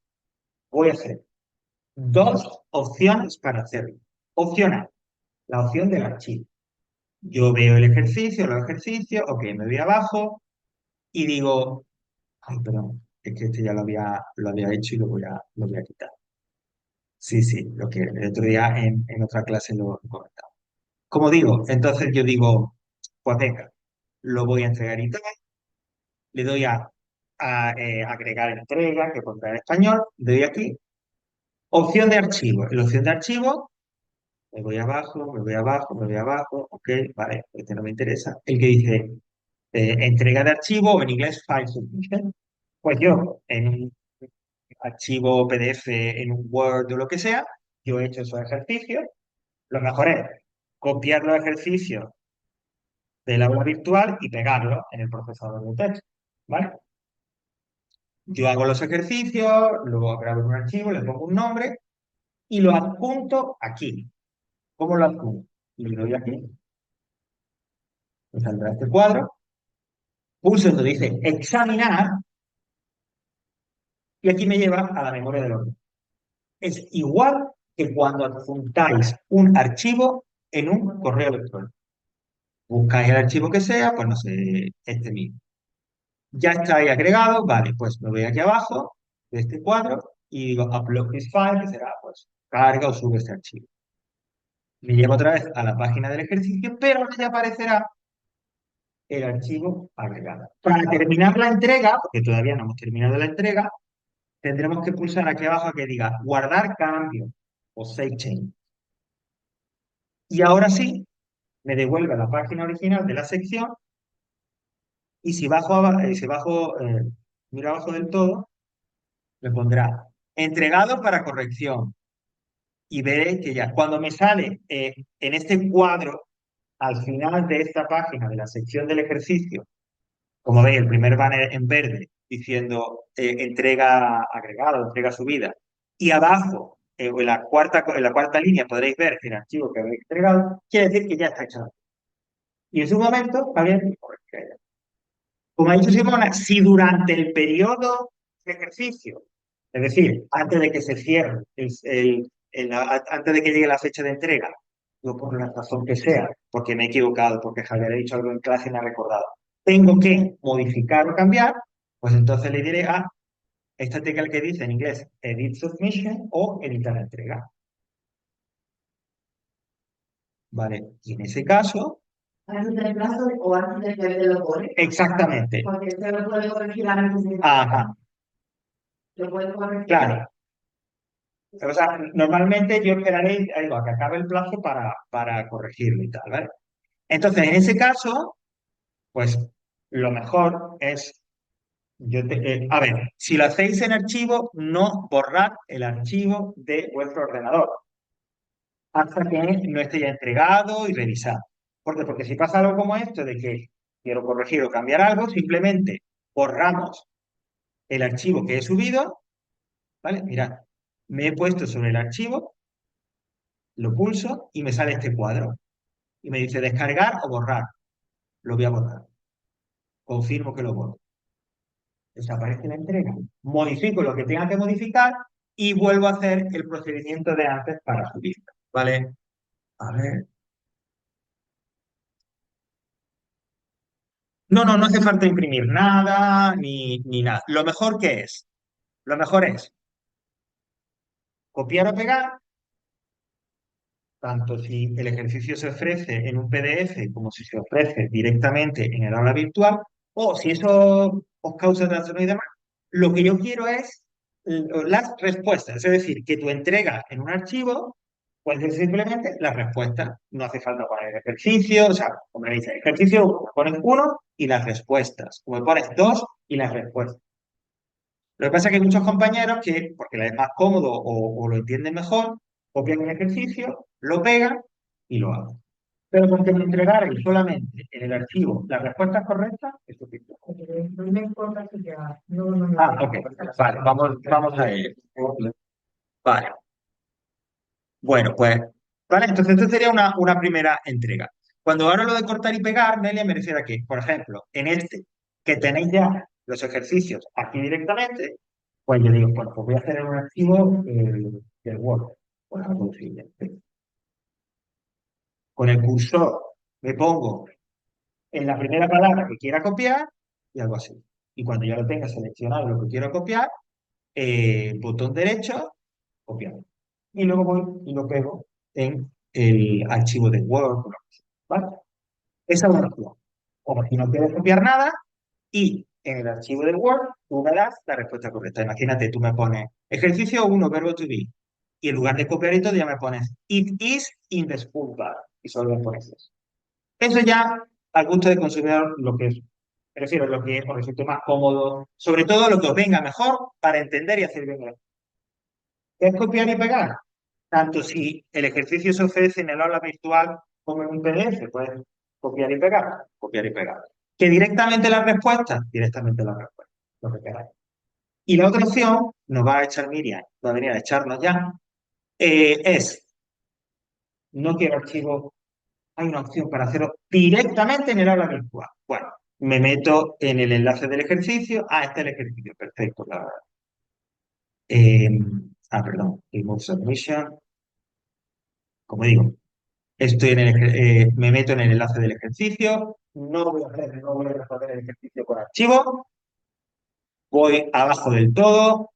[SPEAKER 1] Voy a hacer dos opciones para hacerlo. Opción A, la opción del archivo. Yo veo el ejercicio, los ejercicios, ok, me voy abajo y digo, ay, perdón, es que este ya lo había hecho y lo voy a quitar. Sí, sí, lo que el otro día en otra clase lo comentaba. Como digo, entonces yo digo, pues venga, lo voy a entregar y tal, le doy a agregar entrega, que pondrá en español, le doy aquí, opción de archivo. En la opción de archivo, me voy abajo, me voy abajo, me voy abajo, ok, vale, este no me interesa. El que dice entrega de archivo, o en inglés file submission, pues yo en un archivo PDF, en un Word o lo que sea, yo he hecho esos ejercicios. Lo mejor es copiar los ejercicios del aula virtual y pegarlo en el procesador de texto, ¿vale? Yo hago los ejercicios, luego grabo un archivo, le pongo un nombre y lo adjunto aquí. ¿Cómo lo adjunto? Le doy aquí, me saldrá este cuadro, pulso donde dice examinar y aquí me lleva a la memoria del orden. Es igual que cuando adjuntáis un archivo en un correo electrónico. Buscáis el archivo que sea, pues no sé, este mismo. Ya está ahí agregado, vale, pues me voy aquí abajo de este cuadro y digo upload this file, que será pues carga o sube este archivo. Me llevo otra vez a la página del ejercicio, pero ahora ya aparecerá el archivo agregado. Para terminar la entrega, porque todavía no hemos terminado la entrega, tendremos que pulsar aquí abajo que diga guardar cambio o save change. Y ahora sí, me devuelve a la página original de la sección y si bajo, miro abajo del todo, me pondrá entregado para corrección. Y veréis que ya, cuando me sale en este cuadro, al final de esta página de la sección del ejercicio, como veis, el primer banner en verde diciendo entrega agregado, entrega subida, y abajo, en la cuarta línea, podréis ver el archivo que habéis entregado, quiere decir que ya está hecho. Y en su momento, también, como ha dicho Simona, si durante el periodo de ejercicio, es decir, antes de que se cierre, antes de que llegue la fecha de entrega, yo por la razón que sea, porque me he equivocado, porque Javier ha dicho algo en clase y me ha recordado, tengo que modificar o cambiar, pues entonces le diré a esta tecla que dice en inglés Edit Submission o Editar entrega. Vale, y en ese caso,
[SPEAKER 3] Antes del plazo o antes de que te lo pone.
[SPEAKER 1] exactamente.
[SPEAKER 3] Porque se lo puede corregir antes de
[SPEAKER 1] Ajá,
[SPEAKER 3] lo puede corregir.
[SPEAKER 1] claro. O sea, normalmente yo esperaré digo, a que acabe el plazo para corregirlo y tal, ¿vale? Entonces, en ese caso, pues lo mejor es, a ver, si lo hacéis en archivo, no borrad el archivo de vuestro ordenador hasta que no esté ya entregado y revisado. ¿Por qué? Porque si pasa algo como esto, de que quiero corregir o cambiar algo, simplemente borramos el archivo que he subido, ¿vale? Mirad, me he puesto sobre el archivo, lo pulso y me sale este cuadro. Y me dice descargar o borrar. Lo voy a borrar. Confirmo que lo borro. Desaparece la entrega. Modifico lo que tenga que modificar y vuelvo a hacer el procedimiento de antes para subirlo. ¿Vale? A ver. No, no, no hace falta imprimir nada ni nada. Lo mejor es copiar o pegar, tanto si el ejercicio se ofrece en un PDF como si se ofrece directamente en el aula virtual, o si eso os causa trastorno y demás, lo que yo quiero es las respuestas, es decir, que tu entrega en un archivo puede ser simplemente las respuestas. No hace falta poner ejercicio, o sea, como me dice, ejercicio 1, pones uno y las respuestas, como pones dos y las respuestas. Lo que pasa es que hay muchos compañeros que, porque les es más cómodo o lo entienden mejor, copian el ejercicio, lo pegan y lo hacen. Pero con que me entregaran solamente en el archivo las respuestas correctas, es suficiente.
[SPEAKER 3] No me importa si ya. No, no, no.
[SPEAKER 1] Ah, ok. Vale, vamos a ello. Vale. Bueno, pues, vale, entonces esto sería una primera entrega. Cuando ahora lo de cortar y pegar, Nelia me refiero a que, por ejemplo, en este, que tenéis ya los ejercicios aquí directamente, pues yo digo, bueno, pues voy a hacer en un archivo del Word, pues algo siguiente. Con el cursor me pongo en la primera palabra que quiera copiar y algo así. Y cuando ya lo tenga seleccionado lo que quiero copiar, botón derecho, copiar. Y luego voy y lo pego en el archivo de Word, ¿vale? Esa es una opción. O si no quieres copiar nada, y en el archivo de Word tú me das la respuesta correcta. Imagínate, tú me pones ejercicio 1, verbo to be, y en lugar de copiar y todo, ya me pones it is in the school bag, y solo me pones eso. Eso ya al gusto del consumidor lo que es. Prefiero lo que os resulte más cómodo, sobre todo lo que os venga mejor para entender y hacer bien. ¿Es copiar y pegar? Tanto si el ejercicio se ofrece en el aula virtual como en un PDF, puedes copiar y pegar, copiar y pegar. Que directamente la respuesta, lo que queráis. Y la otra opción, nos va a echar Miriam, va a venir a echarnos ya, es, no quiero archivo, hay una opción para hacerlo directamente en el aula virtual. Bueno, me meto en el enlace del ejercicio, este es el ejercicio, perfecto. Eh, perdón, remove submission, como digo, me meto en el enlace del ejercicio, no voy a responder el ejercicio con archivo, voy abajo del todo,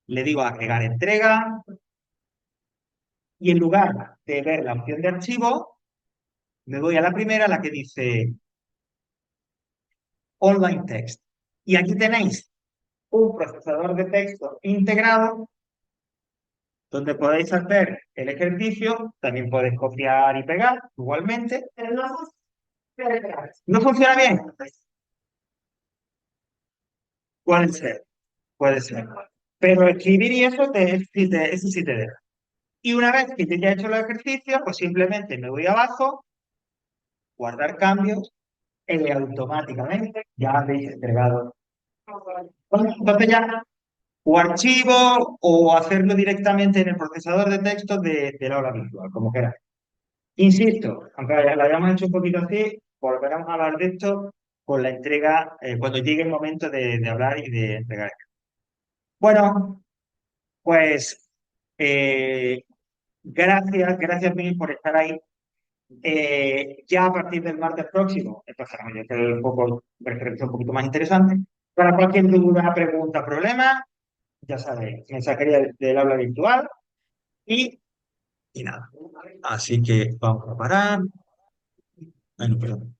[SPEAKER 1] le digo agregar entrega y en lugar de ver la opción de archivo, me voy a la primera, la que dice online text. Y aquí tenéis un procesador de texto integrado donde podéis hacer el ejercicio, también podéis copiar y pegar igualmente.
[SPEAKER 3] Pero no funciona.
[SPEAKER 1] ¿No funciona bien? Puede ser, puede ser. Pero escribir y eso sí te deja. Y una vez que te ya he hecho los ejercicios, pues simplemente me voy abajo, guardar cambios, y automáticamente ya habéis entregado. Bueno, entonces ya, o archivo o hacerlo directamente en el procesador de texto del aula virtual, como queráis. Insisto, aunque lo hayamos hecho un poquito así, volveremos a hablar de esto con la entrega, cuando llegue el momento de hablar y de entregar. Bueno, pues eh, gracias mil por estar ahí. Ya a partir del martes próximo empezaremos ya a hacer un poco referencia un poquito más interesante. Para cualquier duda, pregunta, problema, ya sabéis, mensajería del aula virtual y, y nada. Así que vamos a parar. Ay, no, perdón.